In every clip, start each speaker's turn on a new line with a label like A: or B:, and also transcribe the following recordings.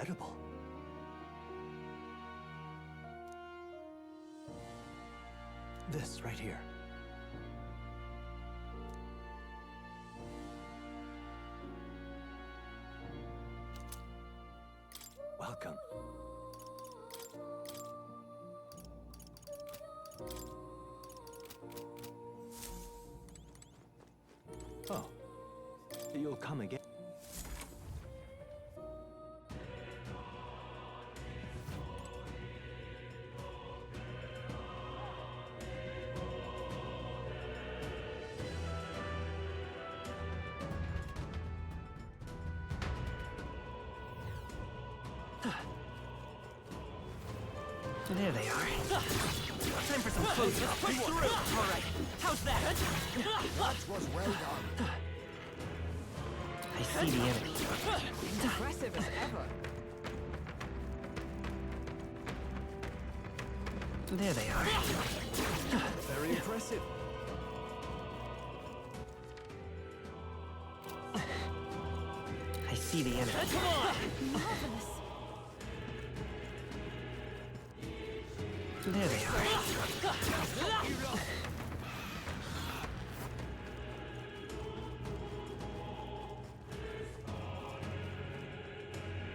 A: incredible. This right here. Welcome. Oh, you'll come again.
B: There they are. Time for some close up. Push through. All right. How's that?
C: That was well done.
B: I see the enemy.
D: Impressive as ever.
B: There they are.
A: Very impressive.
B: I see the enemy.
D: Come on! Marvelous.
B: There they are.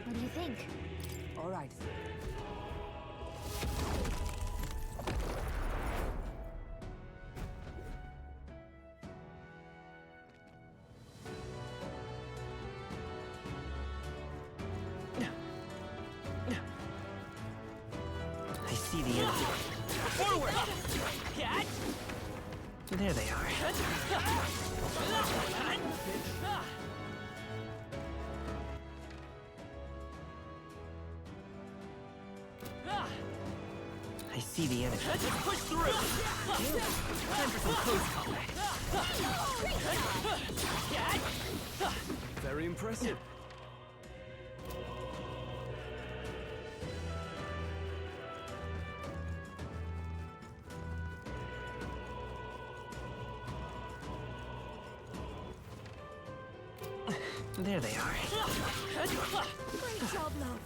E: What do you think?
D: All right.
B: I see the enemy.
D: Forward! Catch!
B: There they are. I see the enemy.
D: Let's push through!
B: Time for some close combat.
D: Catch!
A: Very impressive.
B: There they are.
E: Great job, love.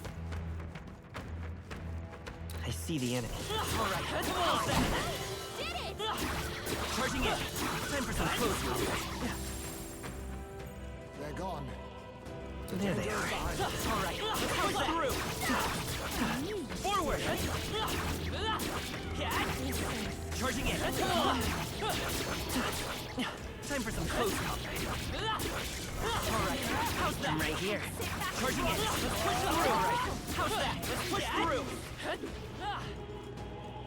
B: I see the enemy.
D: All right, come on!
E: Did it!
B: Charging in. Time for some close combat.
C: They're gone.
B: There they are.
D: All right, push through! Forward! Catch!
B: Charging in.
D: Come on!
B: Time for some close combat.
D: All right, how's that?
B: I'm right here.
D: Charging in! Let's push through! All right, how's that? Let's push through!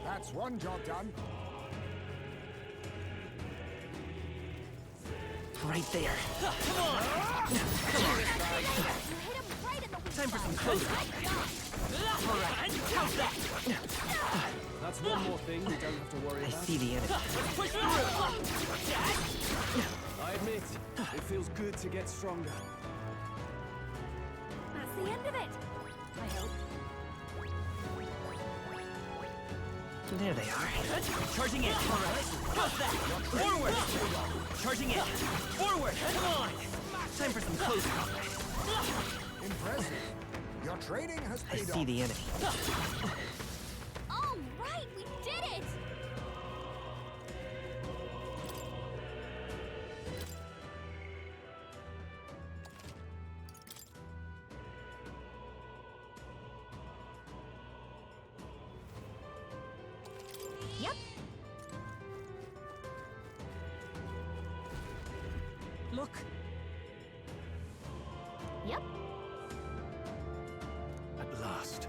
C: That's one job done.
B: Right there.
D: Come on!
E: You hit him right in the weak
B: Time for some
E: spot.
B: close combat.
D: All right, how's that?
A: That's one more thing you don't have to worry
B: I
A: about.
B: see the enemy.
D: Let's push through! Catch!
A: I admit, it feels good to get stronger.
E: That's the end of it. I hope.
B: There they are.
D: Charging in! All right, how's that? Forward!
B: Charging in.
D: Forward! Come on!
B: Time for some close combat.
C: Impressive. Your training has
B: I
C: paid
B: see
C: off.
B: the enemy.
E: All right, we did it! Yep.
D: Look!
E: Yep.
A: At last.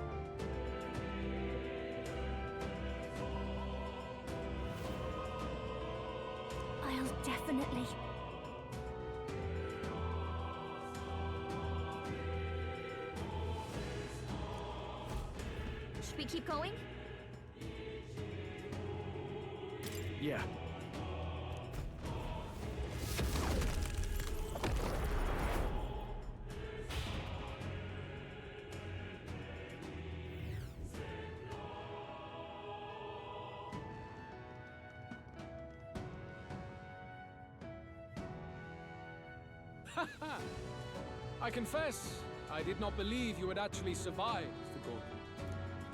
E: I'll definitely. Should we keep going?
A: Yeah. I confess, I did not believe you would actually survive the Gauntlet.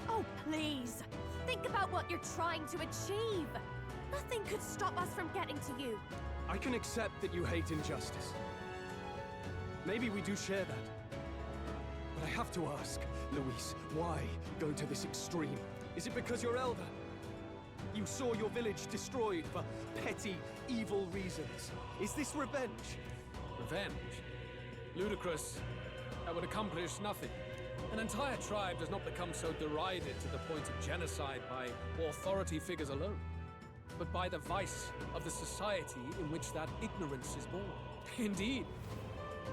E: Oh, please. Think about what you're trying to achieve. Nothing could stop us from getting to you.
F: I can accept that you hate injustice. Maybe we do share that. But I have to ask, Luis, why go to this extreme? Is it because you're elder? You saw your village destroyed for petty, evil reasons. Is this revenge?
A: Revenge? Ludicrous. That would accomplish nothing. An entire tribe does not become so derided to the point of genocide by authority figures alone, but by the vice of the society in which that ignorance is born. Indeed,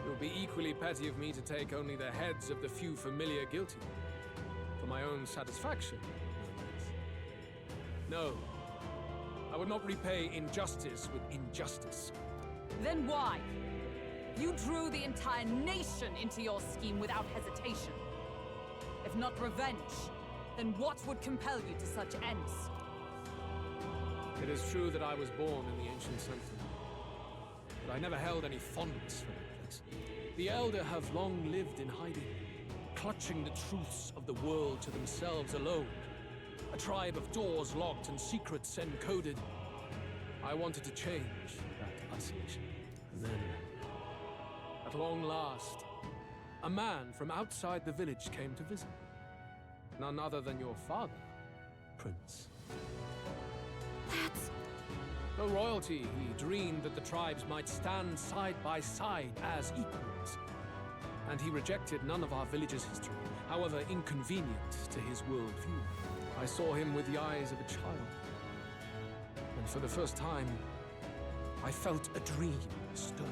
A: it would be equally petty of me to take only the heads of the few familiar guilty. For my own satisfaction, no. I would not repay injustice with injustice.
D: Then why? You drew the entire nation into your scheme without hesitation. If not revenge, then what would compel you to such ends?
A: It is true that I was born in the ancient sanctum, but I never held any fondness for that place. The Elder have long lived in hiding, clutching the truths of the world to themselves alone. A tribe of doors locked and secrets encoded. I wanted to change that isolation. And then, at long last, a man from outside the village came to visit. None other than your father, Prince.
E: That's...
A: Though royalty, he dreamed that the tribes might stand side by side as equals. And he rejected none of our village's history, however inconvenient to his worldview. I saw him with the eyes of a child. And for the first time, I felt a dream stir.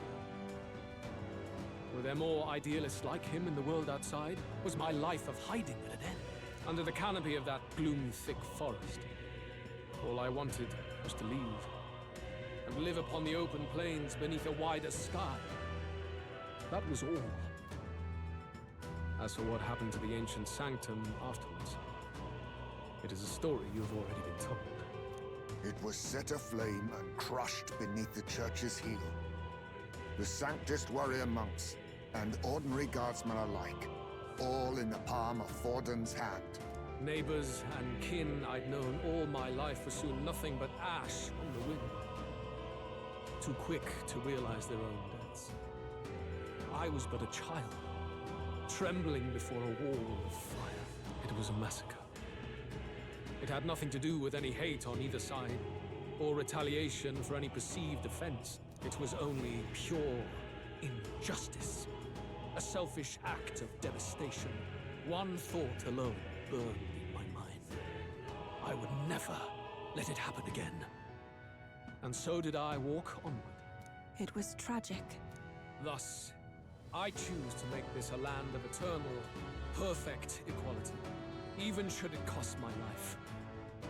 A: Were there more idealists like him in the world outside? Was my life of hiding at an end? Under the canopy of that gloom-thick forest, all I wanted was to leave, and live upon the open plains beneath a wider sky. That was all. As for what happened to the ancient sanctum afterwards, it is a story you have already been told.
C: It was set aflame and crushed beneath the church's heel. The Sanctist warrior monks and ordinary guardsmen alike, all in the palm of Forden's hand.
A: Neighbors and kin I'd known all my life were soon nothing but ash on the wind. Too quick to realize their own deaths. I was but a child, trembling before a wall of fire. It was a massacre. It had nothing to do with any hate on either side, or retaliation for any perceived offense. It was only pure injustice. A selfish act of devastation. One thought alone burned in my mind. I would never let it happen again. And so did I walk onward.
G: It was tragic.
A: Thus, I choose to make this a land of eternal, perfect equality, even should it cost my life.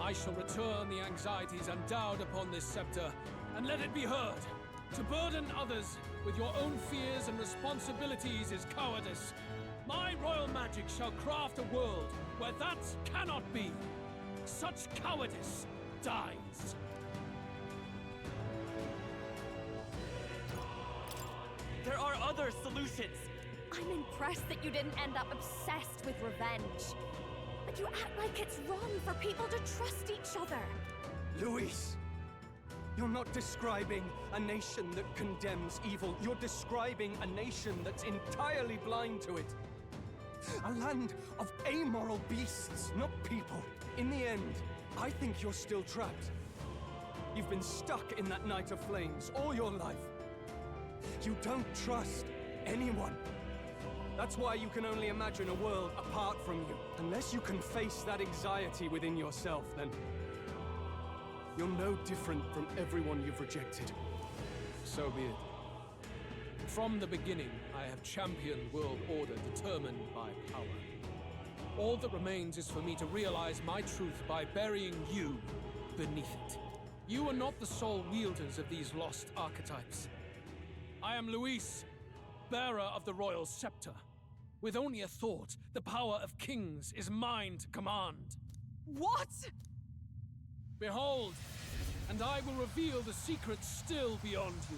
A: I shall return the anxieties endowed upon this scepter, and let it be heard. To burden others with your own fears and responsibilities is cowardice. My royal magic shall craft a world where that cannot be. Such cowardice dies.
B: There are other solutions.
E: I'm impressed that you didn't end up obsessed with revenge. But you act like it's wrong for people to trust each other.
F: Luis, you're not describing a nation that condemns evil. You're describing a nation that's entirely blind to it. A land of amoral beasts, not people. In the end, I think you're still trapped. You've been stuck in that night of flames all your life. You don't trust anyone. That's why you can only imagine a world apart from you. Unless you can face that anxiety within yourself, then you're no different from everyone you've rejected.
A: So be it. From the beginning, I have championed world order determined by power. All that remains is for me to realize my truth by burying you beneath it. You are not the sole wielders of these lost archetypes. I am Luis, bearer of the royal scepter. With only a thought, the power of kings is mine to command.
D: What?
A: Behold, and I will reveal the secrets still beyond you.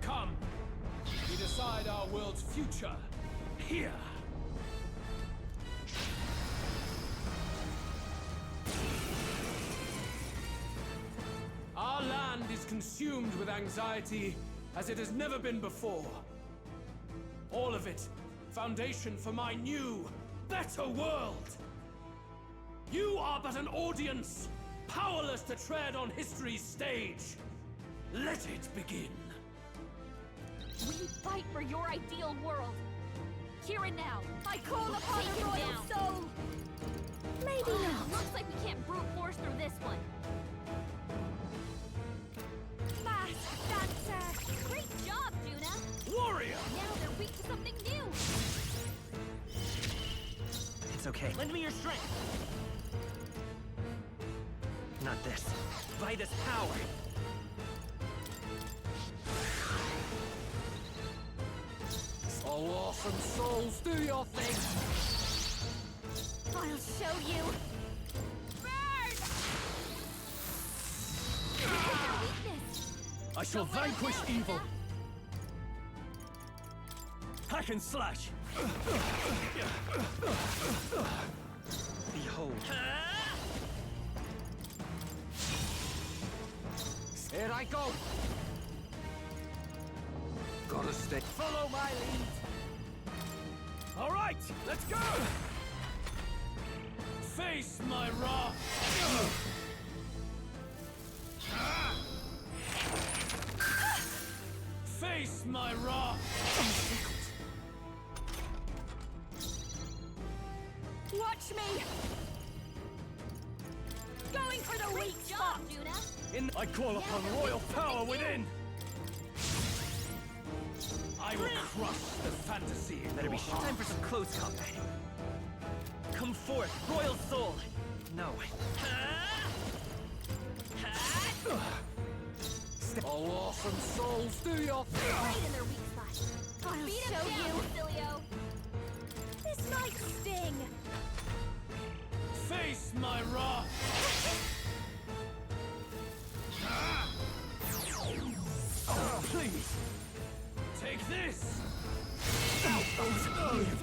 A: come. We decide our world's future here. Our land is consumed with anxiety as it has never been before. All of it, foundation for my new, better world. You are but an audience, powerless to tread on history's stage. Let it begin.
E: We fight for your ideal world. Here and now, I call upon the royal soul. Maybe not. Looks like we can't brute force through this one. Masked dancer. Great job, Juna.
A: Warrior!
E: Now they're weak to something new.
B: It's okay. Lend me your strength. Not this. By this power.
A: Oh, awesome souls, do your thing!
E: I'll show you. Burn! Their weakness.
A: I shall
E: Don't let us
A: vanquish
E: down,
A: evil.
E: Juna.
A: Hack and slash!
B: Behold.
A: Here I go! Gotta stay. Follow my lead! All right, let's go! Face my wrath! Face my wrath!
E: Watch me! Going for the weak spot, Juna!
A: I call upon royal power within! I will crush the fantasy in
B: Better
A: your
B: be
A: heart.
B: time for some close combat. Come forth, royal soul. No.
A: Oh, awesome souls, do your thing!
E: Right in their weak spot. I'll show you, Facilio. This might sting.
A: Face my wrath! Oh, please! Take this!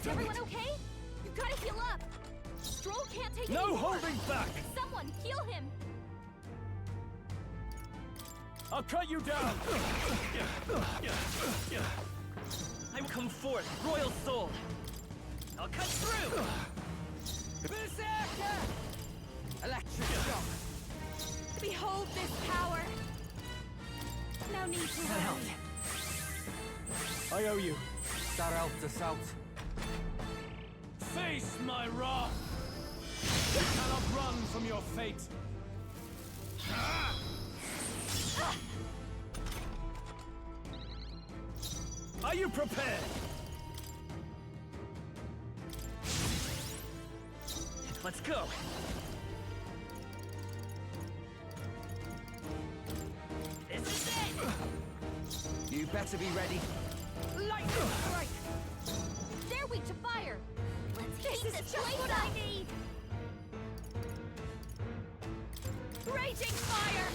E: Is everyone okay? You've got to heal up. Stroll can't take
A: No
E: any more.
A: holding back!
E: Someone heal him.
A: I'll cut you down!
B: I will come forth, royal soul. I'll cut through.
A: Berserker! Electric shock!
E: Behold this power. No need to
B: That helped.
A: I owe you. South to south. Face my wrath! You cannot run from your fate! Are you prepared?
B: Let's go. This is it.
A: You better be ready.
E: lightning strike. They're weak to fire. Let's heat this just what I need. Raging fire.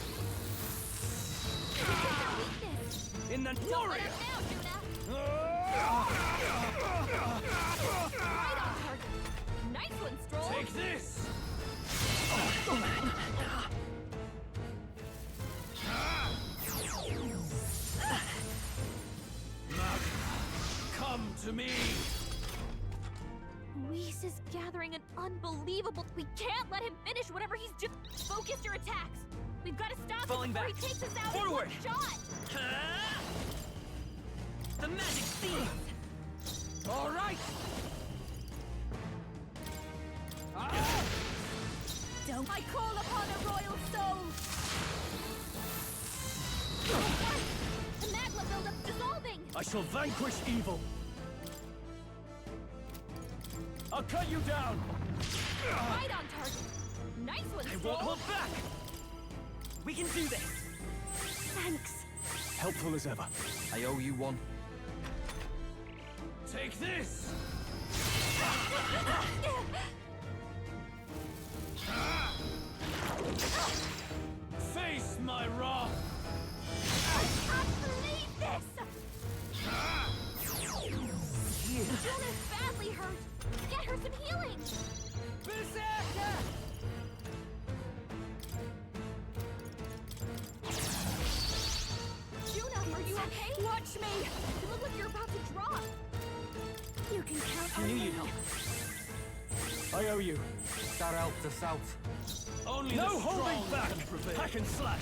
E: Their weakness.
A: In the
E: Don't let
A: warrior!
E: us down, Juna. Right on target. Nice one, Stroll.
A: Take this! Come to me!
E: Whis is gathering an unbelievable... We can't let him finish whatever he's doing. Focus your attacks. We've got to stop
B: Falling
E: him before
B: back.
E: he takes us out
B: Forward.
E: in one shot.
B: The magic seeds.
A: All right!
E: Don't. I call upon a royal soul. The magma buildup dissolving.
A: I shall vanquish evil! I'll cut you down!
E: Right on target. Nice one,
B: I
E: Stroll.
B: won't hold back. We can do this.
E: Thanks.
A: Helpful as ever. I owe you one. Take this! Face my wrath!
E: I can't believe this! Hey, watch me! You look like you're about to drop. You can count on
B: I knew
E: me.
B: you'd help.
F: I owe you.
B: That out the south.
A: Only
F: No
A: the
F: holding
A: strong
F: back!
A: can prevail.
F: Hack and slash!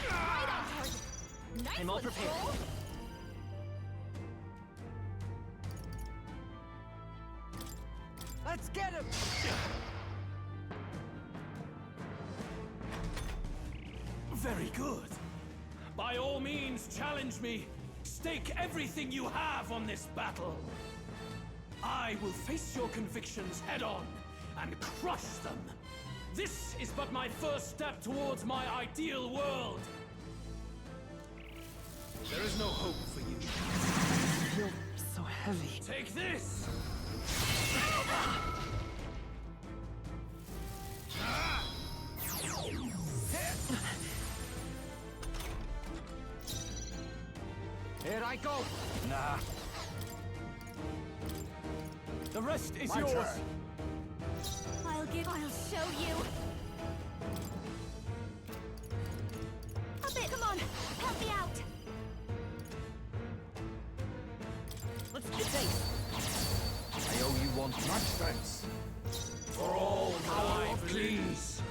E: Right on target. Nice
B: I'm all
E: one,
B: prepared.
E: Stroll.
B: Let's get him!
A: Very good. By all means, challenge me. Stake everything you have on this battle. I will face your convictions head on and crush them. This is but my first step towards my ideal world. There is no hope for you.
B: You're so heavy.
A: Take this!
B: Here I go!
F: Nah. The rest is
C: My
F: yours.
C: turn.
E: I'll show you. A bit, come on, help me out.
B: Let's get safe. I owe you one.
C: Much thanks.
A: For all power of kings.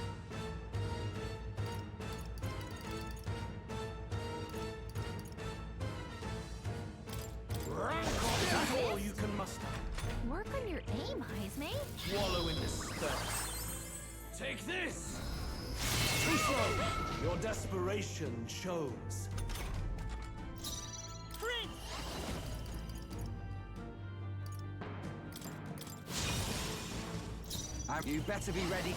A: Is that all you can muster?
E: Work on your aim, Heisme.
A: Wallow in despair. Take this! Too slow! Your desperation shows.
B: You better be ready.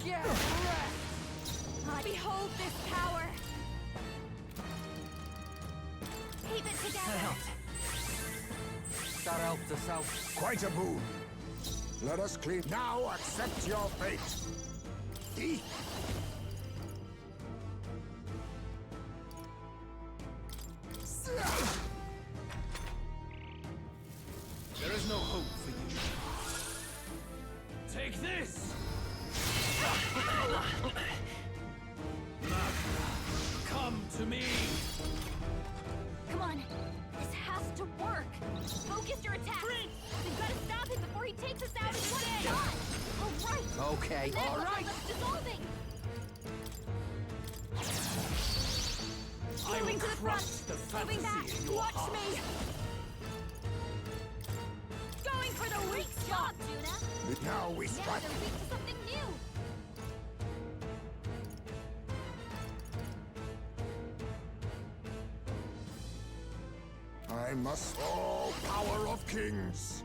B: Get wrecked!
E: Behold this power. Keep it
B: That
E: together.
B: helped. That helped us out.
C: Quite a boon. Let us clean. Now accept your fate. Eat.
A: There is no hope for you. Take this! Come to me!
E: Come on, this has to work. Focus your attack. We've got to stop him before he takes us out in one shot. All right.
B: Okay.
E: Then
B: All right.
E: let's dissolving.
A: I will
E: Moving to the
A: crush
E: front.
A: the
E: Moving back.
A: fantasy in your
E: Watch
A: heart.
E: me. Going for the weak spot, Judah.
C: Now we
E: Now
C: strike.
E: they're weak to something new.
C: I must. Oh, power of kings.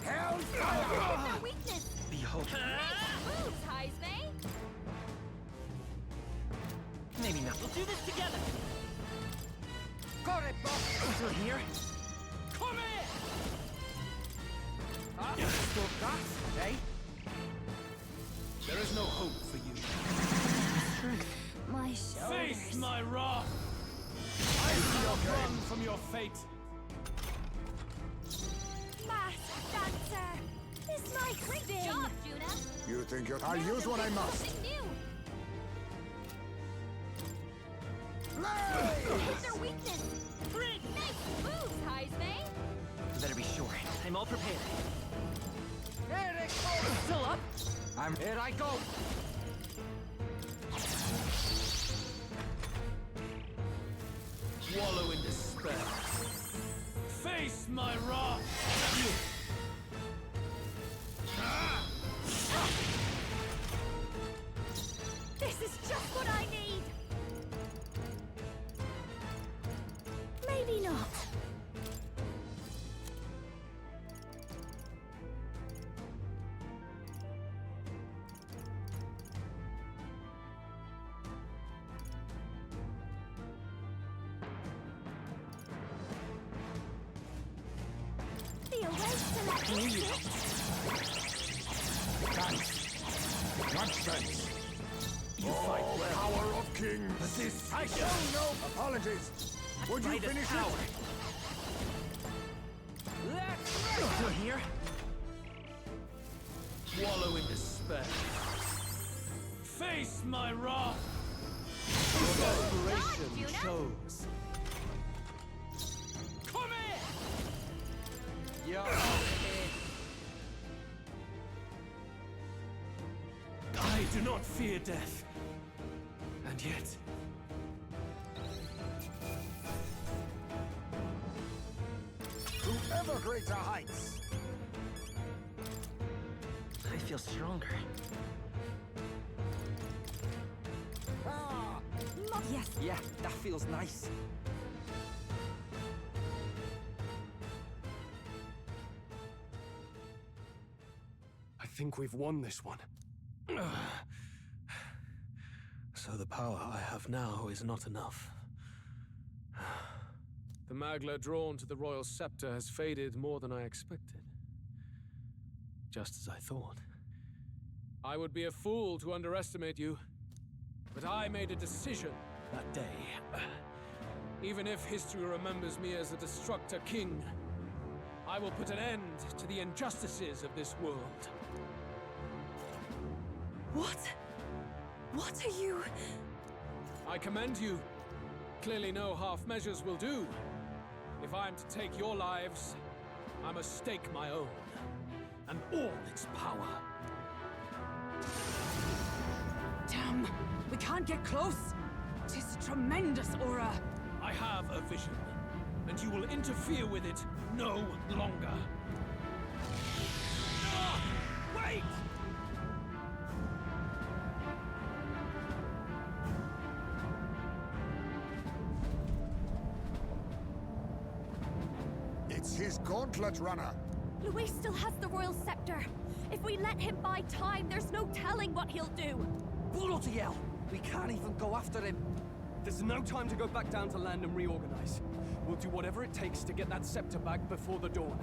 C: Hellfire!
E: Their weakness.
B: Behold.
E: Nice moves, Heisme.
B: Maybe not. We'll do this together. Got it, boss. Still here?
A: Come here!
B: Still that, eh?
A: There is no hope for you.
E: My
A: Face
E: shoulders.
A: my wrath! I cannot run from your fate.
E: Masked dancer. This might great job, Judah.
C: You think you're... I'll use what I must.
E: Something new.
C: Blaze!
E: Their weakness. Nice moves, Heisme.
B: Better be sure. I'm all prepared. Here it goes! Still up? Here I go!
A: Wallow in despair. Face my wrath!
E: This is just what I need. Maybe not. The awake selection.
C: Thanks. Much thanks.
A: You fight well.
C: Power of kings.
A: But this...
C: I show no apologies. Would you
B: Right as
C: finish
B: power.
C: it?
B: Let's here?
A: Wallow in despair. Face my wrath! Desperation shows.
B: Come here! You're
A: I do not fear death. And yet...
C: To ever greater heights!
B: I feel stronger.
C: Ah!
G: Yes.
B: Yeah, that feels nice.
F: I think we've won this one.
A: So the power I have now is not enough. The Magla drawn to the royal scepter has faded more than I expected. Just as I thought. I would be a fool to underestimate you. But I made a decision that day. Even if history remembers me as a destructor king, I will put an end to the injustices of this world.
G: What? What are you...
A: I commend you. Clearly no half measures will do. If I'm to take your lives, I must stake my own, and all its power.
D: Damn! We can't get close! Tis a tremendous aura!
A: I have a vision, and you will interfere with it no longer. Ah! Wait!
C: It's his gauntlet runner.
E: Luis still has the royal scepter. If we let him buy time, there's no telling what he'll do.
B: Bloody hell! We can't even go after him.
F: There's no time to go back down to land and reorganize. We'll do whatever it takes to get that scepter back before the dawn.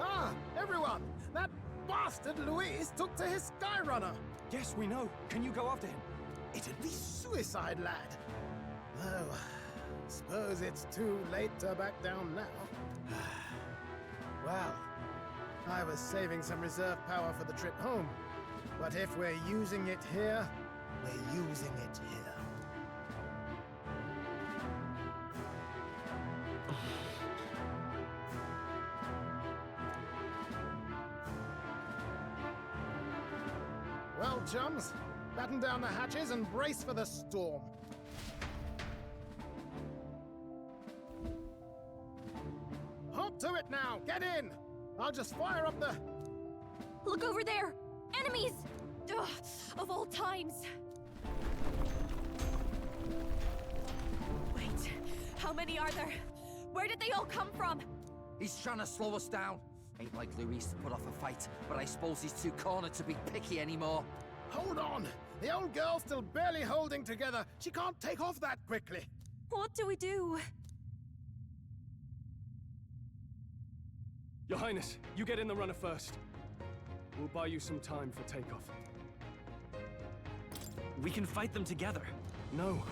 H: Ah, everyone! That bastard Luis took to his Skyrunner!
F: Yes, we know. Can you go after him?
H: It'd be suicide, lad. Though, suppose it's too late to back down now. Well, I was saving some reserve power for the trip home. But if we're using it here, we're using it here. Well, chums, batten down the hatches and brace for the storm. Hop to it now! Get in! I'll just fire up the...
E: Look over there! Enemies! Ugh, of all times! Wait, how many are there? Where did they all come from?
B: He's trying to slow us down. Ain't like Luis to put off a fight, but I suppose he's too cornered to be picky anymore.
H: Hold on! The old girl's still barely holding together. She can't take off that quickly.
G: What do we do?
F: Your Highness, you get in the runner first. We'll buy you some time for takeoff.
B: We can fight them together.
F: No.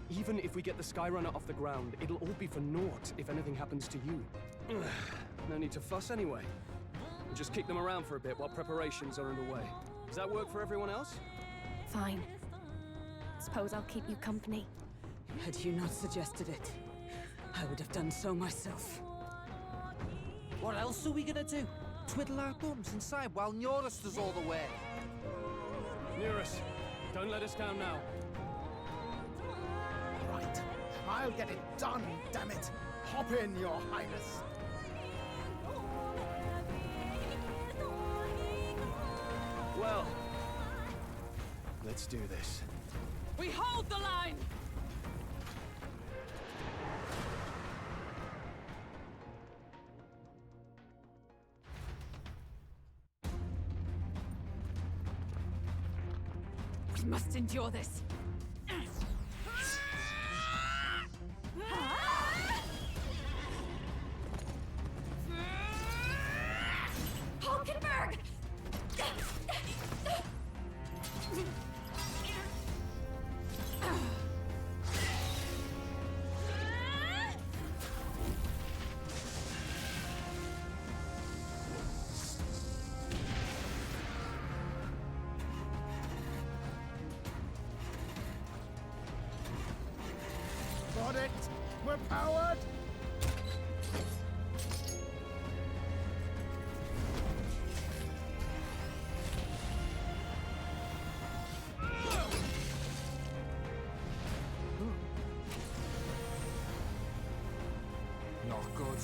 F: Even if we get the Skyrunner off the ground, it'll all be for naught if anything happens to you. Ugh, no need to fuss anyway. We'll just kick them around for a bit while preparations are underway. Does that work for everyone else?
G: Fine. Suppose I'll keep you company.
D: Had you not suggested it, I would have done so myself.
B: What else are we gonna do? Twiddle our thumbs inside while Norris does all the work.
F: Near us. Don't let us down now.
H: Right. I'll get it done, damn it. Hop in, Your Highness.
F: Well, let's do this.
D: We hold the line! We must endure this.
E: Hold
H: Got it! We're powered!
B: Not good.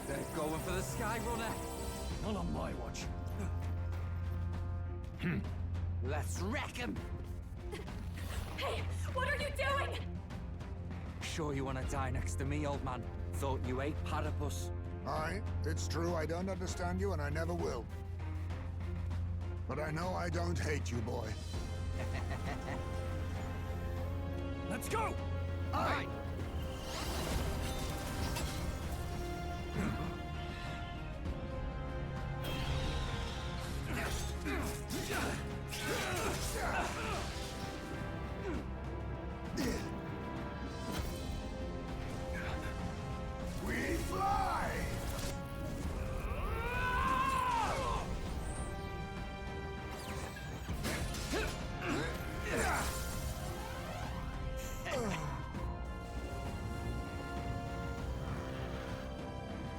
B: They're going for the Sky Runner.
F: Not on my watch.
B: Let's wreck him!
E: Hey, what are you doing?
B: Sure you want to die next to me, old man? Thought you ate platypus.
C: Aye, it's true I don't understand you and I never will. But I know I don't hate you, boy.
F: Let's go!
C: Aye! We fly!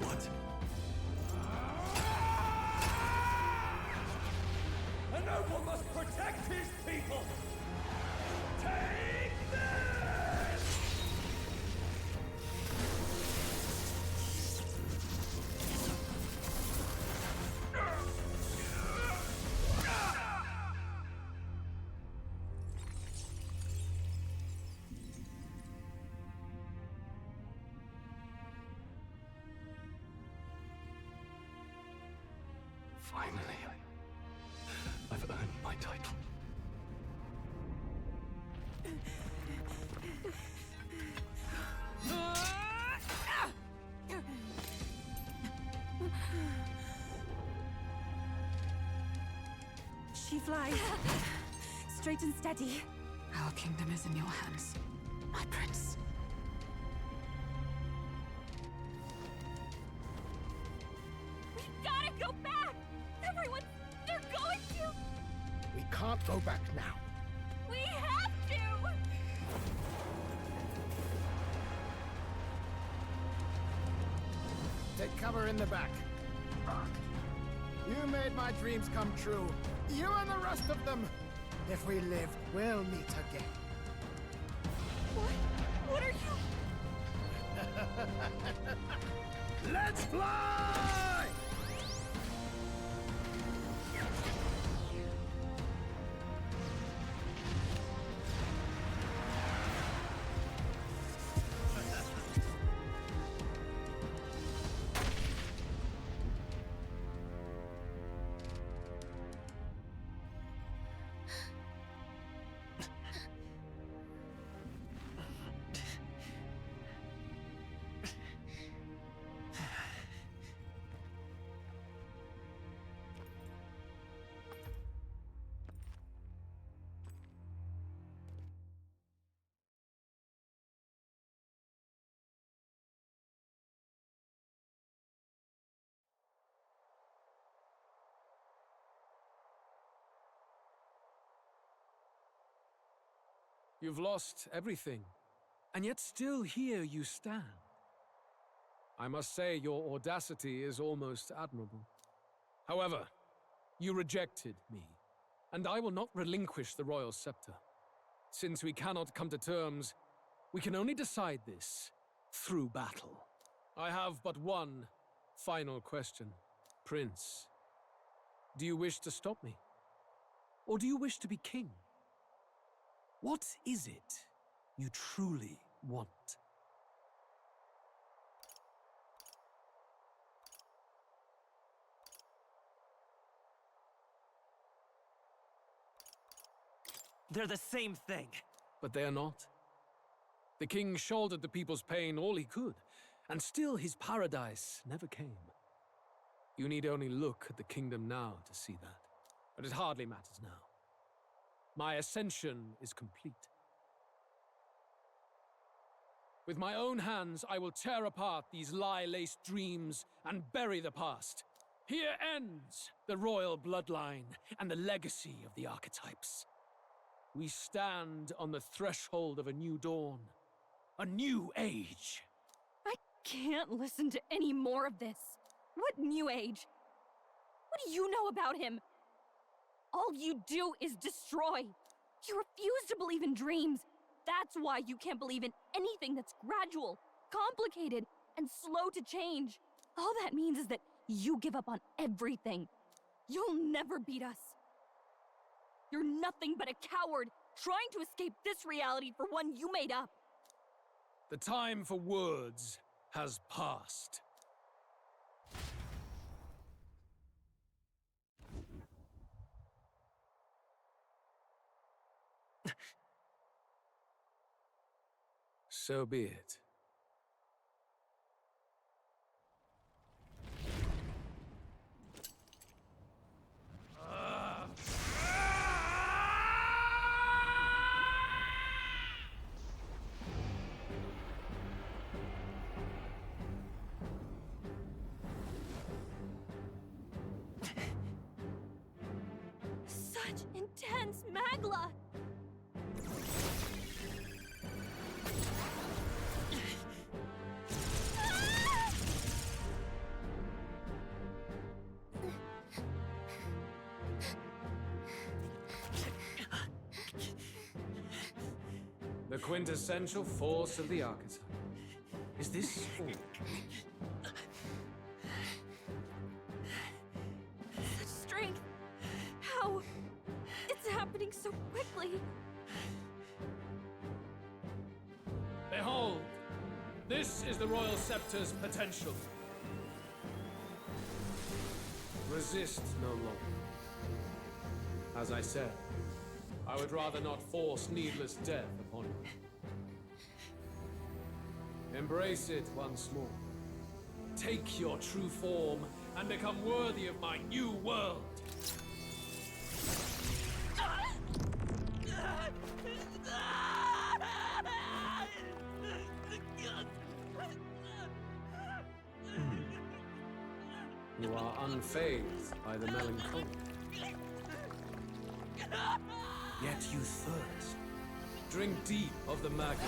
F: What? A noble must protect his people! Take this!
A: Finally, I've earned my title.
G: She flies. Straight and steady. Our kingdom is in your hands, my prince.
E: We gotta go back! Everyone, they're going to!
H: We can't go back now.
E: We have to!
H: Take cover in the back. You made my dreams come true. You and the rest of them. If we live, we'll meet again.
E: What are you...
H: Let's fly!
A: You've lost everything, and yet still here you stand. I must say your audacity is almost admirable. However, you rejected me, and I will not relinquish the royal scepter. Since we cannot come to terms, we can only decide this through battle. I have but one final question. Prince, do you wish to stop me? Or do you wish to be king? What is it you truly want?
I: They're the same thing.
A: But they are not. The king shouldered the people's pain all he could, and still his paradise never came. You need only look at the kingdom now to see that. But it hardly matters now. My ascension is complete. With my own hands, I will tear apart these lie-laced dreams and bury the past. Here ends the royal bloodline and the legacy of the archetypes. We stand on the threshold of a new dawn, a new age.
E: I can't listen to any more of this. What new age? What do you know about him? All you do is destroy. You refuse to believe in dreams. That's why you can't believe in anything that's gradual, complicated, and slow to change. All that means is that you give up on everything. You'll never beat us. You're nothing but a coward, trying to escape this reality for one you made up.
A: The time for words has passed. So be it.
E: Such intense magla!
A: The quintessential force of the archetype. Is this all?
E: Such strength! How? It's happening so quickly!
A: Behold! This is the Royal Scepter's potential. Resist no longer. As I said, I would rather not force needless death upon you. Embrace it once more. Take your true form and become worthy of my new world. You are unfazed by the melancholy. Yet you thirst. Drink deep of the magma.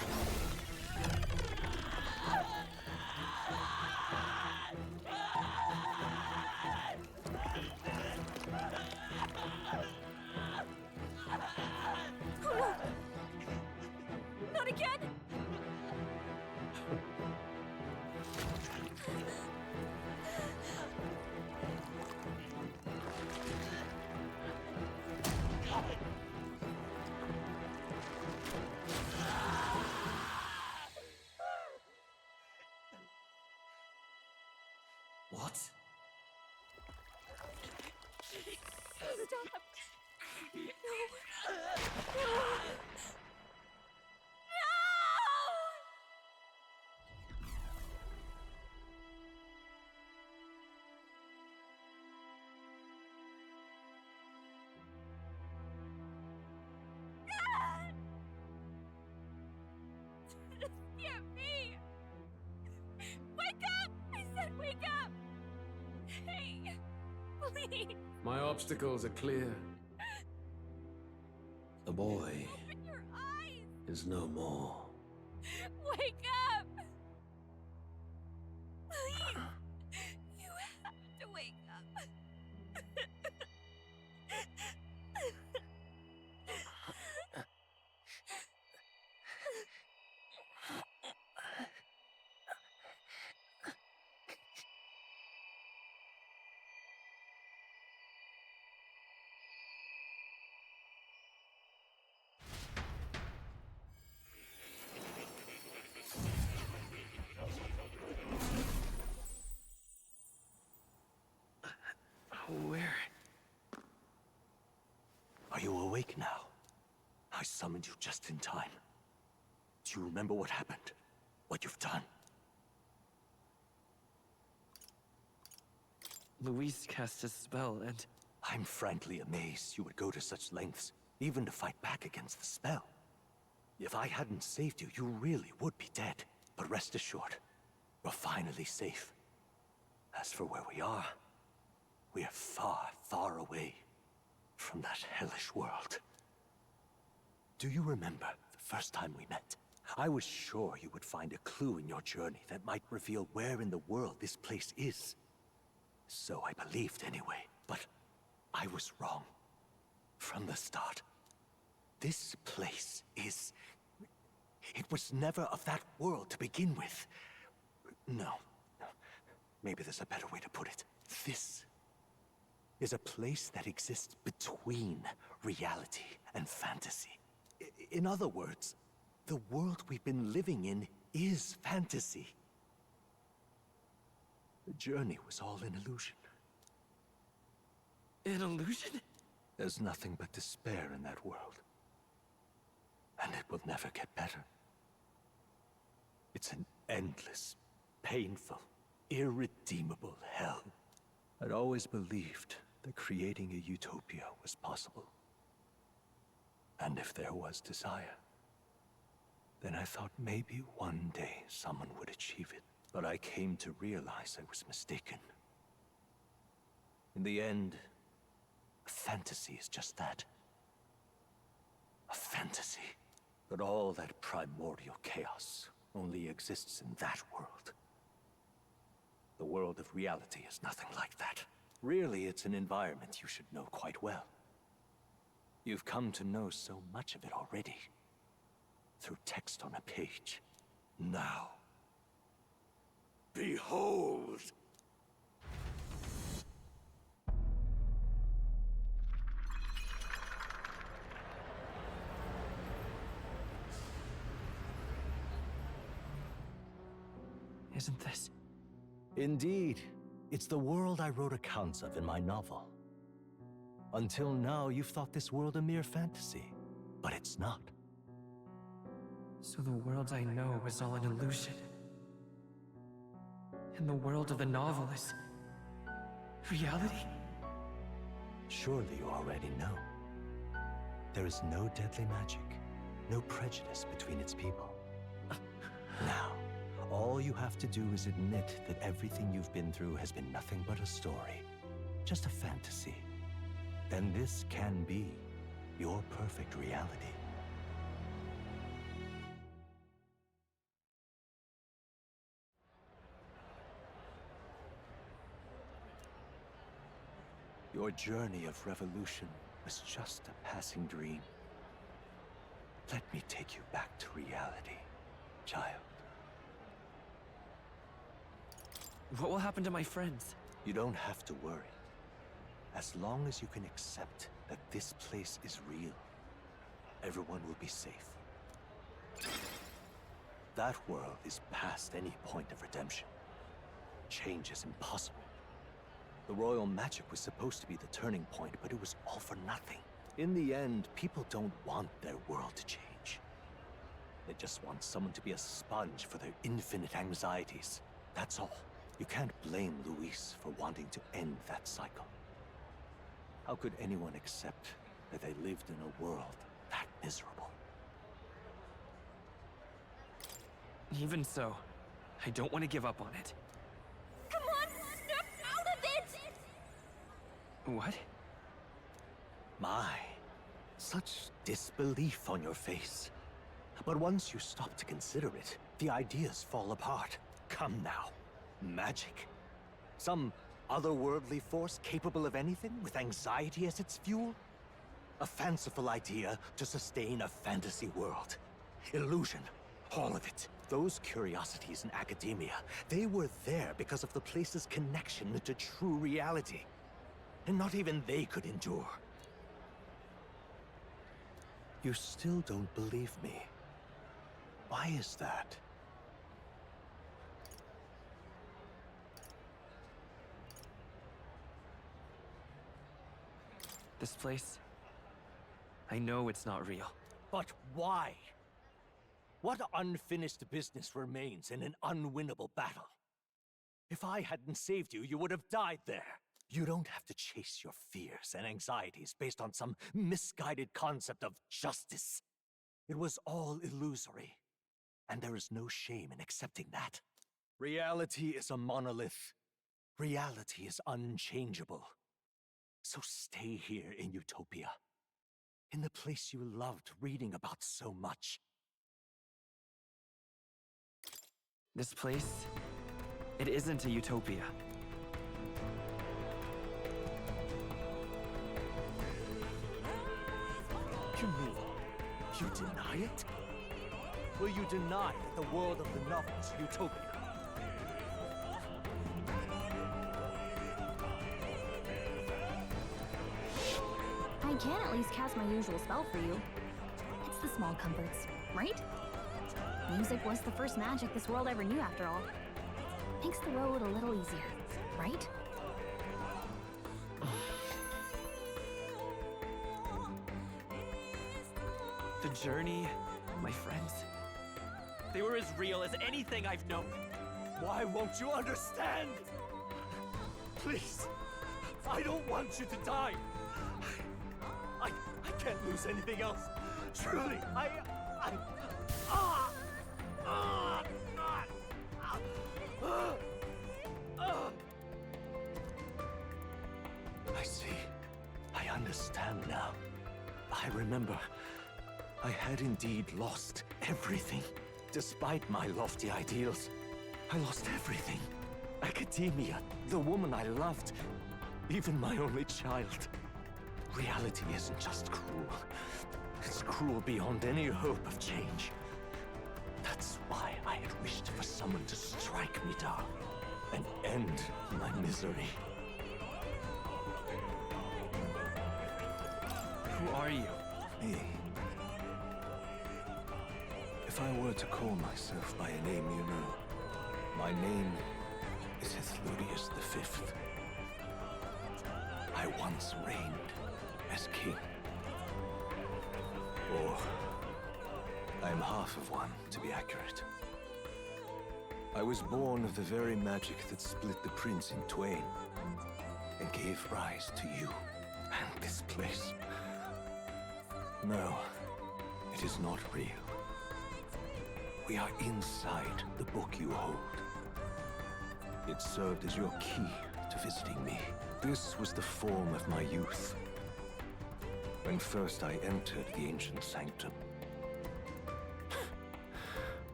E: Oh no! Not again!
A: What?
E: Stop! No! No! No! This can't be! Wake up! I said wake up! Hey! Please!
A: My obstacles are clear. The boy
E: Open your eyes!
A: is no more.
E: Wake up! Please! You have to wake up.
I: Where? Are you awake now? I summoned you just in time. Do you remember what happened? What you've done?
J: Luis cast a spell, and
I: I'm frankly amazed you would go to such lengths, even to fight back against the spell. If I hadn't saved you, you really would be dead. But rest assured, we're finally safe. As for where we are far, far away from that hellish world. Do you remember the first time we met? I was sure you would find a clue in your journey that might reveal where in the world this place is. So I believed anyway, but I was wrong. From the start. This place is... It was never of that world to begin with. No. Maybe there's a better way to put it. This is a place that exists between reality and fantasy. In other words, the world we've been living in is fantasy. The journey was all an illusion.
F: An illusion?
I: There's nothing but despair in that world. And it will never get better. It's an endless, painful, irredeemable hell. I'd always believed that creating a utopia was possible. And if there was desire, then I thought maybe one day someone would achieve it. But I came to realize I was mistaken. In the end, a fantasy is just that. A fantasy. But all that primordial chaos only exists in that world. The world of reality is nothing like that. Really, it's an environment you should know quite well. You've come to know so much of it already. Through text on a page. Now, behold!
F: Isn't this?
I: Indeed. It's the world I wrote accounts of in my novel. Until now, you've thought this world a mere fantasy. But it's not.
F: So the world I know is all an illusion. And the world of the novel is... reality?
I: Surely you already know. There is no deadly magic, no prejudice between its people. Now, all you have to do is admit that everything you've been through has been nothing but a story, just a fantasy. Then this can be your perfect reality. Your journey of revolution was just a passing dream. Let me take you back to reality, child.
F: What will happen to my friends?
I: You don't have to worry. As long as you can accept that this place is real, everyone will be safe. That world is past any point of redemption. Change is impossible. The royal magic was supposed to be the turning point, but it was all for nothing. In the end, people don't want their world to change. They just want someone to be a sponge for their infinite anxieties. That's all. You can't blame Luis for wanting to end that cycle. How could anyone accept that they lived in a world that miserable?
F: Even so, I don't want to give up on it.
E: Come on, snap out of it!
F: What?
I: My, such disbelief on your face. But once you stop to consider it, the ideas fall apart. Come now. Magic? Some otherworldly force capable of anything with anxiety as its fuel? A fanciful idea to sustain a fantasy world. Illusion. All of it. Those curiosities in academia, they were there because of the place's connection to true reality. And not even they could endure. You still don't believe me. Why is that?
F: This place... I know it's not real.
I: But why? What unfinished business remains in an unwinnable battle? If I hadn't saved you, you would have died there. You don't have to chase your fears and anxieties based on some misguided concept of justice. It was all illusory, and there is no shame in accepting that. Reality is a monolith. Reality is unchangeable. So stay here in Utopia, in the place you loved reading about so much.
J: This place, it isn't a utopia.
I: You mean, you deny it? Will you deny that the world of the novel is utopia?
E: I can at least cast my usual spell for you. It's the small comforts, right? Music was the first magic this world ever knew, after all. Makes the road a little easier, right?
J: The journey, my friends, they were as real as anything I've known.
I: Why won't you understand? Please, I don't want you to die. I can't lose anything else. Truly, I see. I understand now. I remember. I had indeed lost everything. Despite my lofty ideals, I lost everything. Academia, the woman I loved, even my only child. Reality isn't just cruel. It's cruel beyond any hope of change. That's why I had wished for someone to strike me down and end my misery.
J: Who are you?
I: Me. If I were to call myself by a name you know, my name is Ithludius V. I once reigned as king. Or, I am half of one, to be accurate. I was born of the very magic that split the prince in twain, and gave rise to you and this place. No, it is not real. We are inside the book you hold. It served as your key to visiting me. This was the form of my youth, when first I entered the ancient sanctum.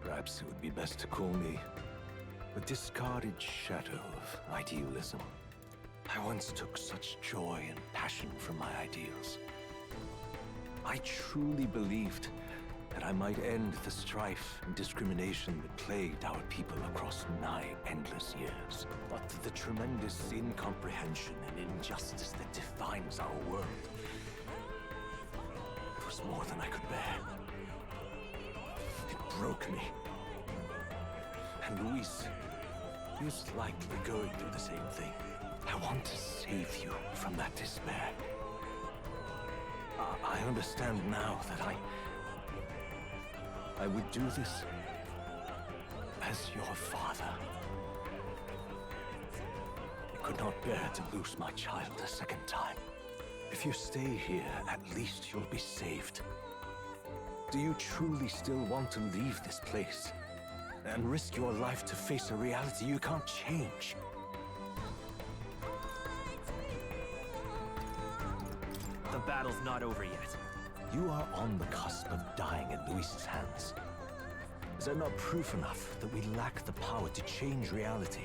I: Perhaps it would be best to call me a discarded shadow of idealism. I once took such joy and passion from my ideals. I truly believed that I might end the strife and discrimination that plagued our people across 9 endless years. But the tremendous incomprehension and injustice that defines our world, it was more than I could bear. It broke me. And Luis is likely going through the same thing. I want to save you from that despair. I understand now that I would do this as your father. I could not bear to lose my child a second time. If you stay here, at least you'll be saved. Do you truly still want to leave this place and risk your life to face a reality you can't change?
J: The battle's not over yet.
I: You are on the cusp of dying at Luis's hands. Is that not proof enough that we lack the power to change reality?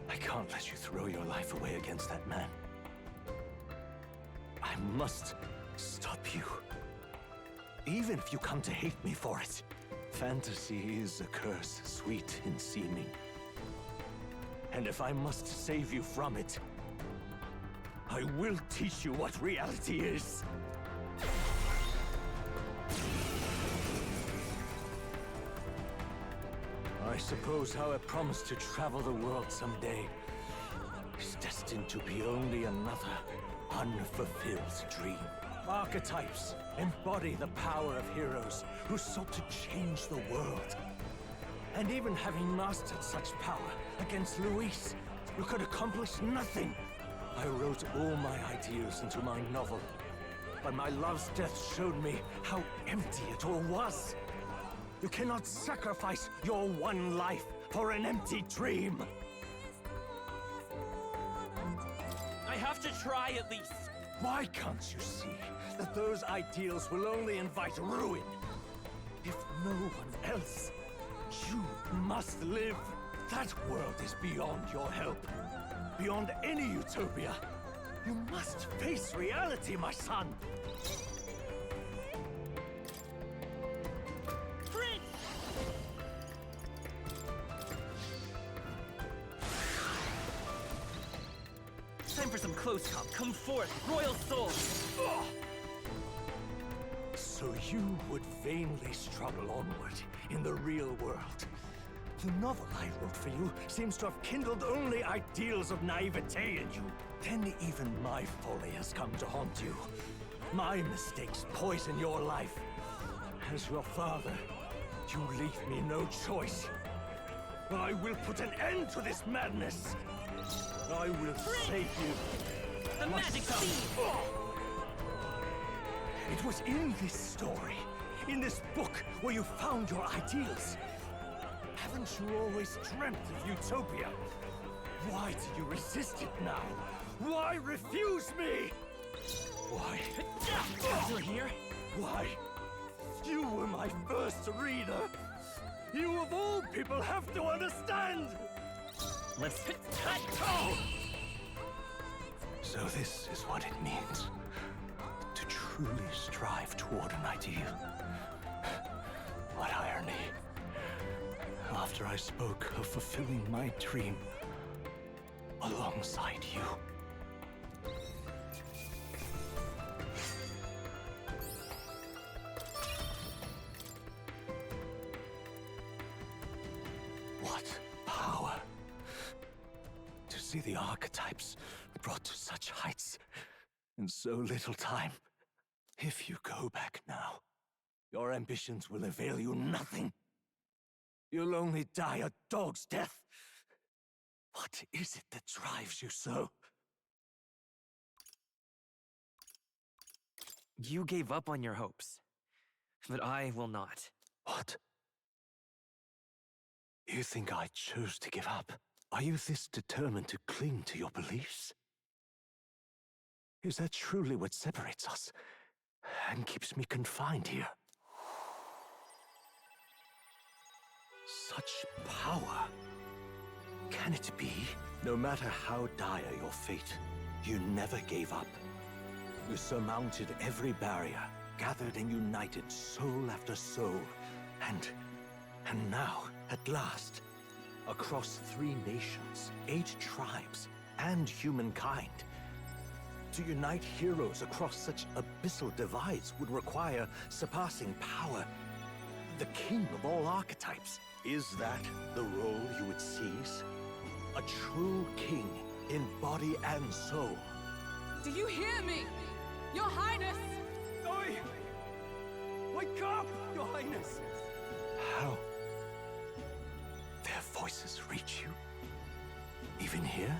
I: I can't let you throw your life away against that man. I must stop you. Even if you come to hate me for it. Fantasy is a curse, sweet in seeming. And if I must save you from it, I will teach you what reality is. I suppose how I promised to travel the world someday is destined to be only another unfulfilled dream. Archetypes embody the power of heroes who sought to change the world. And even having mastered such power against Luis, you could accomplish nothing. I wrote all my ideals into my novel. But my love's death showed me how empty it all was. You cannot sacrifice your one life for an empty dream.
J: I have to try at least.
I: Why can't you see that those ideals will only invite ruin? If no one else, you must live. That world is beyond your help. Beyond any utopia. You must face reality, my son.
J: Time for some close comp. Come forth, royal soul!
I: Ugh. So you would vainly struggle onward in the real world. The novel I wrote for you seems to have kindled only ideals of naivete in you. Then even my folly has come to haunt you. My mistakes poison your life. As your father, you leave me no choice. I will put an end to this madness. I will save you.
J: The magic seed!
I: It was in this story, in this book, where you found your ideals. Haven't you always dreamt of utopia? Why do you resist it now? Why refuse me? Why?
J: You're here?
I: Why? You were my first reader. You of all people have to understand.
J: Let's hit.
I: So this is what it means to truly strive toward an ideal. What irony. After I spoke of fulfilling my dream alongside you. What power! To see the archetypes brought to such heights in so little time. If you go back now, your ambitions will avail you nothing. You'll only die a dog's death. What is it that drives you so?
J: You gave up on your hopes, but I will not.
I: What? You think I chose to give up? Are you this determined to cling to your beliefs? Is that truly what separates us and keeps me confined here? Such power. Can it be? No matter how dire your fate, you never gave up. You surmounted every barrier, gathered and united soul after soul, and now, at last, across 3 nations, 8 tribes, and humankind. To unite heroes across such abyssal divides would require surpassing power. The king of all archetypes. Is that the role you would seize? A true king in body and soul.
D: Do you hear me? Your Highness!
F: Oi! Wake up, Your Highness!
I: How? Their voices reach you? Even here?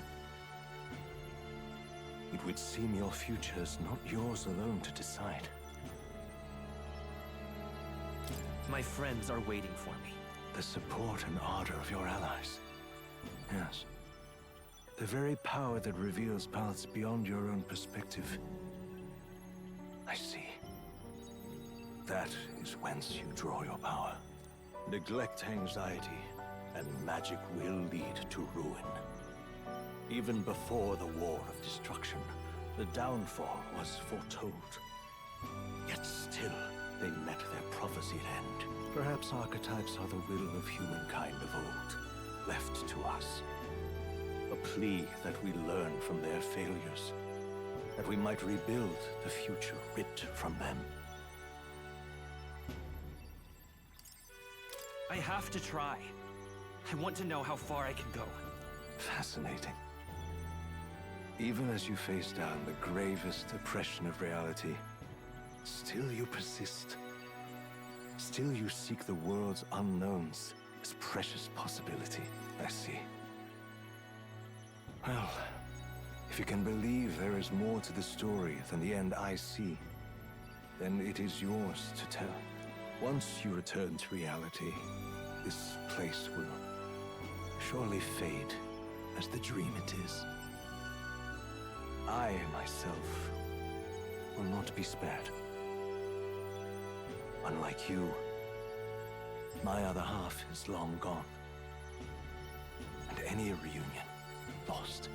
I: It would seem your future is not yours alone to decide.
J: My friends are waiting for me.
I: The support and ardor of your allies. Yes. The very power that reveals paths beyond your own perspective. I see. That is whence you draw your power. Neglect anxiety, and magic will lead to ruin. Even before the War of Destruction, the downfall was foretold. Yet still, they met their prophesied end. Perhaps archetypes are the will of humankind of old, left to us. A plea that we learn from their failures, that we might rebuild the future ripped from them.
J: I have to try. I want to know how far I can go.
I: Fascinating. Even as you face down the gravest oppression of reality, still you persist. Still you seek the world's unknowns as precious possibility. I see. Well, If you can believe there is more to the story than the end I see, then it is yours to tell. Once you return to reality, this place will surely fade as the dream it is. I, myself, will not be spared. Unlike you, my other half is long gone. And any reunion, lost.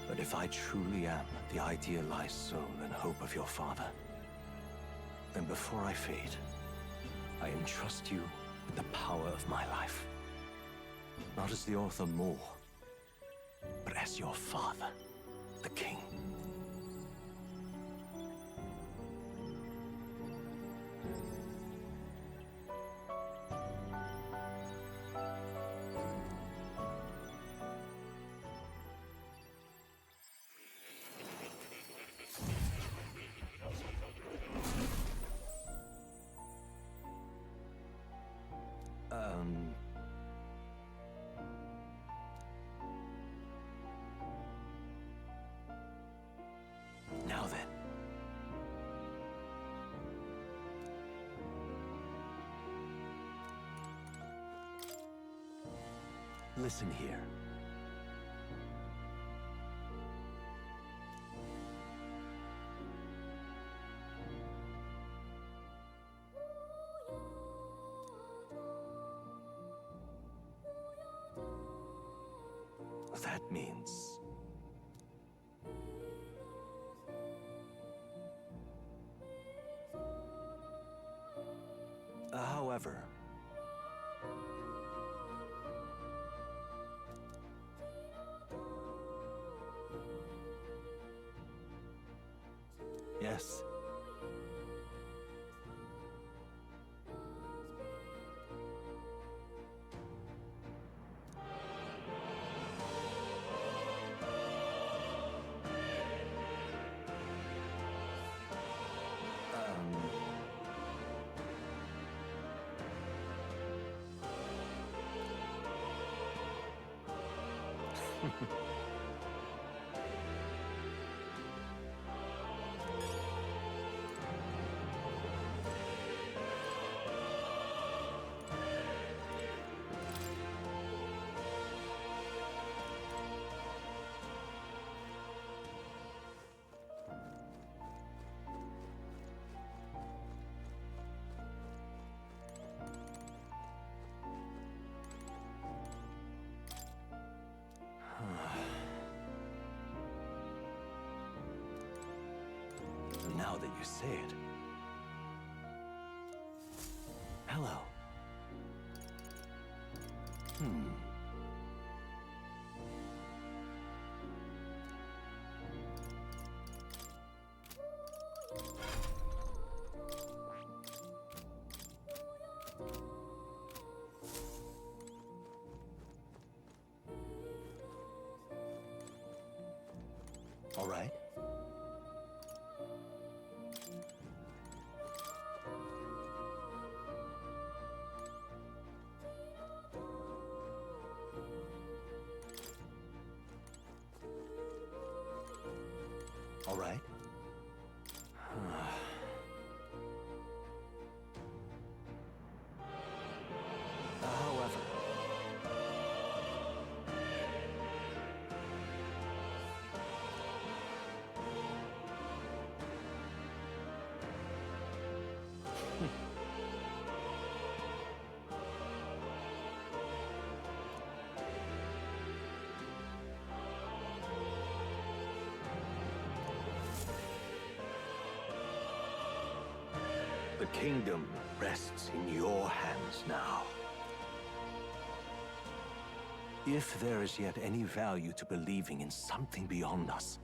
I: But if I truly am the idealized soul and hope of your father, then before I fade, I entrust you with the power of my life. Not as the author more, but as your father, the king. Now then. Listen here. That means... However... Yes. Now that you say it. Hello. All right. All right. However... The kingdom rests in your hands now. If there is yet any value to believing in something beyond us,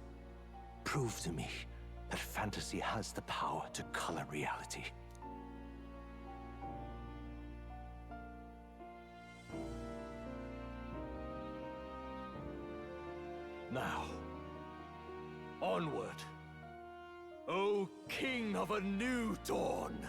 I: prove to me that fantasy has the power to color reality. Now, onward. O King of a new dawn!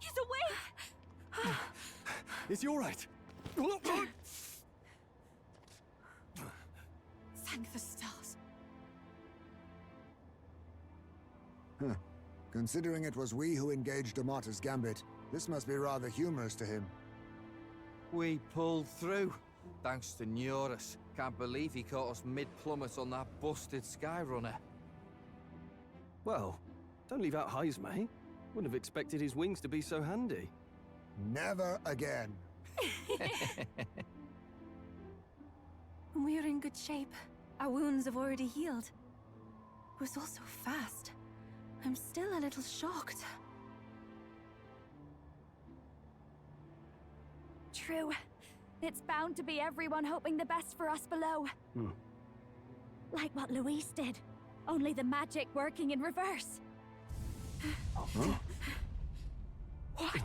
E: He's awake!
F: Is he all right?
G: Thank the stars.
C: Huh. Considering it was we who engaged Amata's gambit, this must be rather humorous to him.
B: We pulled through, thanks to Neurus. Can't believe he caught us mid-plummet on that busted Skyrunner.
F: Well, don't leave out Heisme. Wouldn't have expected his wings to be so handy.
C: Never again.
G: We're in good shape. Our wounds have already healed. It was all so fast. I'm still a little shocked.
E: True. It's bound to be everyone hoping the best for us below. Like what Luis did. Only the magic working in reverse.
C: Huh?
E: What?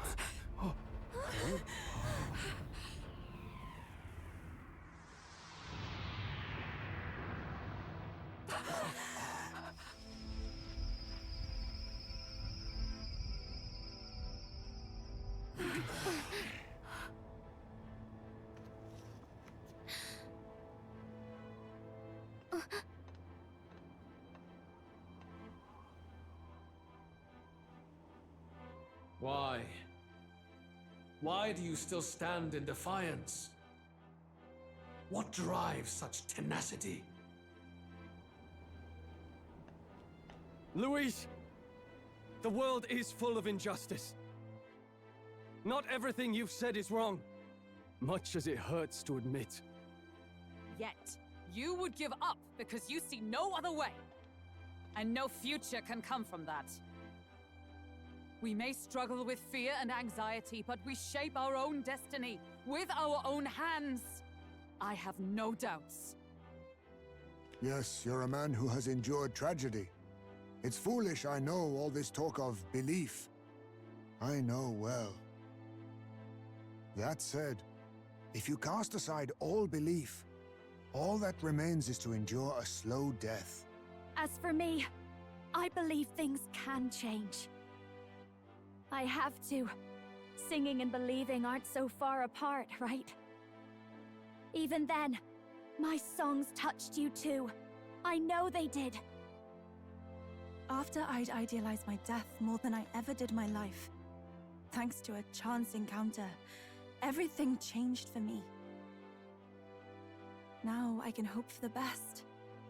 A: Why? Why do you still stand in defiance? What drives such tenacity?
F: Luis! The world is full of injustice. Not everything you've said is wrong, much as it hurts to admit.
D: Yet, you would give up because you see no other way. And no future can come from that. We may struggle with fear and anxiety, but we shape our own destiny with our own hands. I have no doubts.
C: Yes, you're a man who has endured tragedy. It's foolish, I know, all this talk of belief. I know well. That said, if you cast aside all belief, all that remains is to endure a slow death.
E: As for me, I believe things can change. I have to. Singing and believing aren't so far apart, right? Even then, my songs touched you too. I know they did.
G: After I'd idealized my death more than I ever did my life, thanks to a chance encounter, everything changed for me. Now I can hope for the best,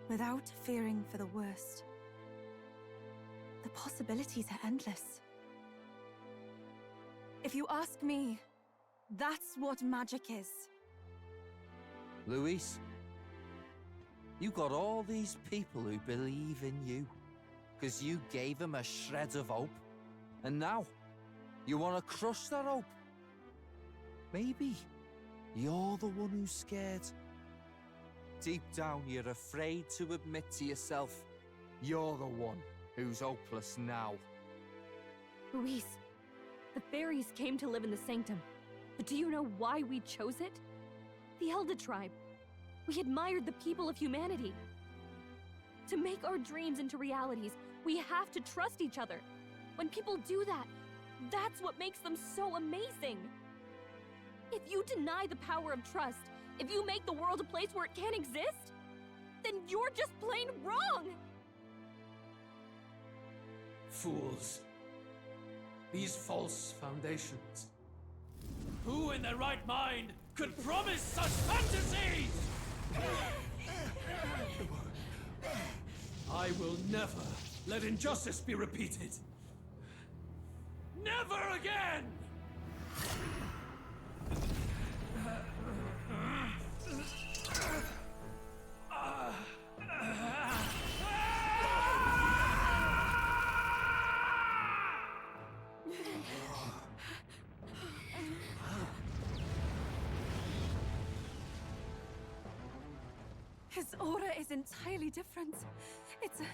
G: without fearing for the worst. The possibilities are endless. If you ask me, that's what magic is.
B: Luis, you got all these people who believe in you, because you gave them a shred of hope. And now, you want to crush that hope. Maybe you're the one who's scared. Deep down, you're afraid to admit to yourself, you're the one who's hopeless now.
E: Luis, the fairies came to live in the Sanctum. But do you know why we chose it? The Elder Tribe. We admired the people of humanity. To make our dreams into realities, we have to trust each other. When people do that, that's what makes them so amazing. If you deny the power of trust, if you make the world a place where it can't exist, then you're just plain wrong!
A: Fools. These false foundations. Who in their right mind could promise such fantasies? I will never let injustice be repeated. Never again!
G: His aura is entirely different. It's a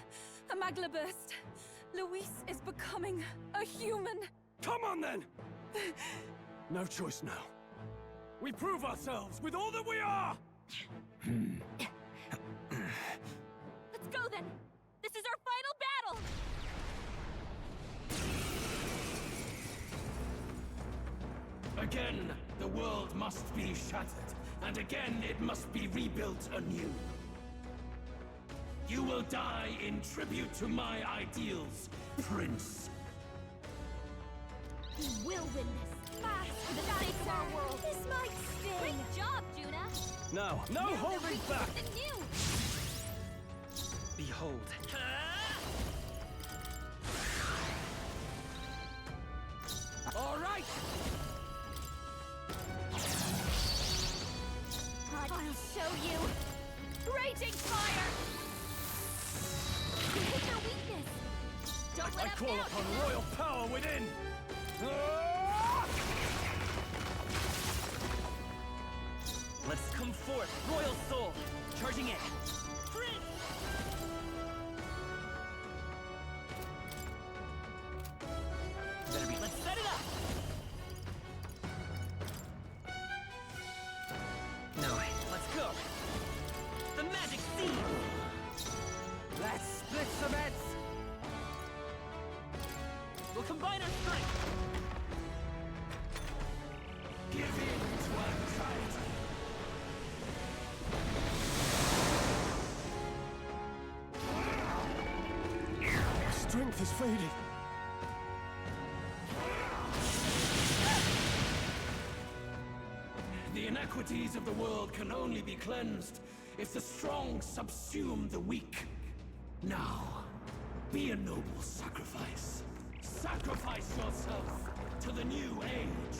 G: magla burst. Luis is becoming a human.
F: Come on, then! No choice now. We prove ourselves with all that we are!
E: Let's go then! This is our final battle!
K: Again, the world must be shattered, and again it must be rebuilt anew. You will die in tribute to my ideals, Prince.
E: We will win this. Mass for the sake of our world. This might sting. Great job, Juna.
J: No, no holding back!
E: Something new.
J: Behold.
B: All right!
E: I'll show you. Raging fire! You hit their weakness. Don't let
J: I
E: up
J: call
E: now,
J: upon
E: Juna.
J: royal power within! Let's come forth, royal soul! Charging in! Better be. Let's set it up! No, let's go! The magic seed!
B: Let's split some heads!
J: We'll combine our strength!
K: Give in to anxiety.
F: Strength is fading.
K: The inequities of the world can only be cleansed if the strong subsume the weak. Now, be a noble sacrifice. Sacrifice yourself to the new age.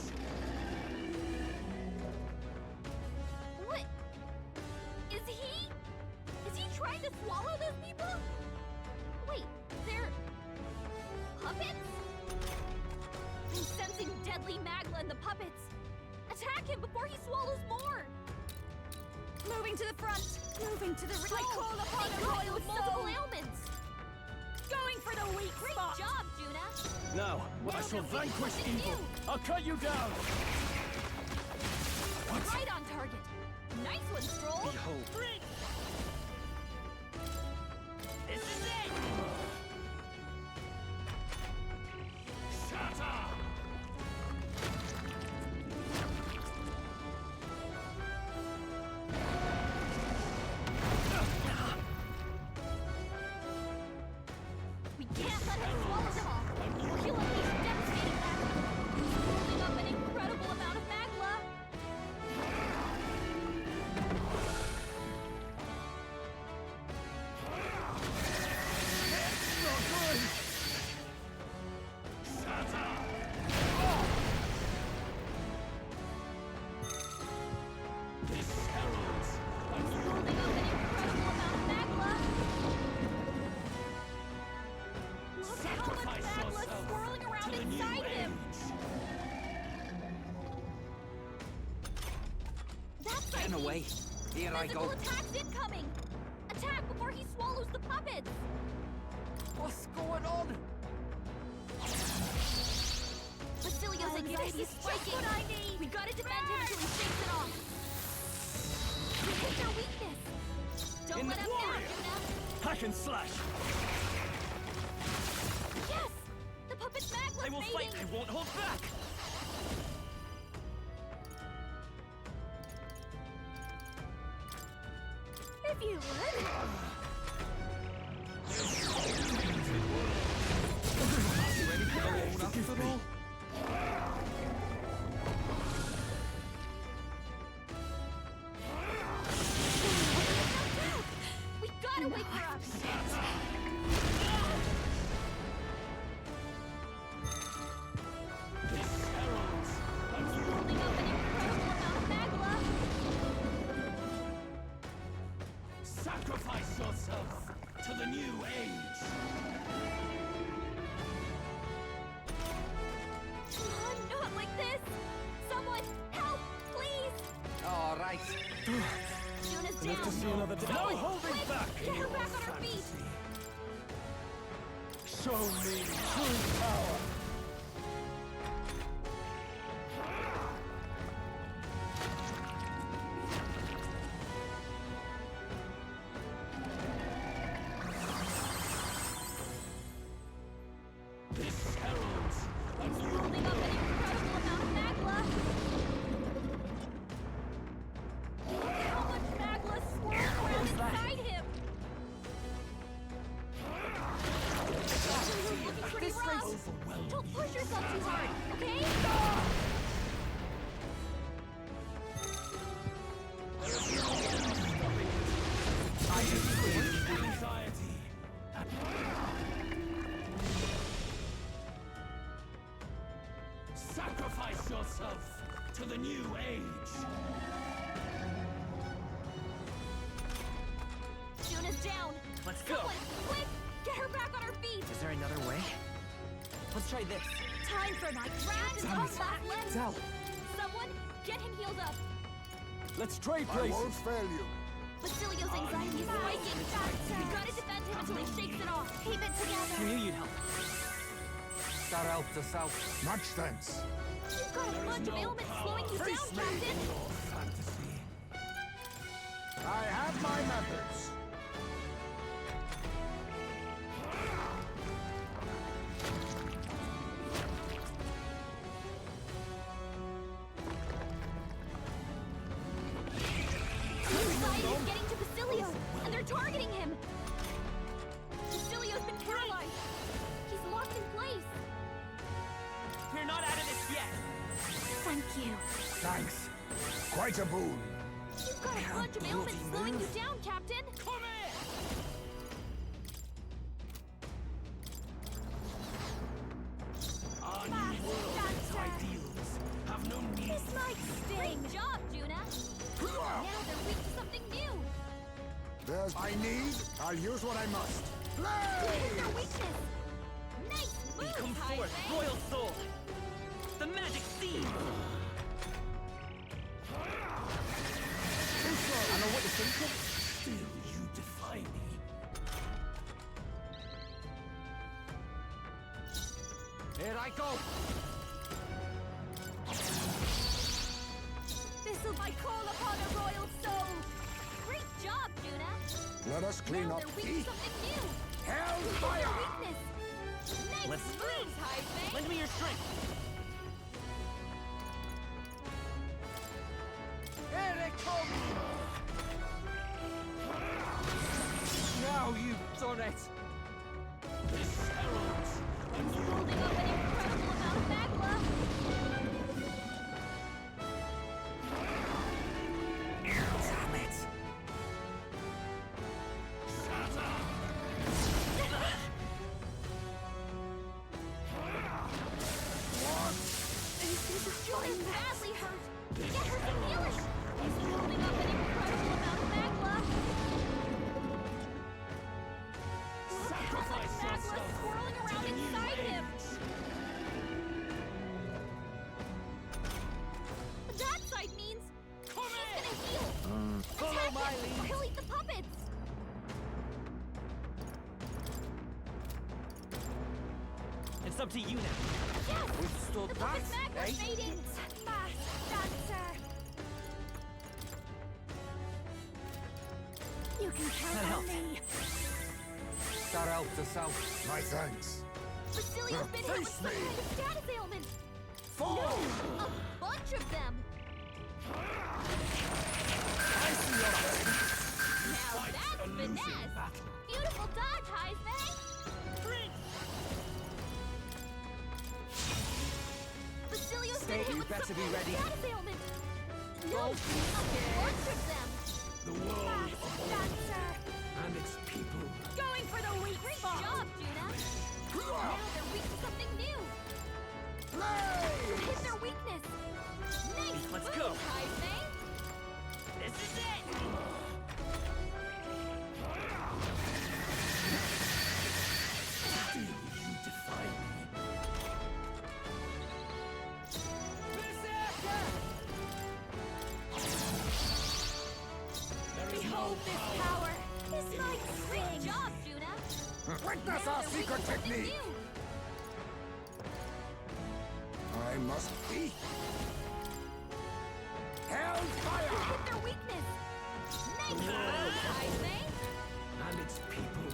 E: What? Is he trying to swallow those people? Wait, they're puppets? I'm sensing deadly magma in the puppets. Attack him before he swallows more!
G: Moving to the front. Moving to the
E: I call upon the royal multiple ailments!
G: Going for the weak
E: Great
G: spot.
E: job, Juna!
J: Now, I shall vanquish
E: something
J: evil!
E: new.
J: I'll cut you down!
E: Right on target! Nice one, Stroll!
J: Behold. This is it!
K: Shatter!
E: We can't let him swallow them all! Or he'll unleash devastating magma! He's holding up an incredible amount of magma!
K: This heralds a
E: He's
K: new
E: holding up an incredible amount of magma! Look at how much
K: Sacrifice
E: magma is
K: yourself
E: swirling
K: to
E: around
K: the new
E: inside him!
K: age.
E: That's
B: Get
E: right!
B: away. Here I
E: Physical
B: go.
E: attacks incoming! Attack before he swallows the puppets!
B: What's going on?
E: Basilio's anxiety is spiking! What I need! We gotta defend him until he shakes it off! We hit their weakness! Don't
J: In
E: let
J: the
E: him down,
J: warrior!
E: Juna!
J: Hack and slash!
E: Yes! The puppet's magma's
J: I will
E: fading!
J: fight! I won't hold back!
E: If you would! We gotta wake her up!
K: This heralds a new
E: Holding up an incredible amount of magma!
K: sacrifice yourself to the new age.
E: Not like this! Someone, help, please!
B: All right.
E: Juna's
F: Enough to
E: down!
F: see another day.
J: No holding back!
E: Get her back on her feet!
F: Show me true power.
K: This heralds a new
E: Holding up an incredible amount of magma!
K: Sacrifice yourself to the new age.
E: Juna's down.
J: Let's go.
E: Someone, quick! Get her back on her feet!
J: Is there another way? Let's try this.
E: Time for my grand last left.
J: Tell.
E: Someone, get him healed up.
F: Let's trade
C: I
F: places.
C: won't fail you.
E: Basilio's anxiety is spiking. We gotta defend him until he shakes it off. Keep it
J: Who
E: together.
J: knew you'd help?
B: That helped us out.
C: Much thanks.
E: You've got a bunch of ailments slowing you down, Captain.
K: Your fantasy.
C: I have my methods.
E: Anxiety is getting to Basilio, and they're targeting him. Basilio's been paralyzed. He's locked in place.
J: We're not out of this yet.
E: Thank you.
C: Thanks. Quite a boon.
E: You've got a bunch of ailments slowing you down, Captain.
J: Come here!
K: Our new world's ideals have no need.
E: This might sting. Great job, Juna. Now they're weak to something new.
C: There's I need. I'll use what I must.
E: Hit
C: Play!
E: their weakness. Nice move,
J: Come forth,
E: Jaime.
J: royal soul! The magic seed! I know what you're thinking.
K: Still, you defy me.
B: Here I go.
E: This'll I call upon a royal soul. Great job, Juna.
C: Let us clean
E: Now
C: up.
E: they're weak to something new. Hit
C: Hellfire!
E: their weakness. Nice
J: Let's
E: moves, Jaime.
J: Lend me your strength.
B: Here it comes. Now you've done it.
K: This heralds a
E: He's
K: new
E: holding up an incredible amount of magma.
J: Damn it.
E: Juna's badly hurt. Get her some healing. He's holding up an incredible amount of magma. Look how much
K: Sacrifice
E: magma is
K: yourself
E: swirling
K: to
E: around
K: the new
E: inside him.
K: age.
E: That side means he's gonna heal.
J: Follow
E: Attack
J: my
E: him, or
J: lead.
E: he'll eat the puppets.
J: It's up to you now.
E: Yes!
B: Withstood
E: The
B: that,
E: puppet's magma's
B: eh?
E: fading. Mass dancer. You can count
J: That
E: on
J: helped.
E: me.
B: That helped us out.
C: My thanks.
E: Basilio's been hit with
C: Face
E: some
C: me.
E: kind of status ailment.
C: Fall!
E: No, a bunch of them.
C: I see your head.
E: Now that's finesse. Beautiful dodge, Heisman. Basilio's been hit
B: You
E: with
B: better
E: some
B: be
E: kind
B: ready.
E: of status ailment. No,
B: Don't be
E: a bunch of them.
K: The world
E: Mass dancer.
K: and its people.
E: Going for the weak Great job, Juna. Now they're weak to something new.
C: Play!
E: Hit their weakness. Nice
J: Let's
E: move,
J: go.
E: Heisman.
J: This is it!
K: Still, you defy me. There is
E: Behold
K: no
E: this
K: power.
E: power. This might Great job, Juna.
C: Witness
E: Now
C: our
E: they're weak
C: secret
E: to something
C: technique.
E: new.
C: I must be. Hellfire!
E: Hit their weakness. Nice move, Heisman.
K: And its people.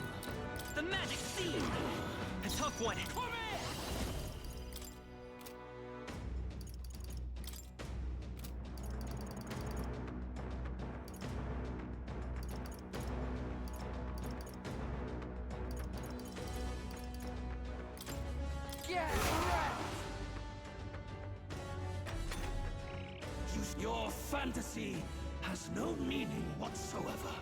J: The magic seed! A tough one. Come here!
K: Your fantasy has no meaning whatsoever.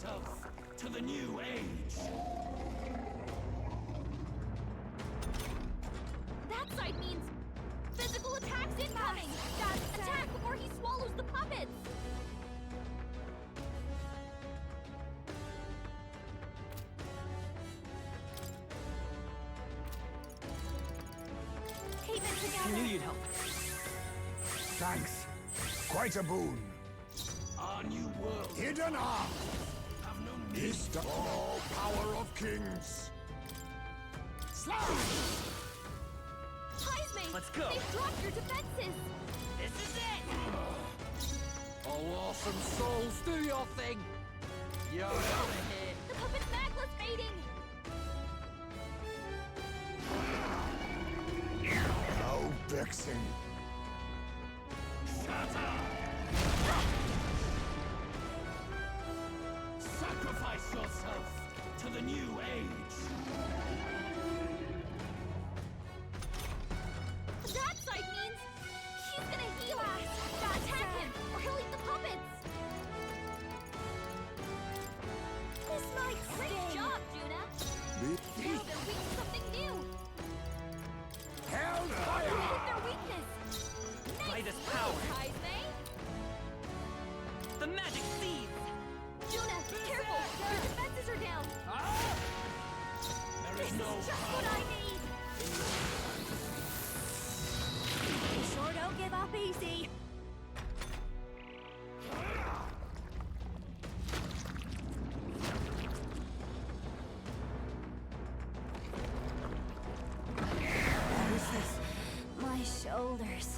K: yourself to the new age.
E: That side means physical attacks incoming! Attack before he swallows the puppets! Keep it together!
J: I knew you'd help.
C: Thanks. Quite a boon.
K: Our new world.
C: Hidden arm
K: Have no need.
C: is the all power of kings. Slash!
E: Heisme!
J: Let's go.
E: They've dropped your defenses!
J: This is it!
B: Oh, awesome souls, do your thing! You're out of here!
E: The puppet's magla's fading!
C: No vexing.
K: Sacrifice yourself to the new age.
E: That side means he's gonna heal us! Attack him, or he'll eat the puppets! This might sting! Great job, Juna! Now they're weak to something new!
C: Hellfire!
E: Hit their weakness!
J: Light is
E: Nice
J: power.
E: move, Heisme!
J: The magic seeds!
E: Juna, careful! Your defenses are down!
K: There
E: This
K: is
E: is
K: no
E: just what I need! You sure don't give up easy! What is this? My shoulders.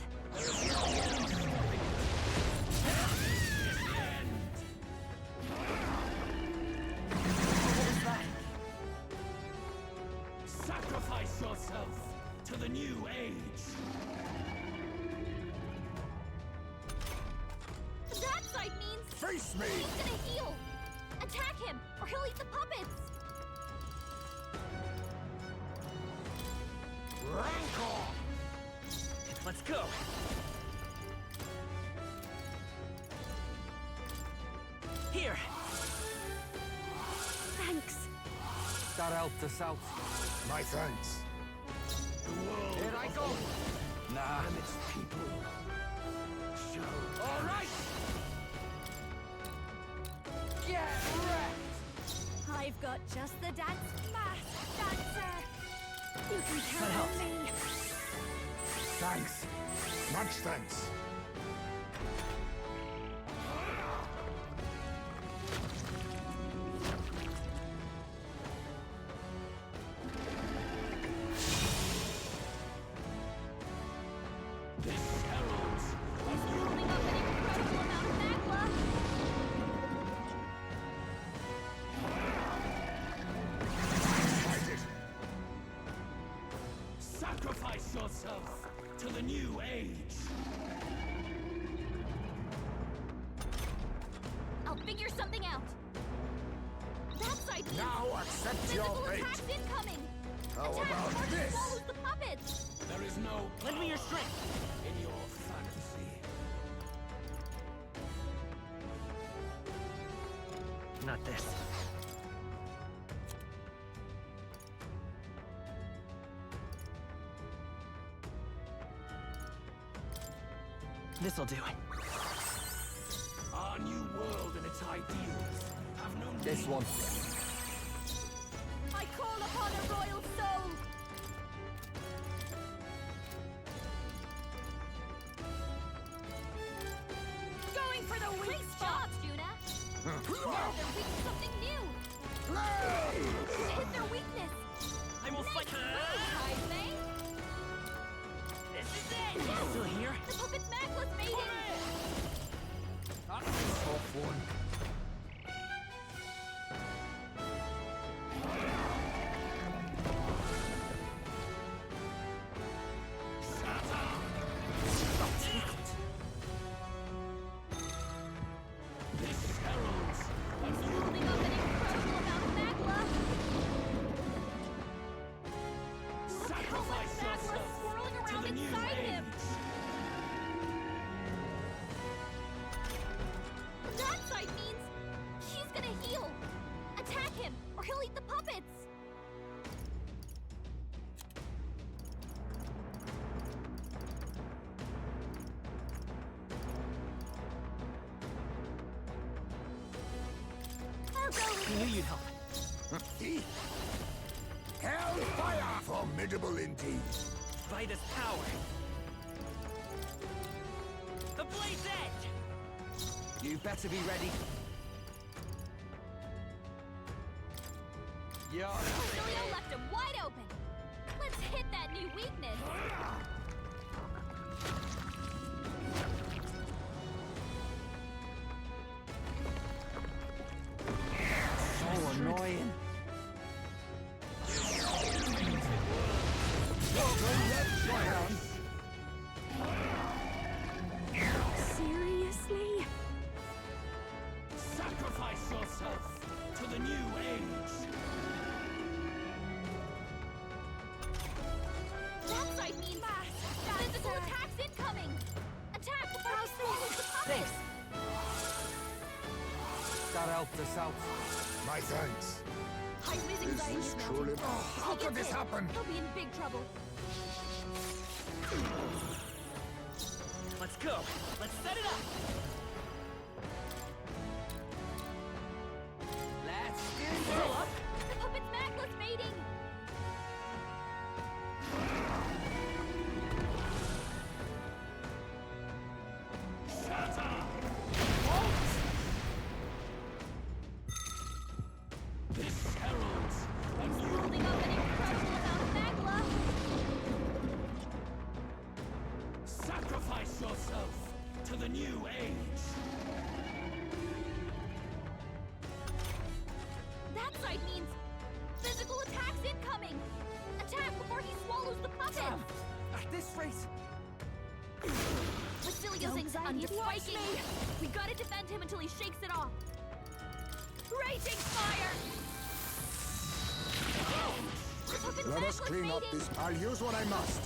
K: Sacrifice yourself to the new age.
E: That side means
C: Face me!
E: he's gonna heal! Attack him, or he'll eat the puppets!
C: Rancor!
J: Let's go! Here!
E: Thanks!
B: That helped us out.
C: My thanks.
K: The world
B: Here I go! Nah.
K: and its people shall.
B: All right! Get wrecked!
E: I've got just the dance mask, dancer! You can count on me!
C: Thanks. Much thanks.
K: This herald
E: He's building up an incredible amount of magma!
C: Fight it!
K: sacrifice yourself to the new age.
E: I'll figure something out! That side means
C: Now accept your
E: physical
C: fate!
E: attacks incoming!
C: How
E: Attack
C: about
E: before he
C: this?
E: swallows the puppets!
K: There is no
J: Lend me your strength!
K: in your fantasy.
J: Not this. This'll do.
K: Our new world and its ideals have no
B: This
K: need.
B: one.
E: I call upon a royal soul! Going for the weak spot! Juna! Now they're weak to something new! Hit their weakness!
J: I will fight.
E: Heisme!
J: This is it! Still here?
E: The puppet's magla's mating!
B: That's a tough one.
K: This heralds
E: He's building up an incredible amount of magma!
K: sacrifice
J: We knew you'd help.
C: Hellfire! Formidable indeed.
J: Vida's power. The Blade's Edge!
B: You better be ready. Yeah.
E: Julio left him wide open. Let's hit that new weakness.
B: So annoying.
E: Seriously?
K: Sacrifice yourself to the new age.
E: That side means physical attacks incoming. Attack before he swallows the puppet.
B: That helped us out.
C: My thanks.
E: Heisman's
C: Is
E: anxiety
C: this
E: is
C: truly...
E: mounting.
C: Oh, how
E: He
C: could
E: gets
C: this
E: hit.
C: happen?
E: He'll be in big trouble.
J: Let's go. Let's set it up.
B: Let's do
J: Throw
B: this.
J: up.
E: The puppet's macula's fading.
K: This heralds a
E: He's
K: new
E: building up an incredible amount of macula.
K: Sacrifice yourself to the new age.
E: That side means physical attacks incoming. Attack before he swallows the puppet.
B: At this rate,
E: Basilio's anxiety is spiking. We gotta defend him until he shakes it off. Raging fire! The puppet's
C: Let us
E: macula's
C: clean up
E: fading.
C: this. I'll use what I must.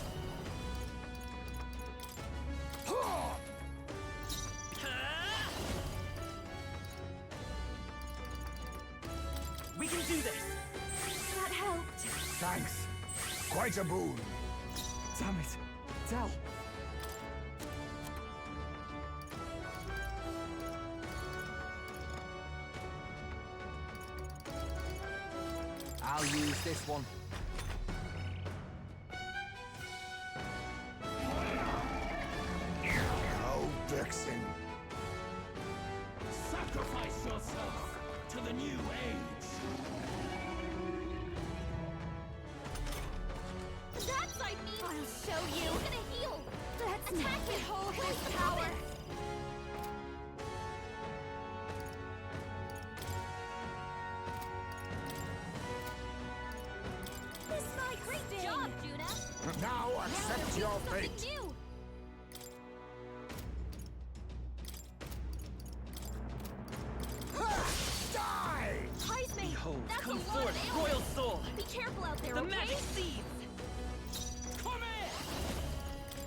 J: We can do this.
E: That helped.
C: Thanks. Quite a boon.
B: damn it. Del. I'll use this one.
C: Oh, vexing.
K: Sacrifice yourself to the new age.
E: That side means I'll show you. We're gonna heal. Let's attack it. Hold his power. This might great job, Juna.
C: Now accept
E: Now
C: your
E: something
C: fate.
E: new.
C: Die!
E: Heisman,
J: Behold,
E: that's
J: come
E: a lot
J: forth,
E: of
J: royal
E: ailments.
J: soul.
E: Be careful out there,
J: The
E: okay?
J: magic seeds.
K: Come in!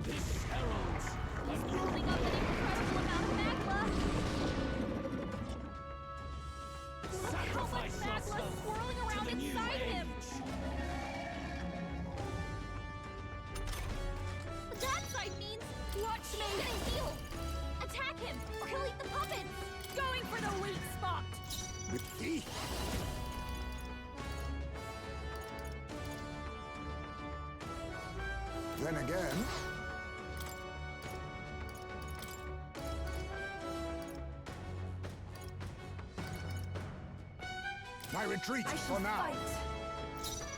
K: This heralds a
E: He's
K: new
E: building up an incredible amount of macula. Look how much
K: Sacrifice
E: macula
K: yourself
E: swirling
K: to
E: around
K: the new
E: inside him.
K: age.
E: That side means watch me. He's gonna heal. Attack him, or he'll eat the puppets. Going for the weak spot.
C: With thee? Then again... I retreat for now.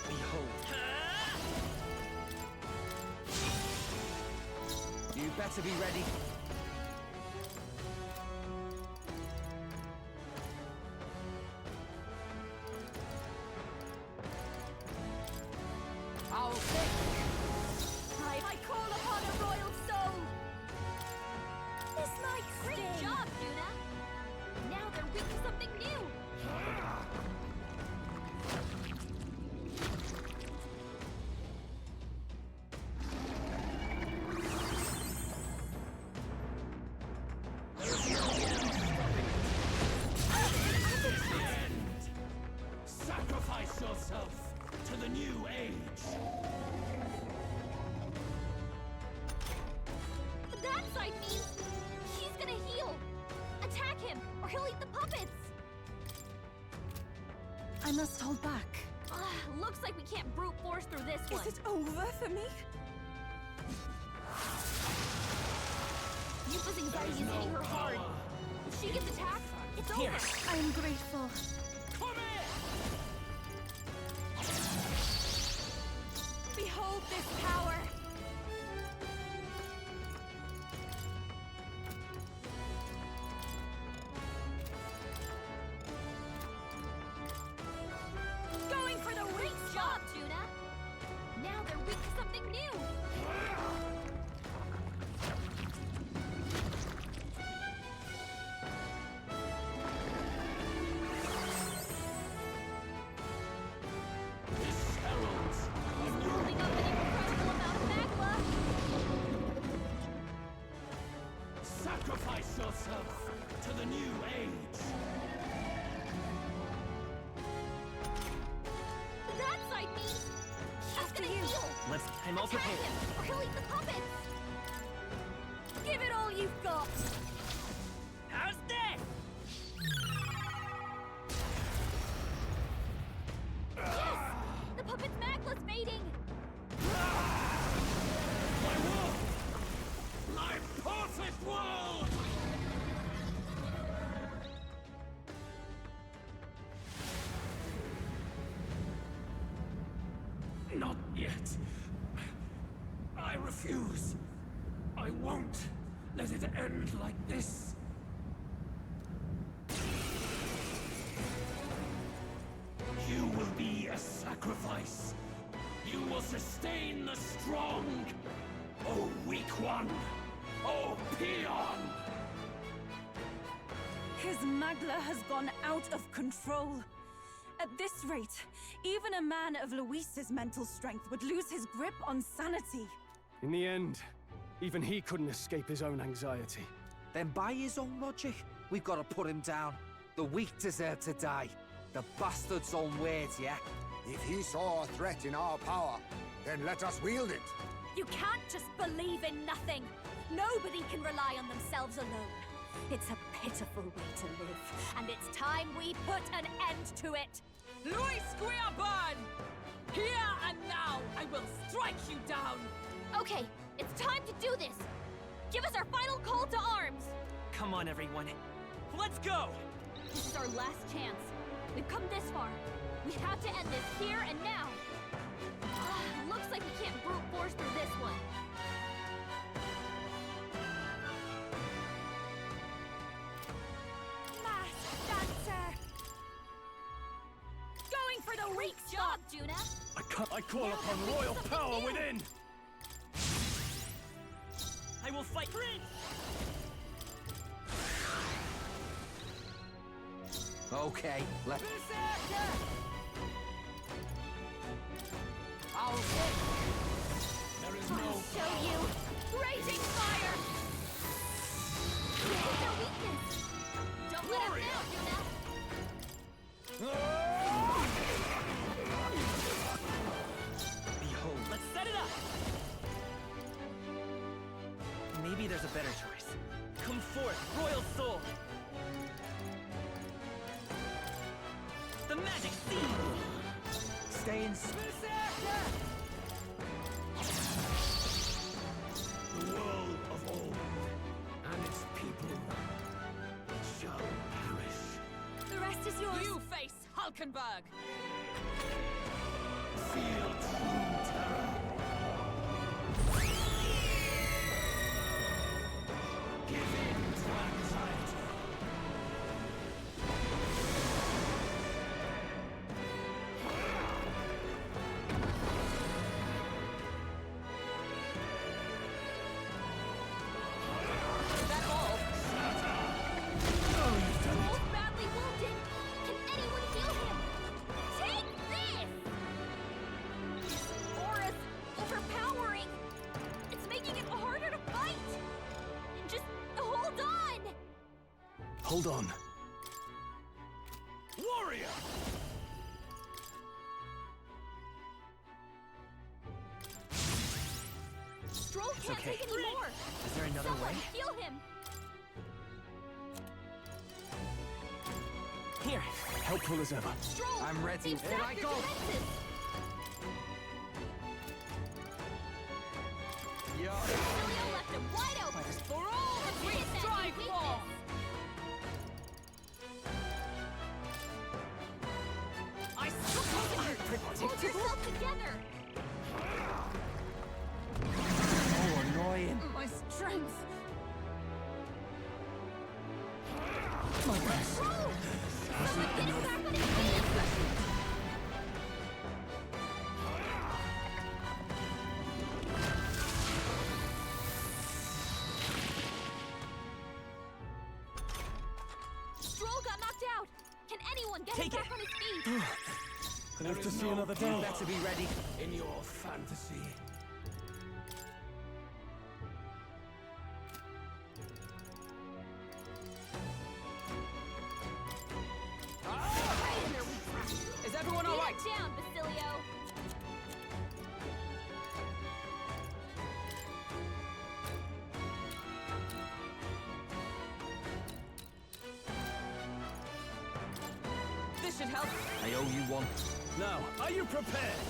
J: Behold.
B: You better be ready. I'll take.
E: I call upon a royal soul. This might Great job, Juna. Now they're weak to something new. side means he's gonna heal. Attack him, or he'll eat the puppets.
G: I must hold back.
E: Looks like we can't brute force through this one.
G: Is it over for me?
E: Yupa's anxiety is hitting her hard. If she gets attacked, it's over.
G: I am grateful.
E: Behold this power. Going for the weak job, Juna. Now they're weak to something new.
K: This heralds
E: He's building up an incredible amount of magma.
K: sacrifice yourself to the new age.
E: That side means he's gonna heal.
J: I'm all
E: Attack
J: prepared.
E: him, or he'll eat the puppets. Give it all you've got.
J: How's this?
E: Yes! The puppet's magma's fading.
K: My world! My perfect world! Not yet. I refuse. I won't let it end like this. You will be a sacrifice. You will sustain the strong. Oh, weak one. Oh, peon.
G: His magla has gone out of control. At this rate, even a man of Luis's mental strength would lose his grip on sanity.
F: In the end, even he couldn't escape his own anxiety.
B: Then by his own logic, we've got to put him down. The weak deserve to die. The bastard's own words, yeah?
C: If he saw a threat in our power, then let us wield it.
E: You can't just believe in nothing. Nobody can rely on themselves alone. It's a pitiful way to live, and it's time we put an end to it.
D: Luis Guiaban! Here and now, I will strike you down!
E: Okay, it's time to do this. Give us our final call to arms.
J: Come on, everyone. Let's go!
E: This is our last chance. We've come this far. We have to end this here and now. Looks like we can't brute force through this one. Masked dancer! Going for the weak job, Juna!
F: I call upon royal power within!
J: I will fight Prince!
B: Okay, let...
K: There is no
E: I'll show you! Raging fire! This is their weakness! Don't let us down, Juna!
J: Behold, let's set it up! Maybe there's a better choice. Come forth, royal soul! The magic seed!
B: Stay in...
K: The world of old and its people shall perish.
E: The rest is yours!
D: You face Hulkenberg!
K: Feel true terror. Give in to anxiety.
D: Is that all?
E: Both badly wounded! Can anyone heal him? Take this! This aura's overpowering! It's making it harder to fight! Just hold on!
F: Hold on.
K: Warrior!
E: Stroll can't
J: okay.
E: take any more.
J: Is there another
E: Someone
J: way?
E: heal him.
J: Here.
F: Helpful as ever.
E: Stroll,
B: I'm ready.
E: save
B: Here I
E: your
B: go.
E: defenses. Basilio left him wide open.
D: For all that we
E: Hit that
D: strive
E: weakness.
D: for! I
E: Hold yourself together.
B: Oh, annoying.
D: my strength.
E: Stroll! Someone get him back on his feet. Stroll got knocked out. Can anyone get him
J: Take
E: back
J: it.
E: on his feet?
F: I live to
K: is
F: see
K: no
F: another
K: peace.
F: day.
J: Better be ready.
K: In your fantasy.
E: Right in their weak spot.
D: Is everyone all right?
E: Beat it down, Basilio.
D: This should help.
B: I owe you one.
F: Now, are you prepared?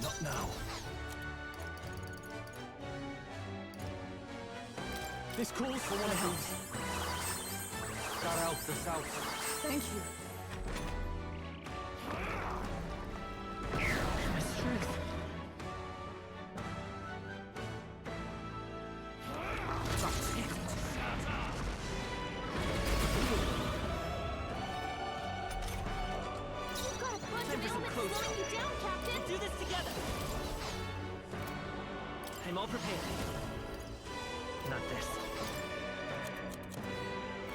I: Not now.
F: This calls for one of these.
B: Gotta help us out.
D: Thank you.
J: My strength.
B: That's it.
E: You've got a bunch
J: Time
E: of
J: for some
E: ailments
J: close
E: slowing you down, Captain.
J: Do this together. I'm all prepared. Not this.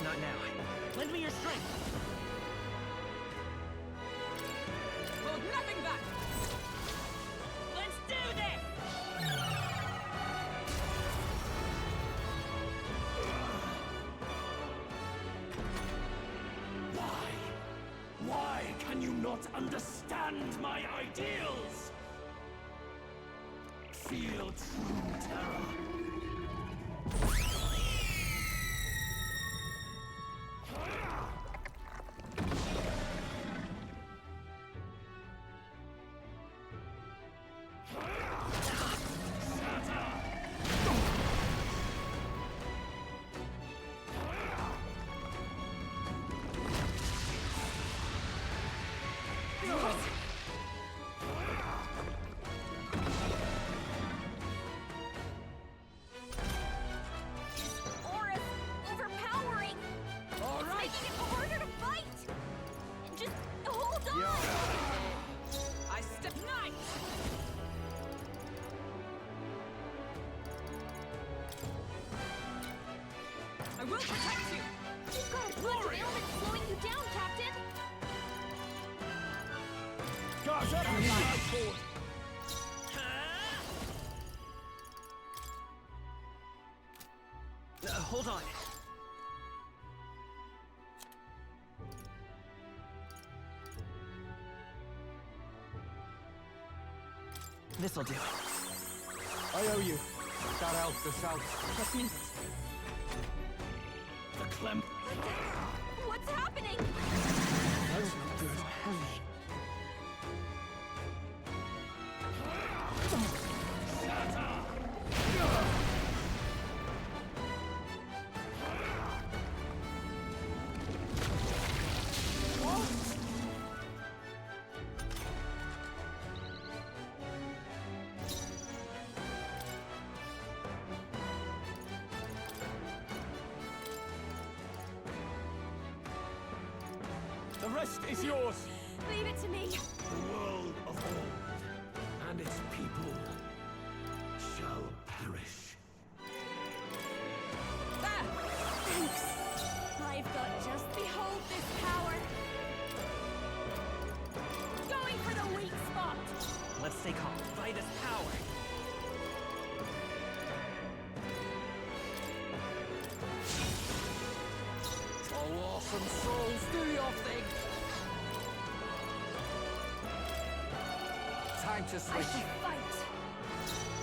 J: Not now. Lend me your strength.
D: Hold nothing back.
J: Let's do this!
K: Why? Why can you not understand my ideals? Feel true terror.
E: Aura's overpowering.
D: All right.
E: It's making it harder to fight. Just hold on.
D: I step knight. I will protect you.
E: You've got a bunch of ailments slowing you down, Captain.
F: Guards up and slide forward.
J: Hold on. This'll do.
F: I owe you.
B: Gotta help us out.
J: Trust me.
K: The Clem.
E: What's happening?
F: That's not good. The rest is yours.
E: Leave it to me.
K: The world of old and its people shall perish.
E: Ah, thanks. I've got just behold this power. Going for the weak spot.
J: Let's stay calm. Fight this power.
B: Oh, awesome souls, do your thing. time to
D: I
B: switch.
D: shall fight!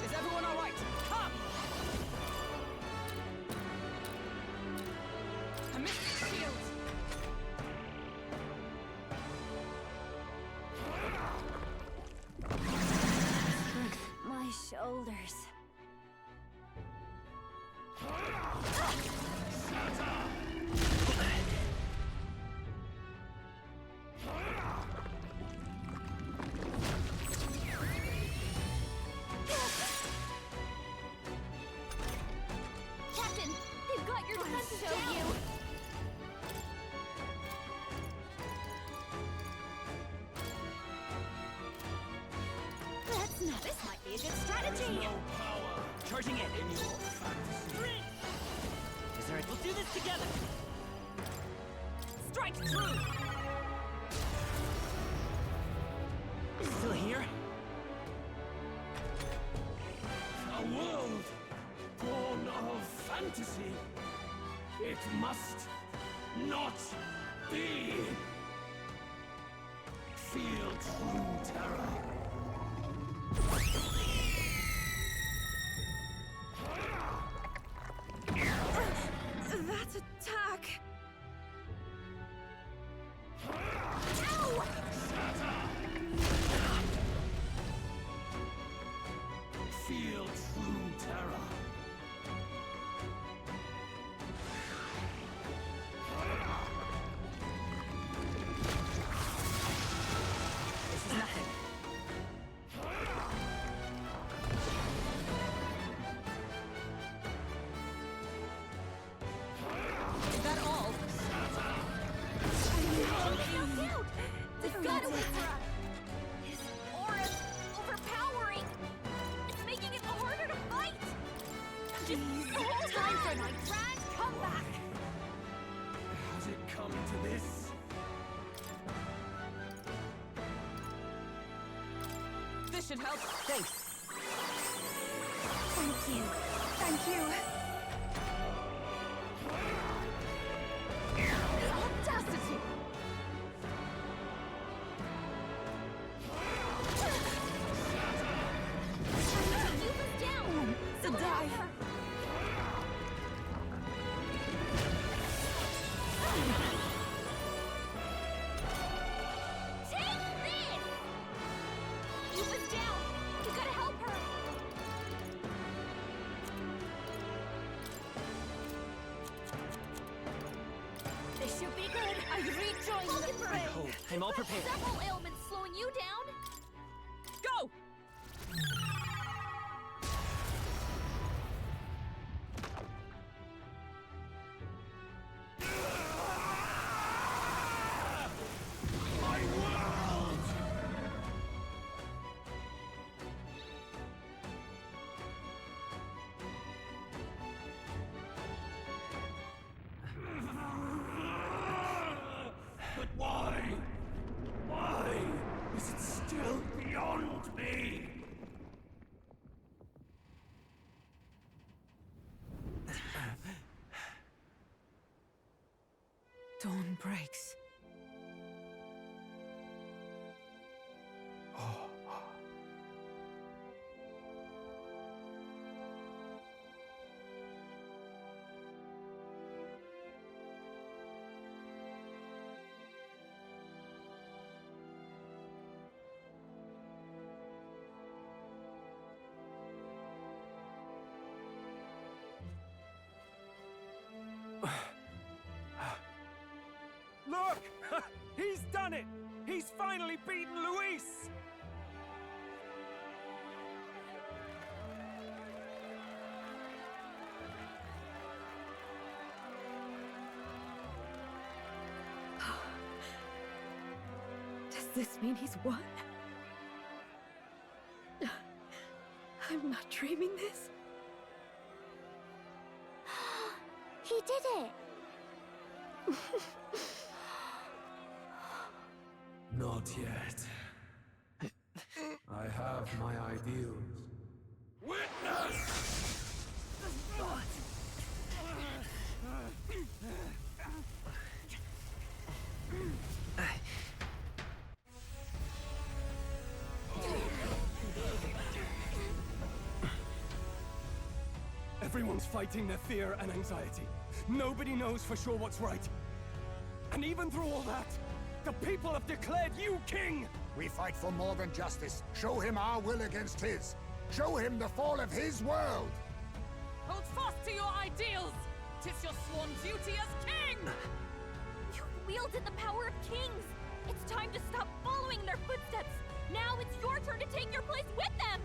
D: Is everyone alright? Come! Commit shield!
E: My shoulders.
L: Captain, they've got your defenses down!
E: That's not. This might be a good strategy.
K: No power
J: Charging in.
K: in your fantasy.
J: Is there? We'll do this together.
D: Strike true!
J: Still here?
K: A world born of fantasy. It must not be. Feel true terror.
G: That attack!
K: Feel true terror.
D: This is nothing. Is that all?
L: We've got to wait for us! His aura's overpowering! It's making it harder to fight! Just hold
D: Time for
L: on!
D: my
L: Brad, come back!
K: Has it come to this?
D: This should help.
J: Thanks.
G: Thank you. Thank you.
D: The audacity!
L: You was down!
G: To die.
L: Take this! You was down! You gotta help her! This should be good! I rejoin the fray!
J: I'm all prepared.
L: Several ailments slowing you down!
D: Go!
K: My world! But why? Why is it still beyond me?
D: Dawn breaks.
F: Look! He's done it! He's finally beaten Luis!
E: Does this mean he's won? I'm not dreaming this.
L: He did it!
A: Not yet. I have my ideals.
K: Witness!
F: Everyone's fighting their fear and anxiety. Nobody knows for sure what's right. And even through all that, the people have declared you king!
C: We fight for more than justice. Show him our will against his. Show him the fall of his world!
D: Hold fast to your ideals! 'Tis your sworn duty as king!
L: You wielded the power of kings! It's time to stop following in their footsteps! Now it's your turn to take your place with them!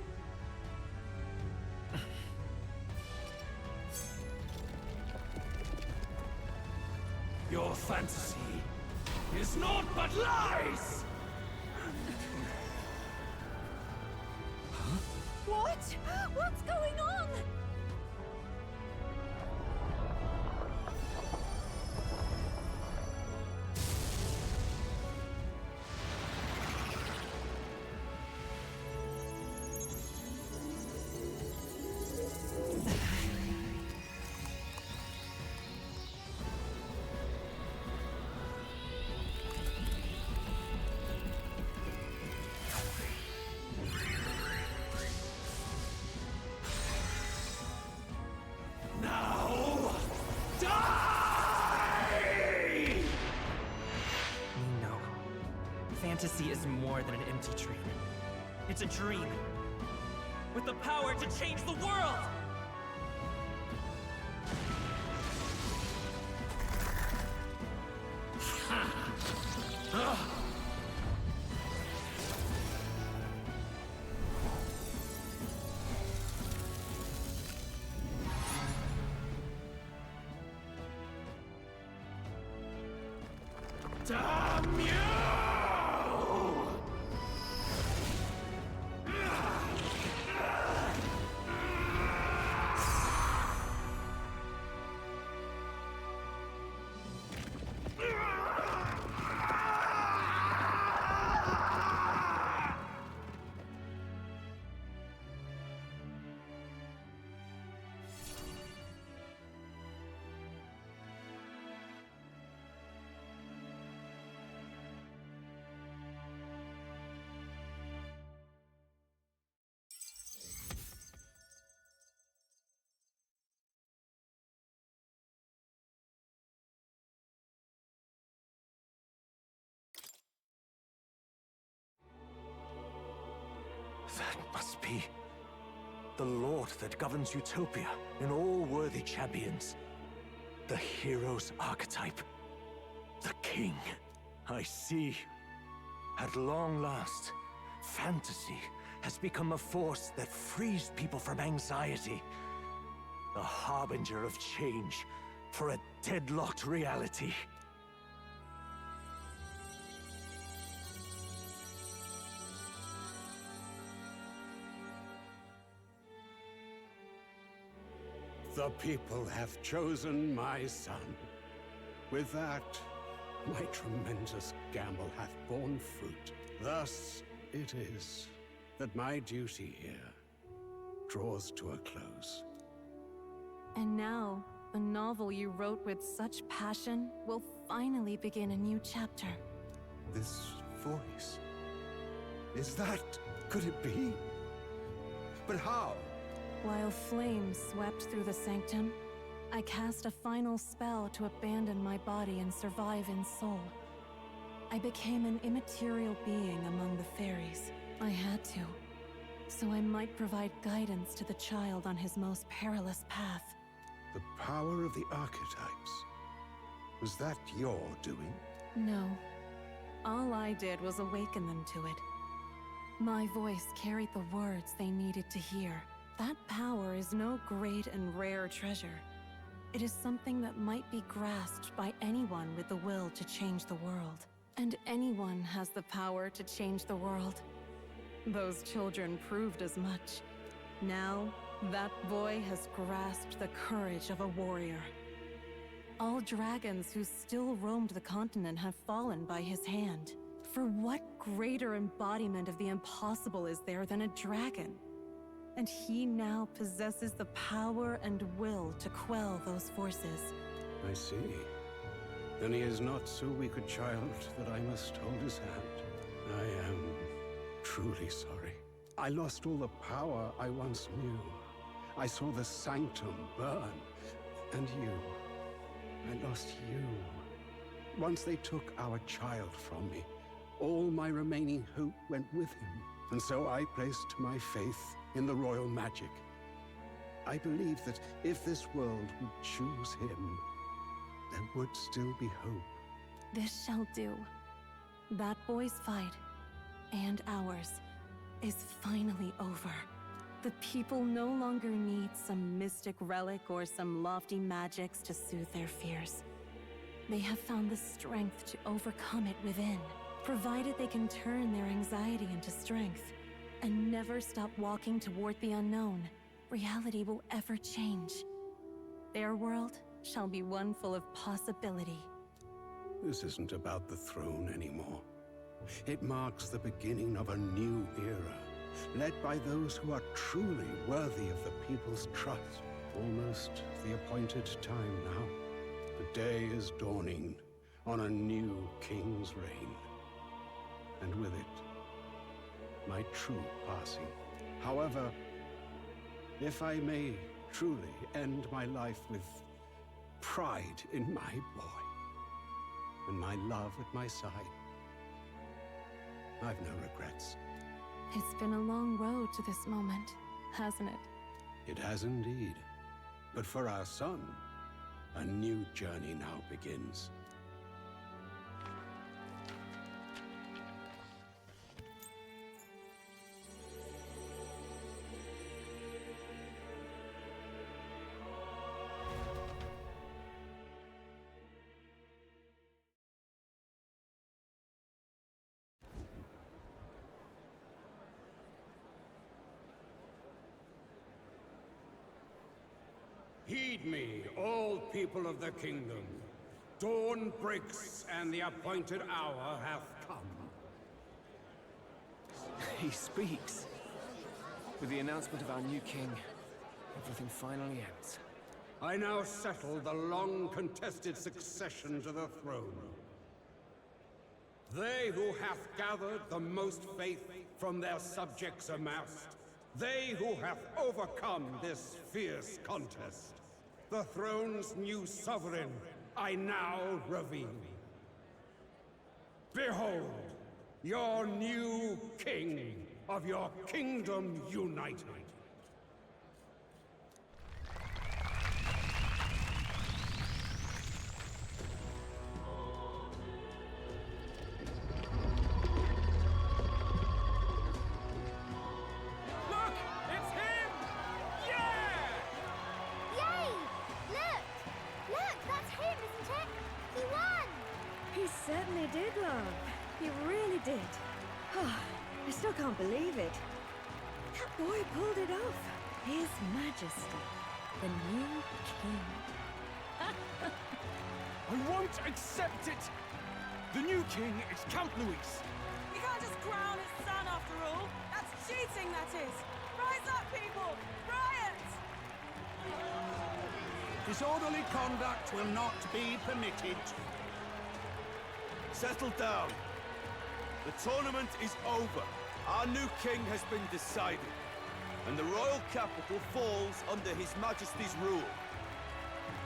K: Your fantasy is naught but lies!
L: What? What's going on?
J: Fantasy is more than an empty dream. It's a dream with the power to change the world!
K: Damn you!
I: That must be the Lord that governs Utopia and all worthy champions. The hero's archetype. The king. I see. At long last, fantasy has become a force that frees people from anxiety. A harbinger of change for a deadlocked reality.
M: The people have chosen my son. With that, my tremendous gamble hath borne fruit. Thus it is that my duty here draws to a close.
E: And now, the novel you wrote with such passion will finally begin a new chapter.
M: This voice... could it be? But how?
E: While flames swept through the sanctum, I cast a final spell to abandon my body and survive in soul. I became an immaterial being among the fairies. I had to, so I might provide guidance to the child on his most perilous path.
M: The power of the archetypes. Was that your doing?
E: No. All I did was awaken them to it. My voice carried the words they needed to hear. That power is no great and rare treasure. It is something that might be grasped by anyone with the will to change the world. And anyone has the power to change the world. Those children proved as much. Now, that boy has grasped the courage of a warrior. All dragons who still roamed the continent have fallen by his hand. For what greater embodiment of the impossible is there than a dragon? And he now possesses the power and will to quell those forces.
M: I see. Then he is not so weak a child that I must hold his hand. I am truly sorry. I lost all the power I once knew. I saw the sanctum burn. And you. I lost you. Once they took our child from me, all my remaining hope went with him. And so I placed my faith in the royal magic. I believe that if this world would choose him, there would still be hope.
E: This shall do. That boy's fight, and ours, is finally over. The people no longer need some mystic relic or some lofty magics to soothe their fears. They have found the strength to overcome it within, provided they can turn their anxiety into strength and never stop walking toward the unknown. Reality will ever change. Their world shall be one full of possibility.
M: This isn't about the throne anymore. It marks the beginning of a new era, led by those who are truly worthy of the people's trust. Almost the appointed time now. The day is dawning on a new king's reign. And with it, my true passing. However, if I may truly end my life with pride in my boy, and my love at my side, I've no regrets.
E: It's been a long road to this moment, hasn't it?
M: It has indeed. But for our son, a new journey now begins. Heed me, all people of the kingdom. Dawn breaks, and the appointed hour hath come.
N: He speaks. With the announcement of our new king, everything finally ends.
M: I now settle the long-contested succession to the throne. They who hath gathered the most faith from their subjects amassed, they who have overcome this fierce contest, the throne's new sovereign, I now reveal. Behold, your new king of your kingdom united.
O: Certainly did, love. He really did. Oh, I still can't believe it. That boy pulled it off. His Majesty, the new king.
N: I won't accept it! The new king is Camp Louis.
D: You can't just crown his son after all. That's cheating, that is. Rise up, people! Riot!
P: Disorderly conduct will not be permitted.
Q: Settle down. The tournament is over. Our new king has been decided, and the royal capital falls under His Majesty's rule.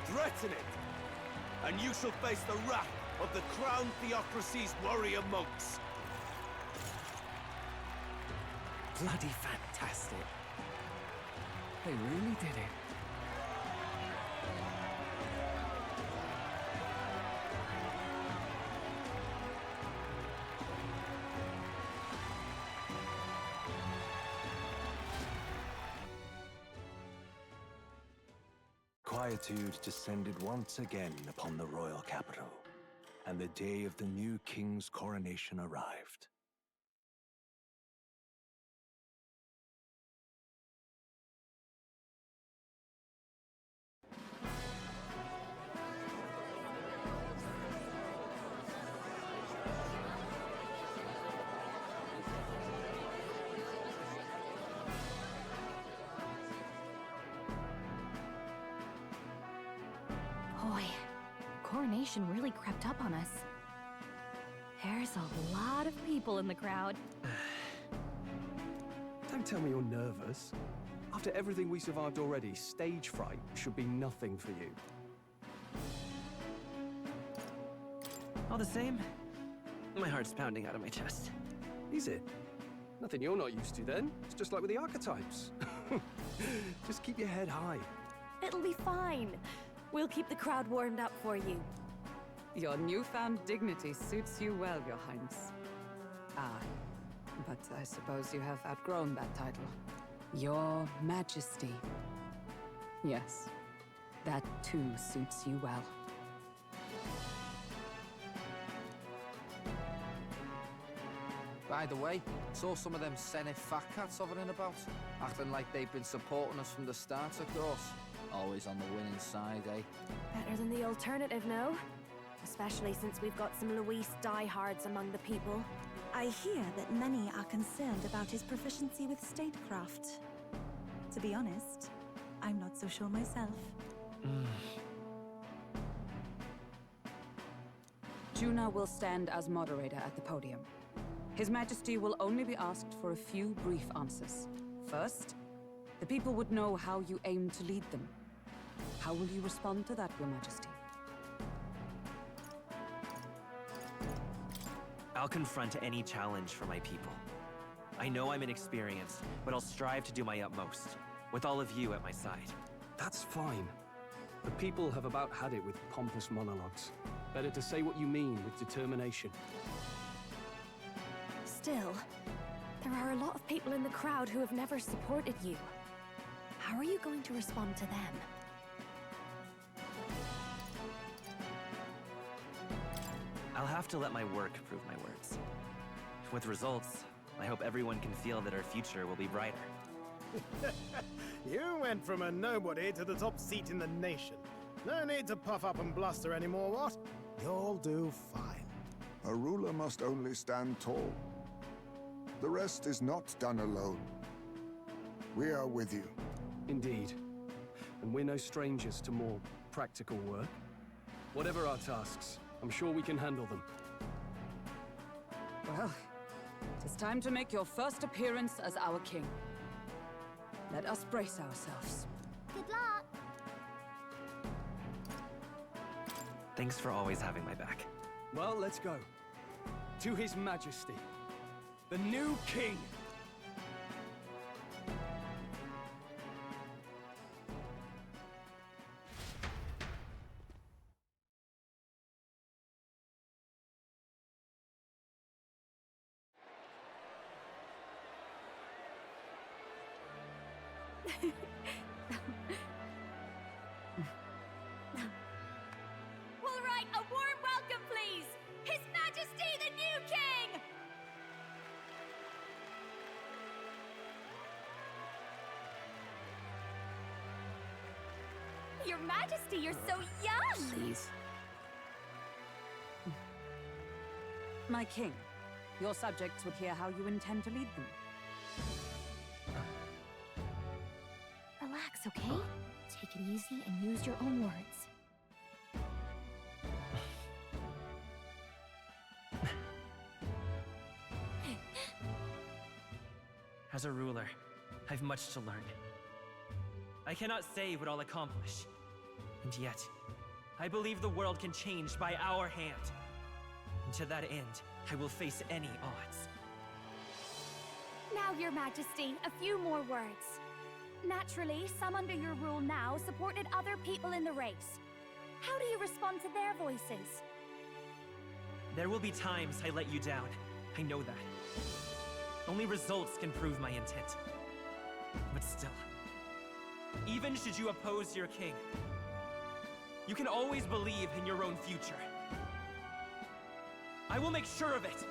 Q: Threaten it, and you shall face the wrath of the crown theocracy's warrior monks.
N: Bloody fantastic. They really did it.
I: Quietude descended once again upon the royal capital, and the day of the new king's coronation arrived.
E: Boy, coronation really crept up on us. There's a lot of people in the crowd.
N: Don't tell me you're nervous.
F: After everything we survived already, stage fright should be nothing for you.
N: All the same, my heart's pounding out of my chest.
F: Is it? Nothing you're not used to then. It's just like with the archetypes. Just keep your head high.
E: It'll be fine. We'll keep the crowd warmed up for you.
D: Your newfound dignity suits you well, Your Highness. Ah, but I suppose you have outgrown that title. Your Majesty. Yes, that too suits you well.
B: By the way, saw some of them Senate fat cats hovering about, acting like they've been supporting us from the start, of course. Always on the winning side, eh?
L: Better than the alternative, no? Especially since we've got some Luis diehards among the people.
G: I hear that many are concerned about his proficiency with statecraft. To be honest, I'm not so sure myself.
D: Juna will stand as moderator at the podium. His Majesty will only be asked for a few brief answers. First, the people would know how you aim to lead them. How will you respond to that, Your Majesty?
J: I'll confront any challenge for my people. I know I'm inexperienced, but I'll strive to do my utmost, with all of you at my side.
F: That's fine. The people have about had it with pompous monologues. Better to say what you mean with determination.
L: Still, there are a lot of people in the crowd who have never supported you. How are you going to respond to them?
J: I'll have to let my work prove my words. With results, I hope everyone can feel that our future will be brighter.
H: You went from a nobody to the top seat in the nation. No need to puff up and bluster anymore, what? You'll do fine.
C: A ruler must only stand tall. The rest is not done alone. We are with you.
F: Indeed. And we're no strangers to more practical work. Whatever our tasks, I'm sure we can handle them.
D: Well, it is time to make your first appearance as our king. Let us brace ourselves.
L: Good luck!
J: Thanks for always having my back.
F: Well, let's go. To His Majesty, the new king!
L: All right, a warm welcome, please! His Majesty, the new king! Your Majesty, you're so young!
D: Please. My king, your subjects would hear how you intend to lead them.
L: Relax, okay? Take it easy and use your own words.
J: As a ruler, I've much to learn. I cannot say what I'll accomplish. And yet, I believe the world can change by our hand. And to that end, I will face any odds.
L: Now, Your Majesty, a few more words. Naturally, some under your rule now supported other people in the race. How do you respond to their voices?
J: There will be times I let you down. I know that. Only results can prove my intent. But still, even should you oppose your king, you can always believe in your own future. I will make sure of it!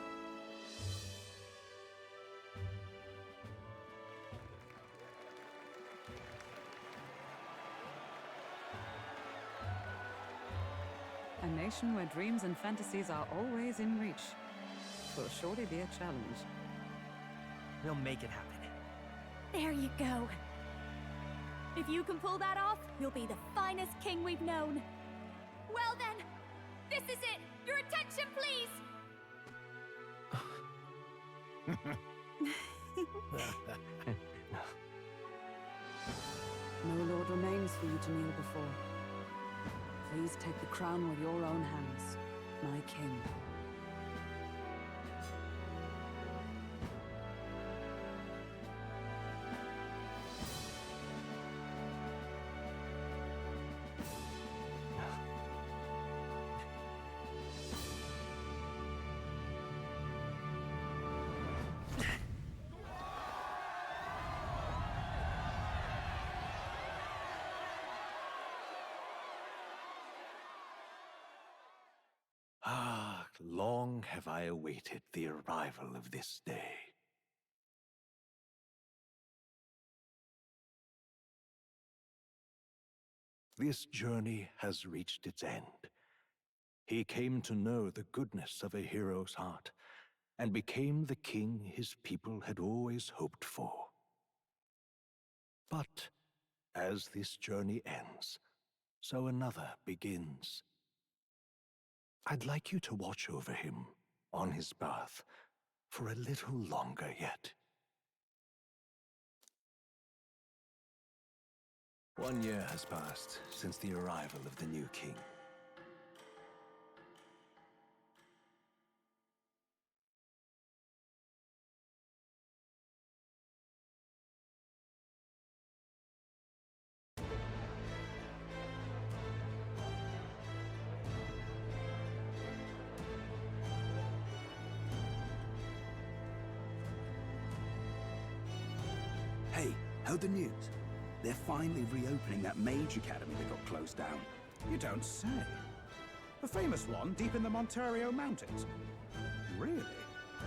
D: A nation where dreams and fantasies are always in reach. Will surely be a challenge.
J: We'll make it happen.
L: There you go. If you can pull that off, you'll be the finest king we've known. Well then, this is it! Your attention, please!
D: to kneel before. Please take the crown with your own hands, my king.
I: Ah, long have I awaited the arrival of this day. This journey has reached its end. He came to know the goodness of a hero's heart, and became the king his people had always hoped for. But as this journey ends, so another begins. I'd like you to watch over him on his path for a little longer yet. 1 year has passed since the arrival of the new king.
R: Hey, heard the news? They're finally reopening that mage academy that got closed down.
S: You don't say. The famous one deep in the Montario Mountains. Really?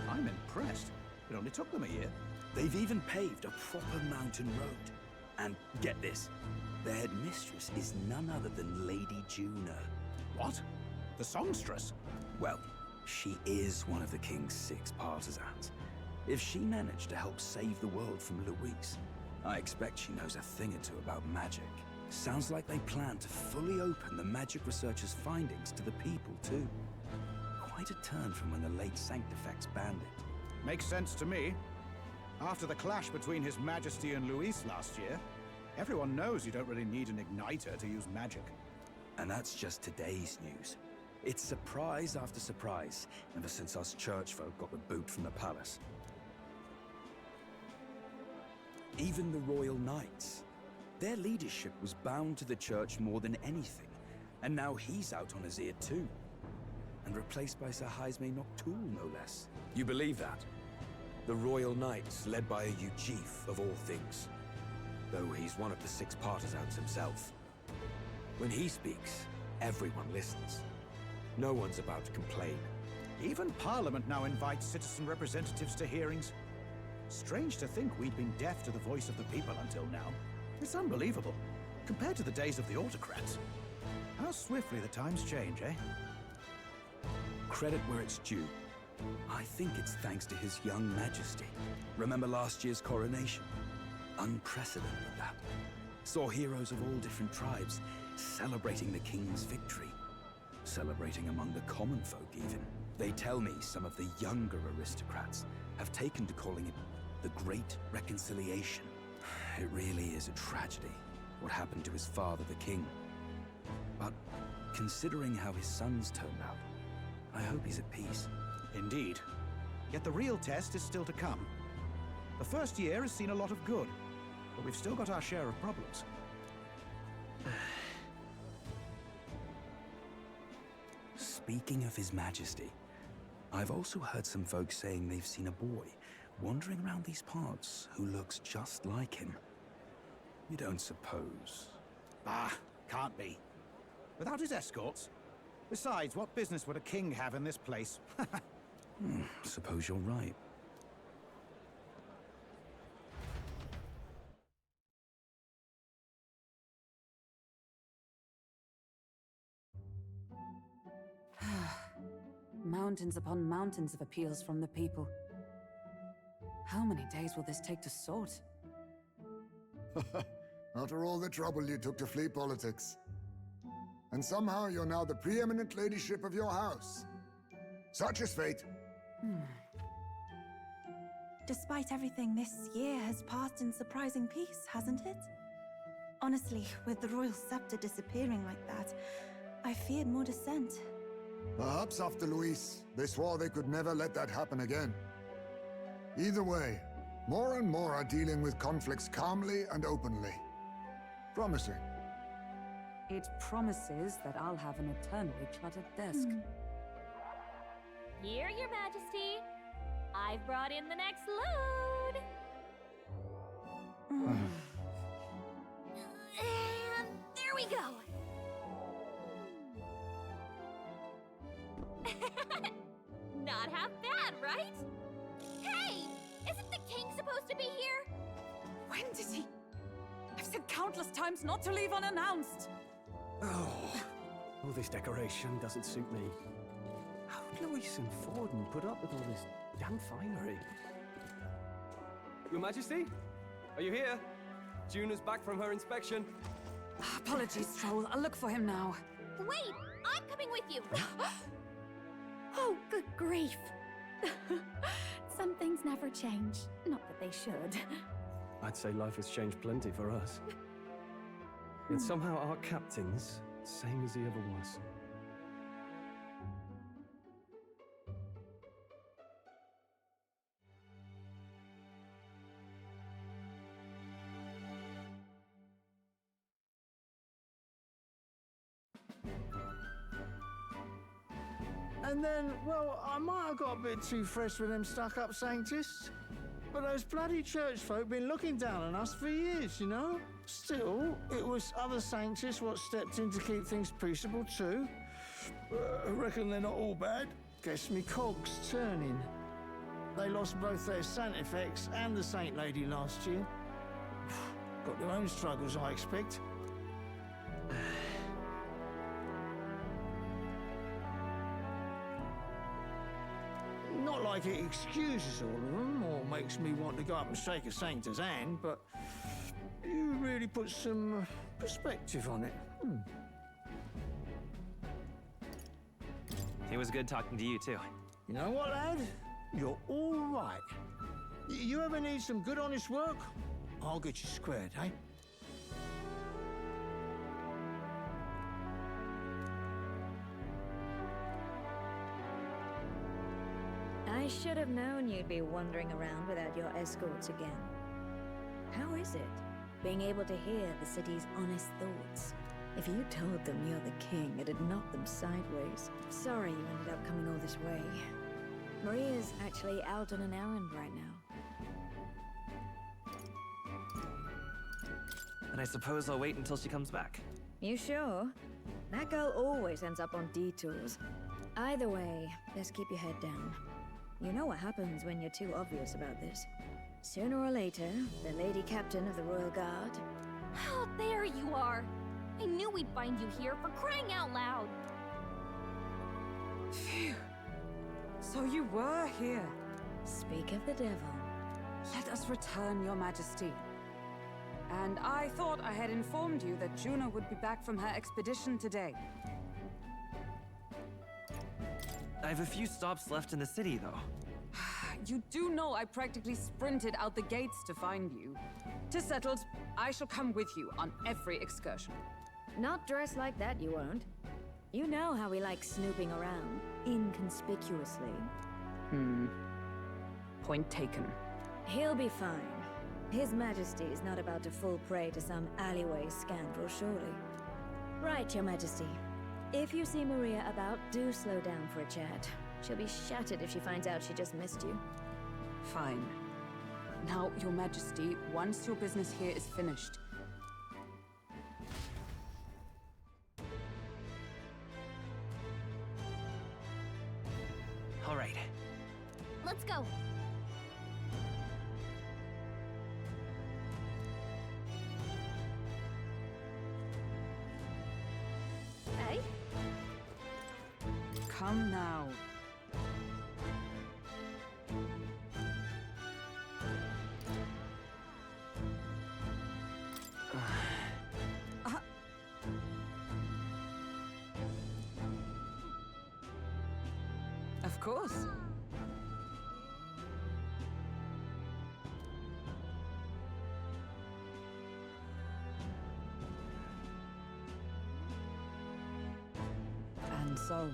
S: I'm impressed. It only took them a year.
R: They've even paved a proper mountain road. And get this, their headmistress is none other than Lady Juna.
S: What? The songstress?
R: Well, she is one of the king's 6 partisans. If she managed to help save the world from Luis, I expect she knows a thing or two about magic. Sounds like they plan to fully open the magic researchers' findings to the people, too. Quite a turn from when the late Sanctifex banned it.
S: Makes sense to me. After the clash between His Majesty and Luis last year, everyone knows you don't really need an igniter to use magic.
R: And that's just today's news. It's surprise after surprise, ever since us churchfolk got the boot from the palace. Even the Royal Knights. Their leadership was bound to the church more than anything, and now he's out on his ear too. And replaced by Sir Jaime Noctul, no less. You believe that? The Royal Knights, led by a Uchief of all things. Though he's one of the 6 partisans himself. When he speaks, everyone listens. No one's about to complain.
S: Even Parliament now invites citizen representatives to hearings. Strange to think we'd been deaf to the voice of the people until now. It's unbelievable, compared to the days of the autocrats. How swiftly the times change, eh?
R: Credit where it's due. I think it's thanks to His young Majesty. Remember last year's coronation? Unprecedented, that. Saw heroes of all different tribes celebrating the king's victory. Celebrating among the common folk, even. They tell me some of the younger aristocrats have taken to calling it the Great Reconciliation. It really is a tragedy, what happened to his father, the king. But considering how his sons turned out, I hope he's at peace.
S: Indeed. Yet the real test is still to come. The first year has seen a lot of good, but we've still got our share of problems.
R: Speaking of His Majesty, I've also heard some folks saying they've seen a boy wandering around these parts who looks just like him. You don't suppose?
S: Ah, can't be. Without his escorts? Besides, what business would a king have in this place?
R: Suppose you're right.
D: Mountains upon mountains of appeals from the people. How many days will this take to sort?
C: After all the trouble you took to flee politics. And somehow you're now the preeminent ladyship of your house. Such is fate.
G: Despite everything, this year has passed in surprising peace, hasn't it? Honestly, with the royal scepter disappearing like that, I feared more dissent.
C: Perhaps after Luis, they swore they could never let that happen again. Either way, more and more are dealing with conflicts calmly and openly. Promising.
D: It promises that I'll have an eternally cluttered desk.
L: Here, Your Majesty. I've brought in the next load. And there we go. Not half bad, right? Hey! Isn't the king supposed to be here?
D: When did he? I've said countless times not to leave unannounced.
F: Oh, all this decoration doesn't suit me. How would Luis and Forden put up with all this damn finery? Your Majesty? Are you here? Juna's back from her inspection.
D: Apologies, Troll. I'll look for him now.
L: Wait! I'm coming with you!
O: Oh, good grief. Some things never change. Not that they should.
F: I'd say life has changed plenty for us. Yet somehow our captain's same as he ever was.
T: And then, well, I might have got a bit too fresh with them stuck-up Sanctists. But those bloody church folk been looking down on us for years, you know? Still, it was other Sanctists what stepped in to keep things peaceable too. I reckon they're not all bad. Guess me cogs turning. They lost both their Santifex and the Saint Lady last year. Got their own struggles, I expect. Not like it excuses all of them or makes me want to go up and shake a Sanctor's hand, but you really put some perspective on it.
J: It was good talking to you, too.
T: You know what, lad? You're all right. You ever need some good, honest work? I'll get you squared, eh?
O: I should have known you'd be wandering around without your escorts again. How is it, being able to hear the city's honest thoughts? If you told them you're the king, it'd knock them sideways. Sorry you ended up coming all this way. Maria's actually out on an errand right now.
J: And I suppose I'll wait until she comes back.
O: You sure? That girl always ends up on detours. Either way, best keep your head down. You know what happens when you're too obvious about this. Sooner or later, the Lady Captain of the Royal Guard...
L: Oh, there you are! I knew we'd find you here, for crying out loud!
D: Phew. So you were here.
O: Speak of the devil.
D: Let us return, Your Majesty. And I thought I had informed you that Juna would be back from her expedition today.
J: I have a few stops left in the city, though.
D: You do know I practically sprinted out the gates to find you. To settled, I shall come with you on every excursion.
O: Not dressed like that, you won't. You know how we like snooping around, inconspicuously.
D: Point taken.
O: He'll be fine. His Majesty is not about to fall prey to some alleyway scandal, surely. Right, Your Majesty. If you see Maria about, do slow down for a chat. She'll be shattered if she finds out she just missed you.
D: Fine. Now, Your Majesty, once your business here is finished...
J: All right.
L: Let's go!
O: Hey?
D: Come now. Of course. And so...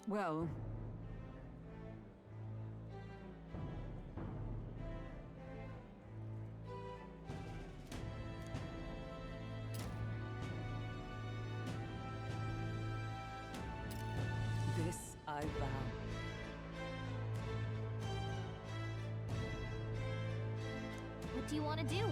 D: Well... This I vow.
L: What do you want to do?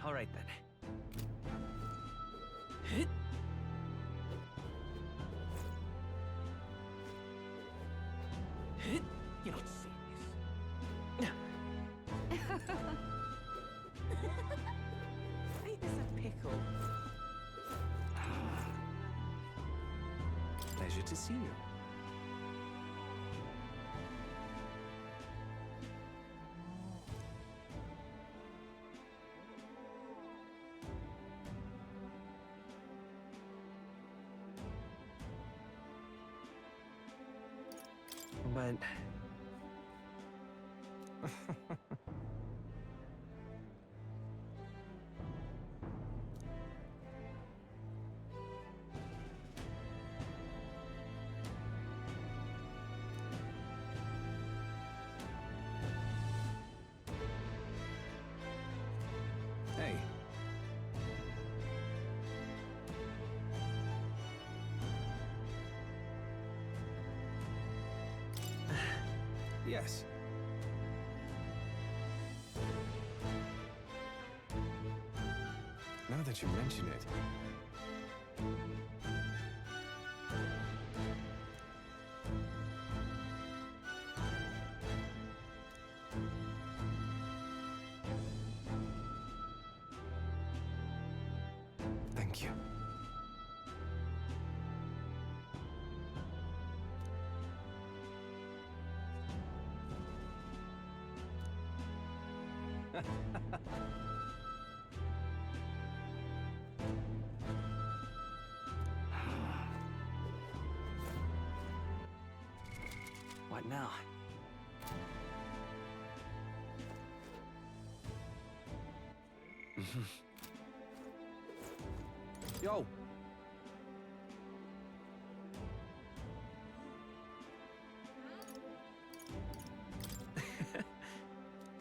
J: All right then. You're not serious.
D: Ain't this a pickle?
N: Pleasure to see you.
J: But...
N: Hey. Yes. Now that you mention it. Thank you.
J: What now?
N: Yo!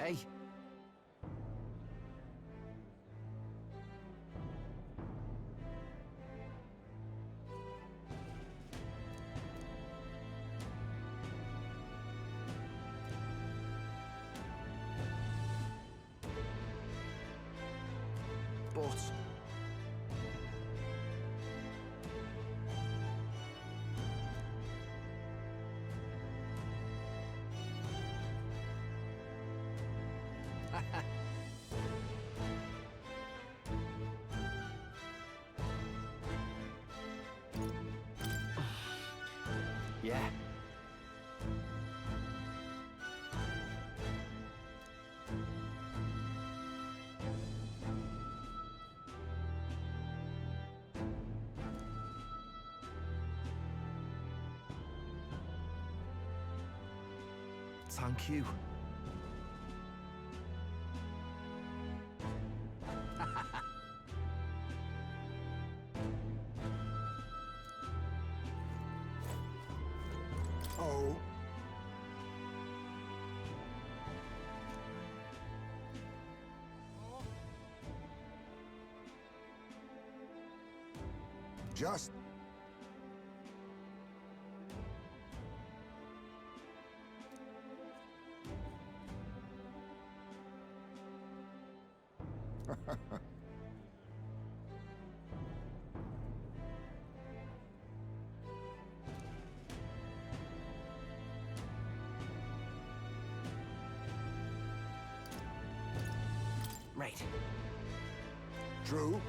B: okay? But yeah. Thank you.
C: Oh. Just
N: Right.
C: True.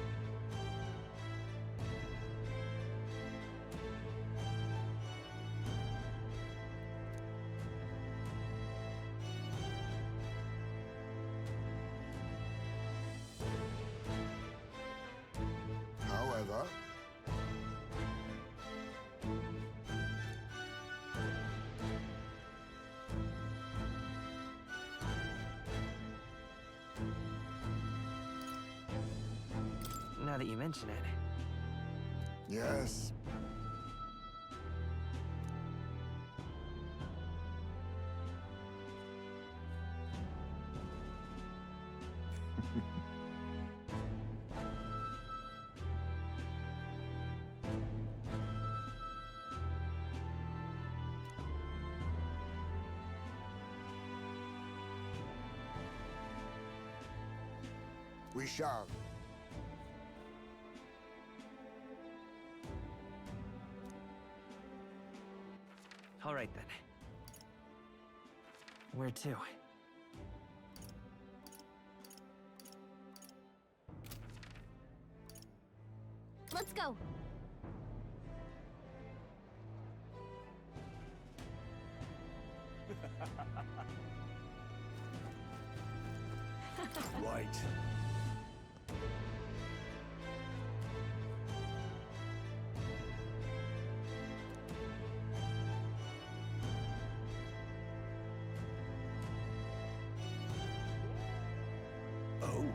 C: However,
N: Now that you mention it.
C: yes. We shall.
N: All right then. Where to?
L: Let's go.
Q: Right.
C: Oh.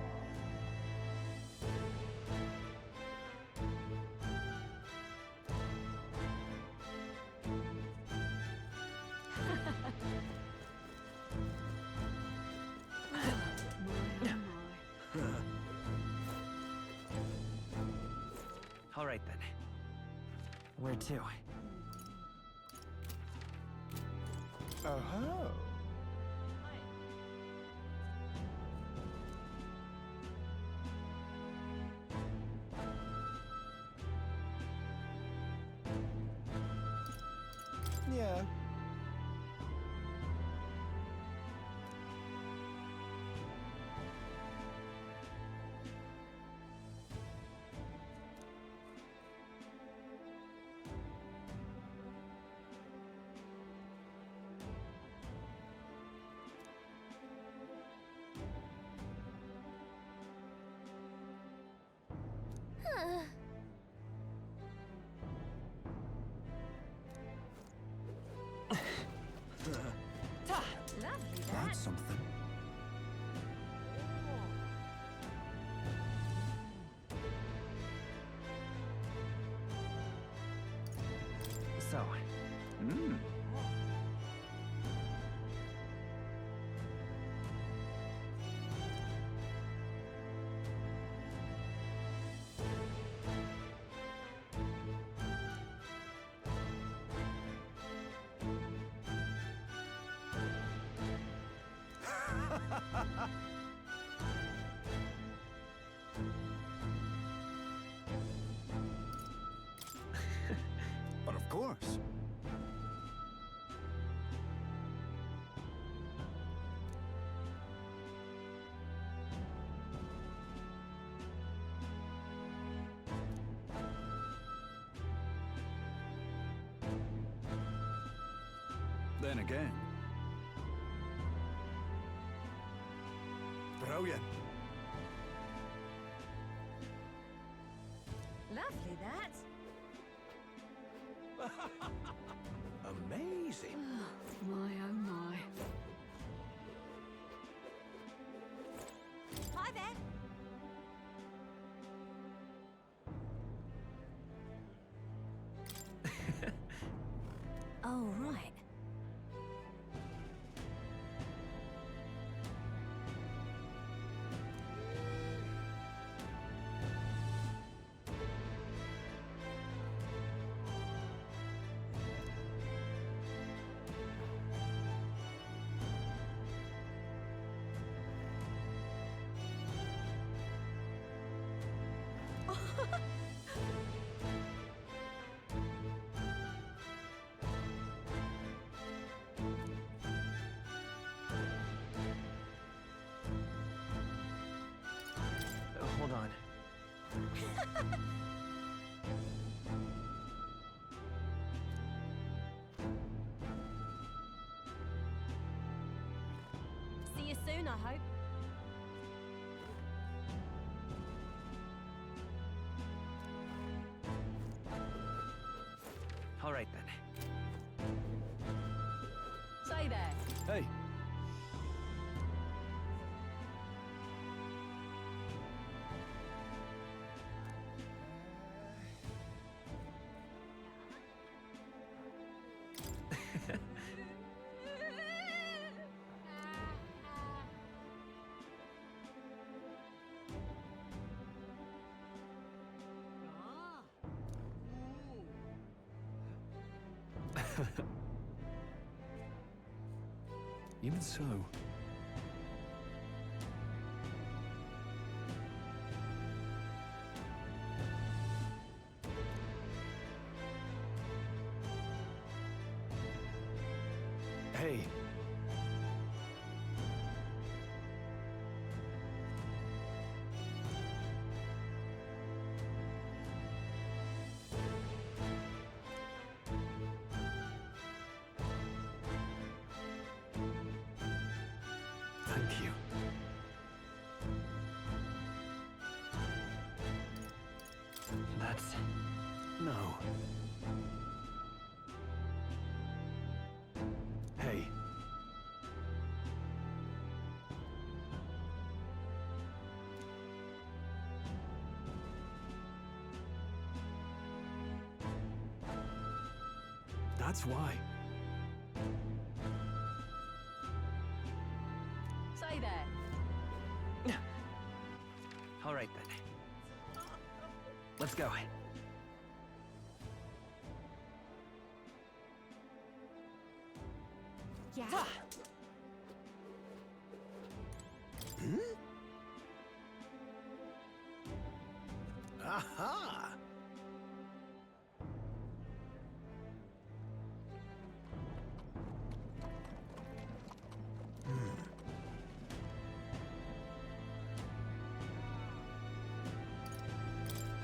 N: All right then. Where to?
C: Oh. Yeah.
R: That's something.
N: So.
S: course. Then again... Brilliant.
O: Lovely, that.
I: Amazing.
O: My, oh my.
L: Hi there.
G: Oh, right.
N: Hold on.
L: See you soon, I hope.
N: All right, then.
D: Say there.
N: Hey. Even so... Hey. Thank you. That's... no. Hey. That's why.
D: Say there.
N: All right, then. Let's go.
L: Yeah.
S: Aha!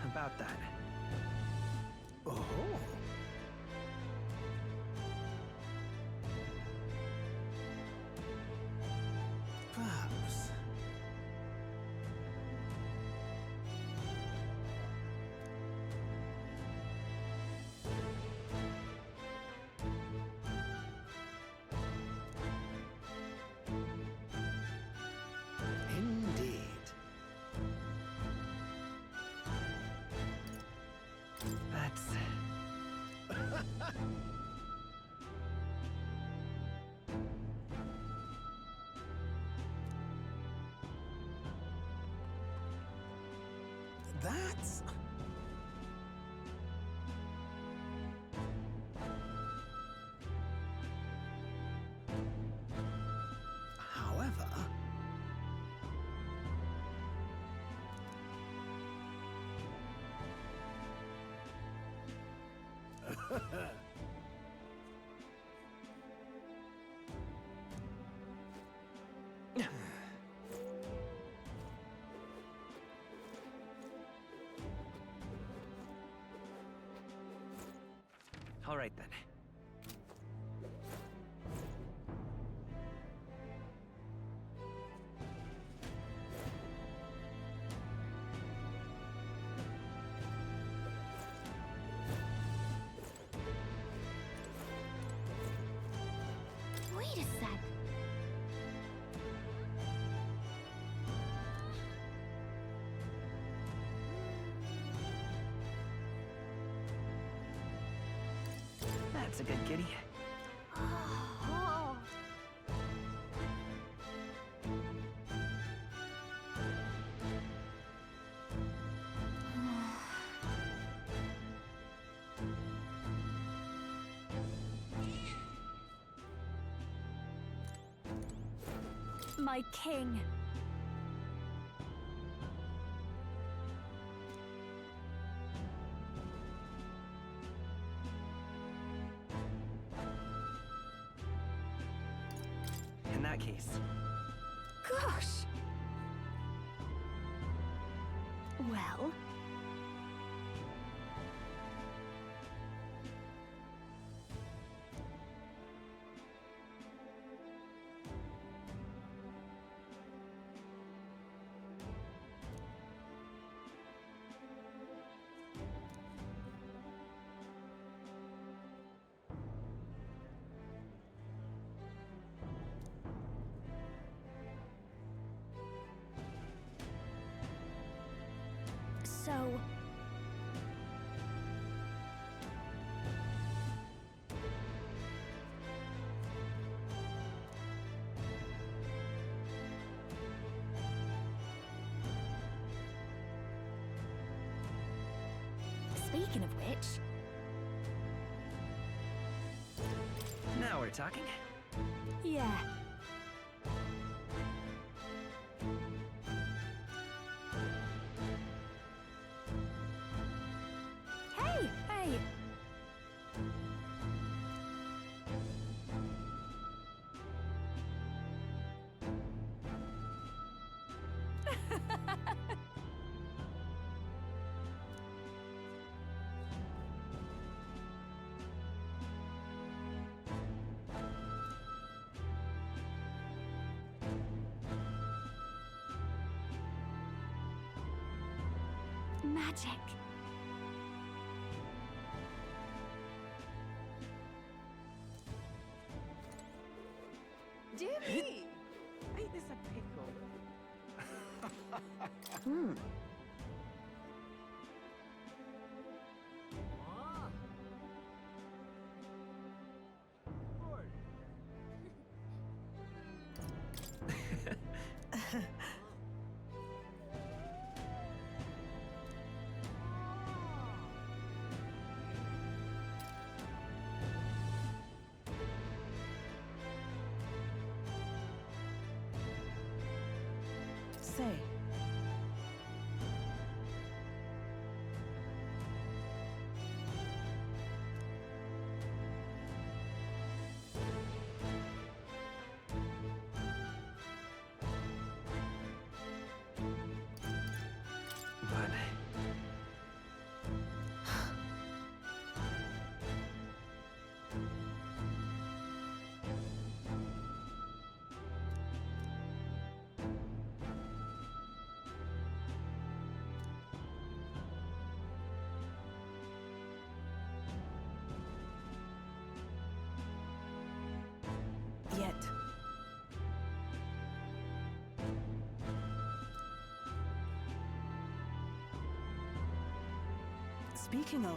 N: About that.
S: Oh. Perhaps. Indeed.
N: That's...
S: That's... However...
J: All right then.
L: Wait a sec.
J: That's a good kitty.
L: Oh.
E: My king.
J: In that case,
E: Gosh. Well, so... Speaking of which...
J: now we're talking.
E: Yeah. Hey! Hey! Magic.
U: Dear me! Ain't this a pickle?
G: Say.
J: But
G: Yet. Speaking of...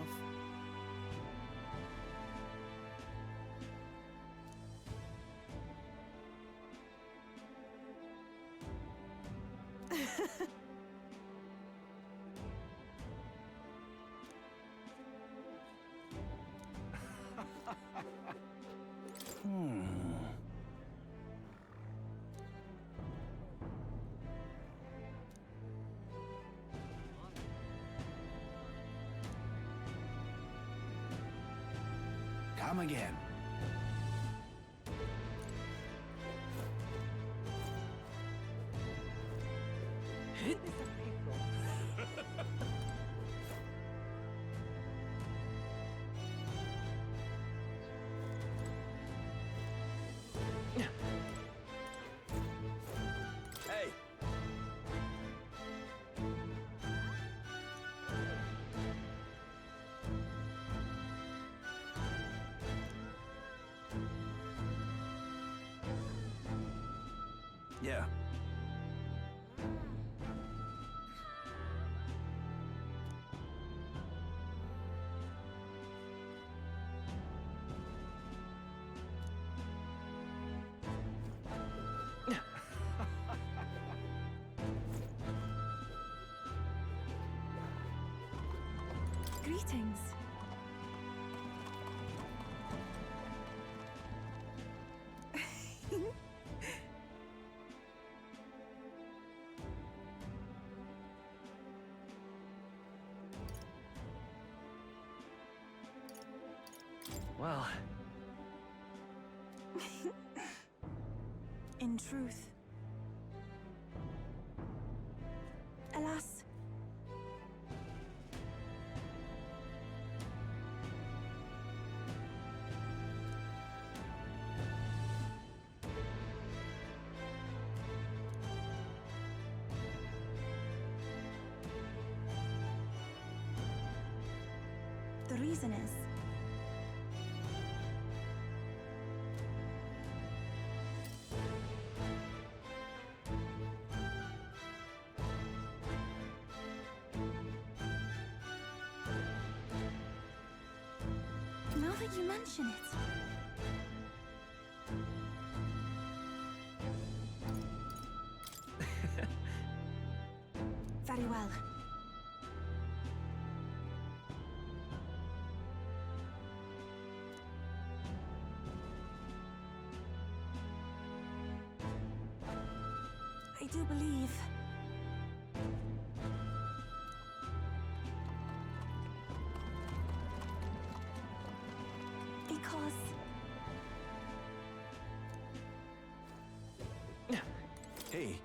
R: Come again.
U: Ain't this a pickle?
R: Yeah.
G: Greetings.
N: Well,
G: In truth, alas, the reason is now that you mention it. Very well. I do believe because
R: Hey.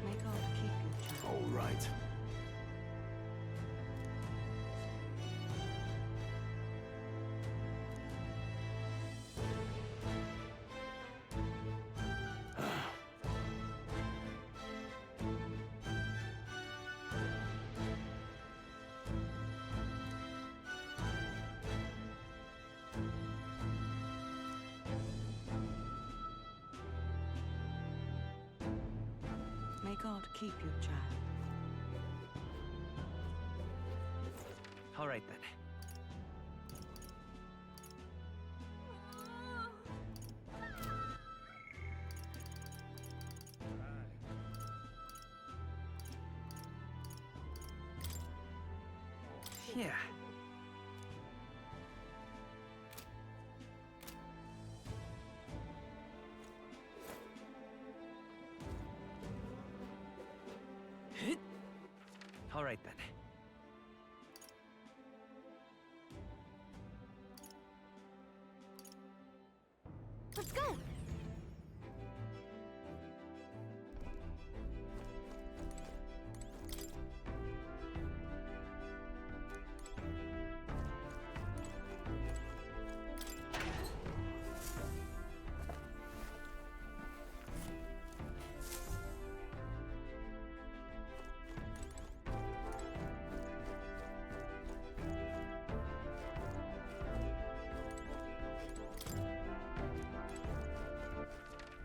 U: May God keep you, child.
R: All right.
U: May God keep you, child.
J: All right then. Yeah. All right then.
L: Let's go!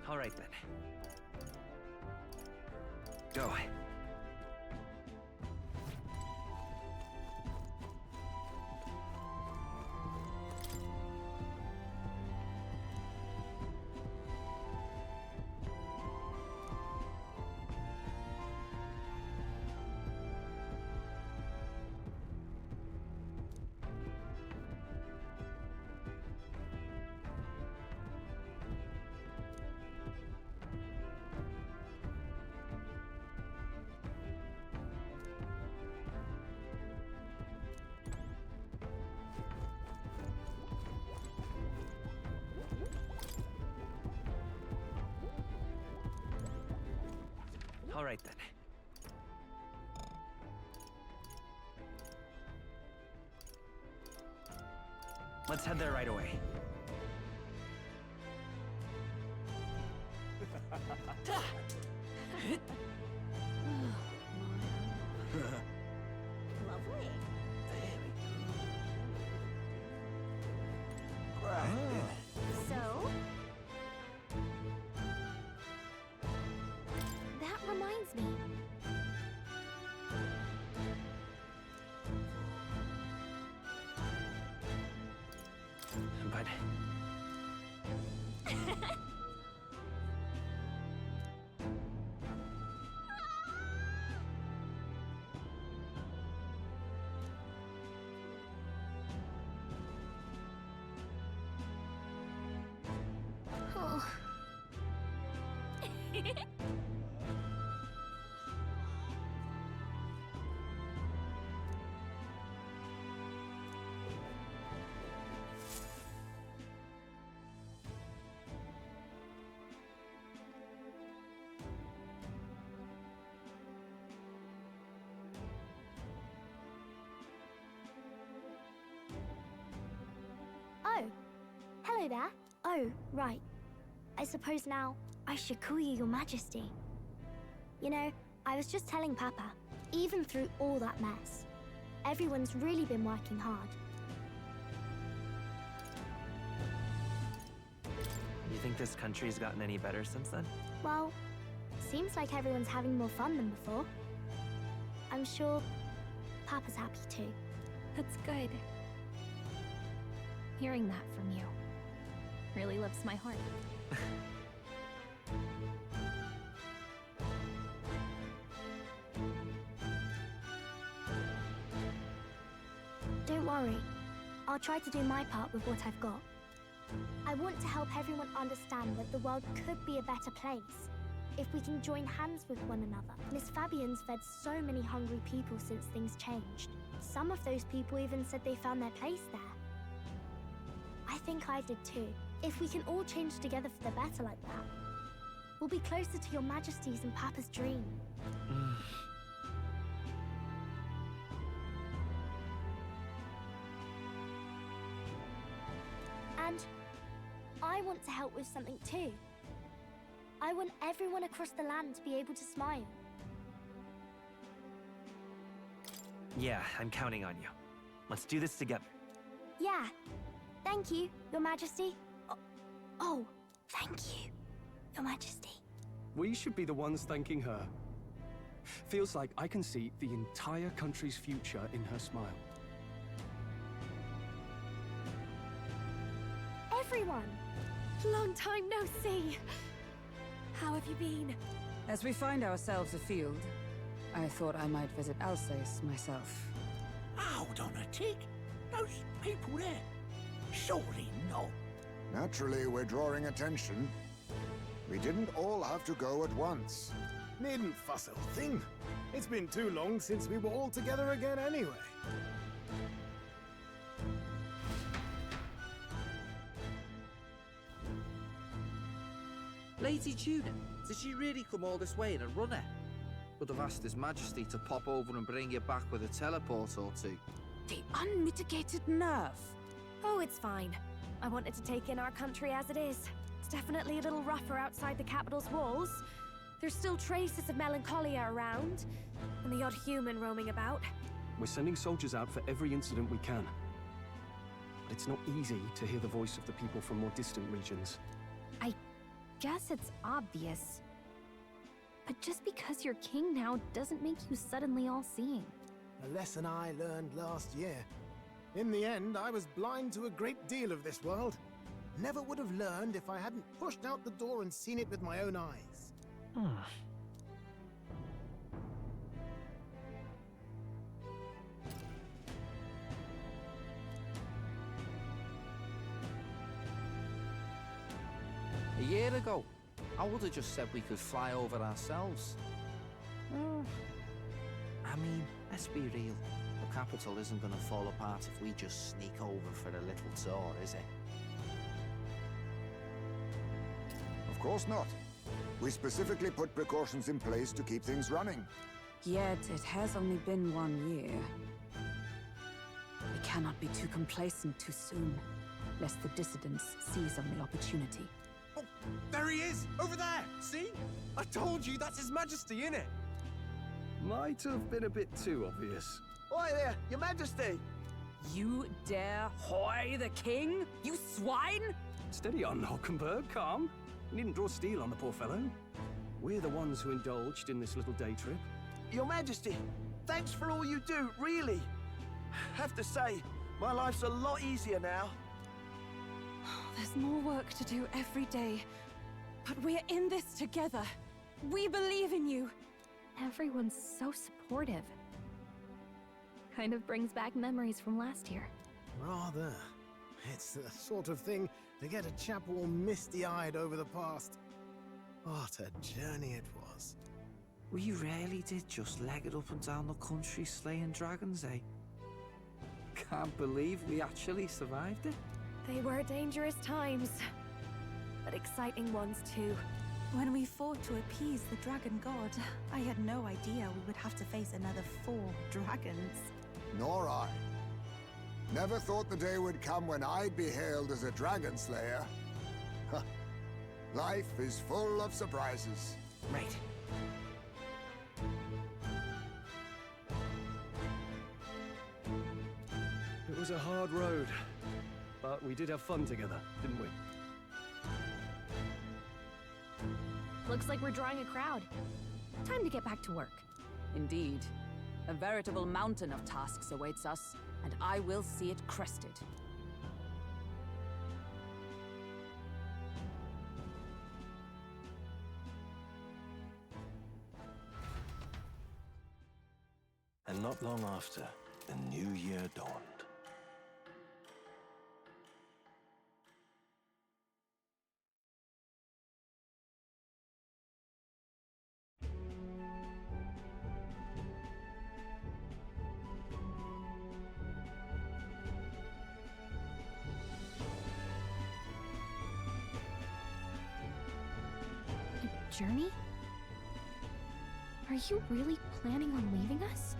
J: All right then.
R: Go.
J: All right then. Let's head there right away.
L: Lovely. So? That reminds me.
J: But...
L: Oh. Oh, hello there. Oh, right. I suppose now I should call you Your Majesty. You know, I was just telling Papa, even through all that mess, everyone's really been working hard.
J: You think this country's gotten any better since then?
L: Well, seems like everyone's having more fun than before. I'm sure Papa's happy too.
E: That's good. Hearing that from you really lifts my heart.
L: Don't worry. I'll try to do my part with what I've got. I want to help everyone understand that the world could be a better place if we can join hands with one another. Miss Fabian's fed so many hungry people since things changed. Some of those people even said they found their place there. I think I did too. If we can all change together for the better like that, we'll be closer to Your Majesty's and Papa's dream. And I want to help with something too. I want everyone across the land to be able to smile.
J: Yeah, I'm counting on you. Let's do this together.
L: Yeah. Thank you, Your Majesty. Oh, thank you, Your Majesty.
F: We should be the ones thanking her. Feels like I can see the entire country's future in her smile.
L: Everyone!
E: Long time no see. How have you been?
A: As we find ourselves afield, I thought I might visit Alsace myself.
K: Hold on a tick. Those people there. Surely not.
C: Naturally, we're drawing attention. We didn't all have to go at once.
H: Needn't fuss a thing. It's been too long since we were all together again anyway.
B: Lady Tuna, did she really come all this way in a runner? Would have asked His Majesty to pop over and bring you back with a teleport or two.
A: The unmitigated nerve.
E: Oh, it's fine. I wanted to take in our country as it is. It's definitely a little rougher outside the capital's walls. There's still traces of melancholia around, and the odd human roaming about.
F: We're sending soldiers out for every incident we can. But it's not easy to hear the voice of the people from more distant regions.
E: I guess it's obvious. But just because you're king now doesn't make you suddenly all-seeing.
H: A lesson I learned last year. In the end, I was blind to a great deal of this world. Never would have learned if I hadn't pushed out the door and seen it with my own eyes.
B: A year ago, I would have just said we could fly over ourselves. I mean, let's be real. The capital isn't going to fall apart if we just sneak over for a little tour, is it?
C: Of course not. We specifically put precautions in place to keep things running.
A: Yet it has only been 1 year. We cannot be too complacent too soon, lest the dissidents seize on the opportunity.
F: Oh, there he is! Over there! See? I told you, that's His Majesty, innit? Might have been a bit too obvious.
M: Oi there, Your Majesty!
D: You dare hoy the king? You swine!
F: Steady on, Hulkenberg, calm. You needn't draw steel on the poor fellow. We're the ones who indulged in this little day trip.
M: Your Majesty, thanks for all you do, really. Have to say, my life's a lot easier now.
G: There's more work to do every day, but we're in this together. We believe in you.
E: Everyone's so supportive. Kind of brings back memories from last year.
H: Rather. It's the sort of thing to get a chap all misty-eyed over the past. What a journey it was.
B: We really did just leg it up and down the country slaying dragons, eh? Can't believe we actually survived it.
E: They were dangerous times, but exciting ones too.
G: When we fought to appease the dragon god, I had no idea we would have to face another 4 dragons.
C: Nor I. Never thought the day would come when I'd be hailed as a dragon slayer. Life is full of surprises.
J: Right.
F: It was a hard road, but we did have fun together, didn't we?
E: Looks like we're drawing a crowd. Time to get back to work.
D: Indeed. A veritable mountain of tasks awaits us, and I will see it crested.
I: And not long after, the new year dawned.
E: Journey? Are you really planning on leaving us?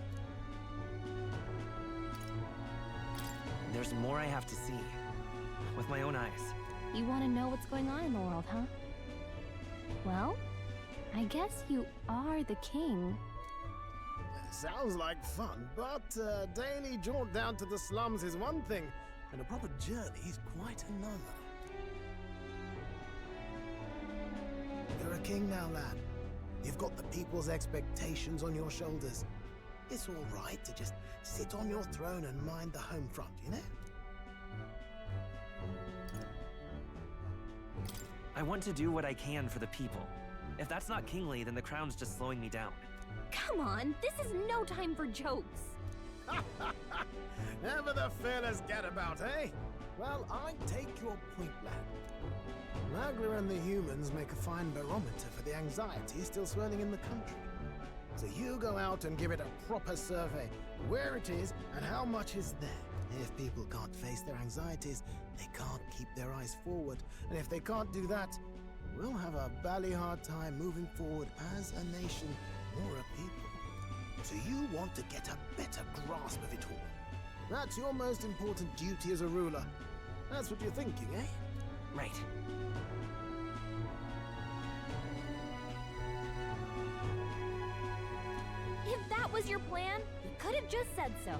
J: There's more I have to see. With my own eyes.
E: You want to know what's going on in the world, huh? Well, I guess you are the king.
H: Sounds like fun, but a daily jaunt down to the slums is one thing, and a proper journey is quite another. You're a king now, lad. You've got the people's expectations on your shoulders. It's all right to just sit on your throne and mind the home front, you know?
J: I want to do what I can for the people. If that's not kingly, then the crown's just slowing me down.
E: Come on, this is no time for jokes.
H: Never the fearless gadabout, eh? Well, I take your point, lad. Magla and the humans make a fine barometer for the anxiety still swirling in the country. So you go out and give it a proper survey, where it is and how much is there. If people can't face their anxieties, they can't keep their eyes forward. And if they can't do that, we'll have a bally hard time moving forward as a nation or a people. So you want to get a better grasp of it all. That's your most important duty as a ruler. That's what you're thinking, eh?
J: Right.
E: If that was your plan, you could have just said so.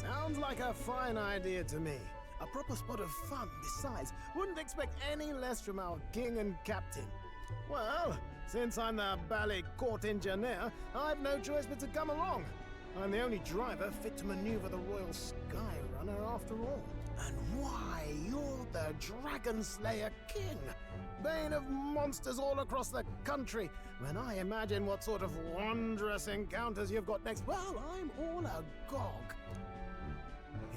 H: Sounds like a fine idea to me. A proper spot of fun, besides. Wouldn't expect any less from our king and captain. Well, since I'm the bally court engineer, I've no choice but to come along. I'm the only driver fit to maneuver the Royal Skyrunner after all. And why, you're the Dragon Slayer King, bane of monsters all across the country. When I imagine what sort of wondrous encounters you've got next, well, I'm all agog.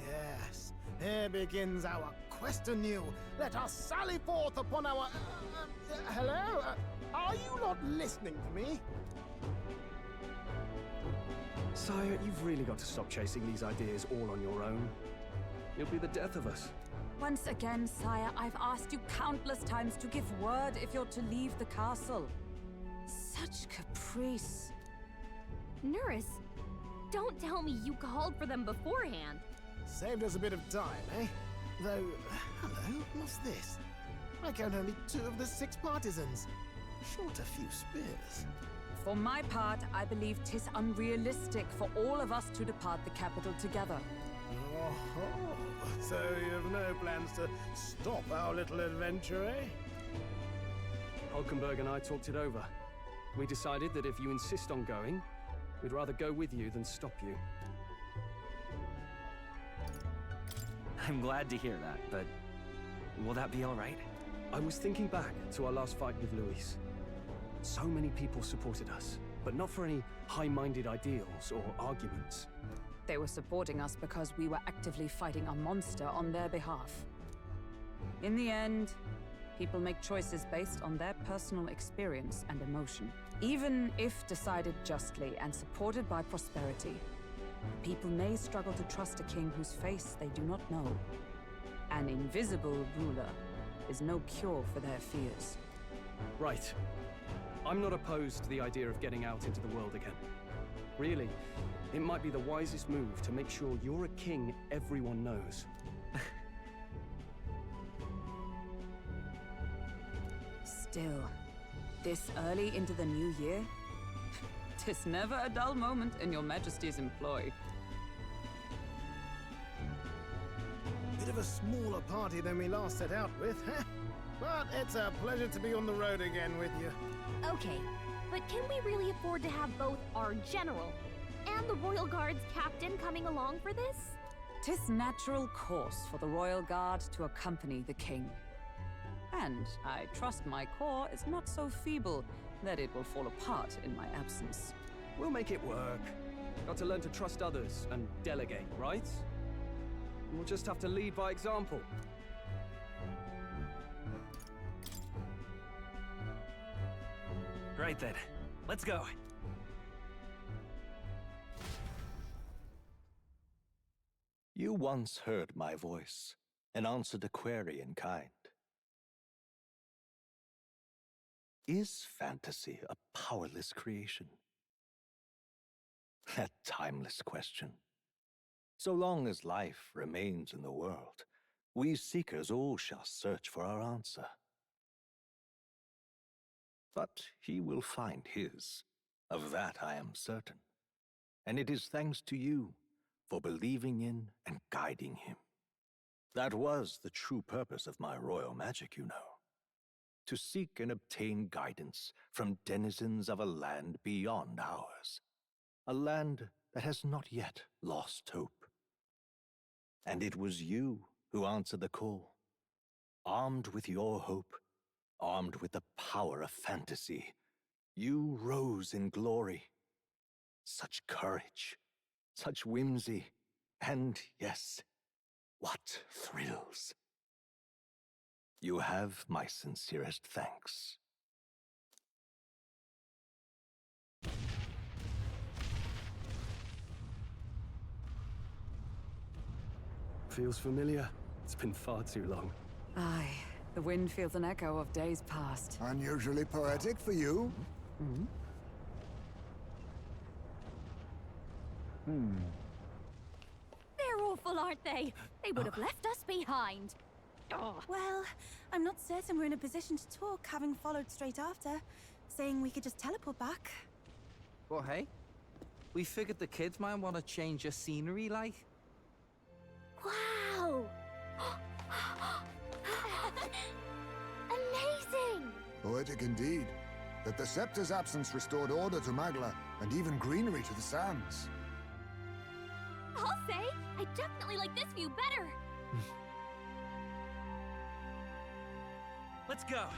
H: Yes, here begins our quest anew. Let us sally forth upon our... hello? Are you not listening to me?
F: Sire, you've really got to stop chasing these ideas all on your own. It'll be the death of us.
D: Once again, sire, I've asked you countless times to give word if you're to leave the castle.
A: Such caprice.
E: Nurse, don't tell me you called for them beforehand.
H: Saved us a bit of time, eh? Though, hello, what's this? I count only 2 of the 6 partisans. Short a few spears.
A: For my part, I believe 'tis unrealistic for all of us to depart the capital together.
H: Oh, so you have no plans to stop our little adventure, eh?
F: Hulkenberg and I talked it over. We decided that if you insist on going, we'd rather go with you than stop you.
J: I'm glad to hear that, but will that be all right?
F: I was thinking back to our last fight with Luis. So many people supported us, but not for any high-minded ideals or arguments.
A: They were supporting us because we were actively fighting a monster on their behalf. In the end, people make choices based on their personal experience and emotion. Even if decided justly and supported by prosperity, people may struggle to trust a king whose face they do not know. An invisible ruler is no cure for their fears.
F: Right. I'm not opposed to the idea of getting out into the world again. Really, it might be the wisest move to make sure you're a king everyone knows.
A: Still, this early into the new year? 'Tis never a dull moment in your Majesty's employ.
H: Bit of a smaller party than we last set out with, huh? But it's a pleasure to be on the road again with you.
E: Okay, but can we really afford to have both our general and the Royal Guard's captain coming along for this?
A: 'Tis natural course for the Royal Guard to accompany the king. And I trust my corps is not so feeble that it will fall apart in my absence.
F: We'll make it work. Got to learn to trust others and delegate, right? We'll just have to lead by example.
J: Right then, let's go.
I: You once heard my voice and answered a query in kind. Is fantasy a powerless creation? That timeless question. So long as life remains in the world, we seekers all shall search for our answer. But he will find his, of that I am certain. And it is thanks to you for believing in and guiding him. That was the true purpose of my royal magic, you know. To seek and obtain guidance from denizens of a land beyond ours. A land that has not yet lost hope. And it was you who answered the call. Armed with your hope, armed with the power of fantasy, you rose in glory. Such courage, such whimsy, and yes, what thrills. You have my sincerest thanks.
F: Feels familiar. It's been far too long.
A: Aye, the wind feels an echo of days past.
C: Unusually poetic for you.
E: They're awful, aren't they? They would have left us behind.
G: Well, I'm not certain we're in a position to talk, having followed straight after, saying we could just teleport back.
B: Well, hey, we figured the kids might want to change your scenery, like.
L: Wow! Amazing!
C: Poetic indeed. That the scepter's absence restored order to Magla, and even greenery to the sands.
E: I'll say, I definitely like this view better.
J: Let's go.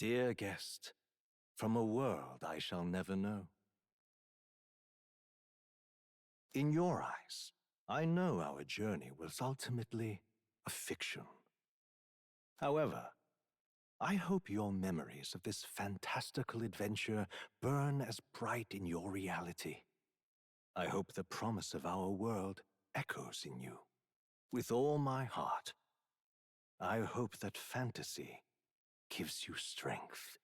I: dear guest, from a world I shall never know. In your eyes, I know our journey was ultimately a fiction. However, I hope your memories of this fantastical adventure burn as bright in your reality. I hope the promise of our world echoes in you. With all my heart, I hope that fantasy gives you strength.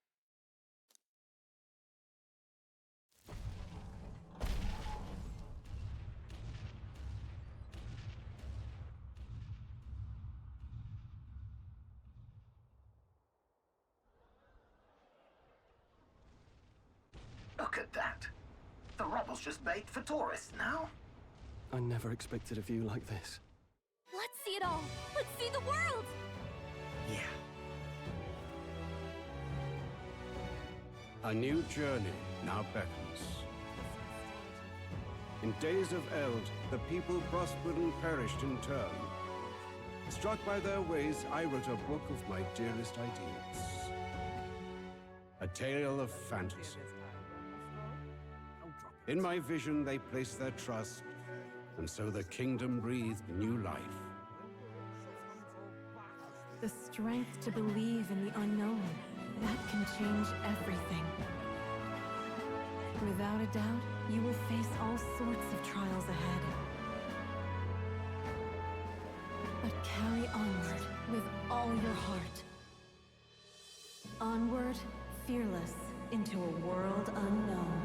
P: Look at that. The rubble's just bait for tourists now.
N: I never expected a view like this.
E: Let's see it all! Let's see the world!
P: Yeah.
V: A new journey now beckons. In days of Eld, the people prospered and perished in turn. Struck by their ways, I wrote a book of my dearest ideas. A tale of fantasy. In my vision, they placed their trust, and so the kingdom breathed new life.
G: The strength to believe in the unknown, that can change everything. Without a doubt, you will face all sorts of trials ahead. But carry onward with all your heart. Onward, fearless, into a world unknown.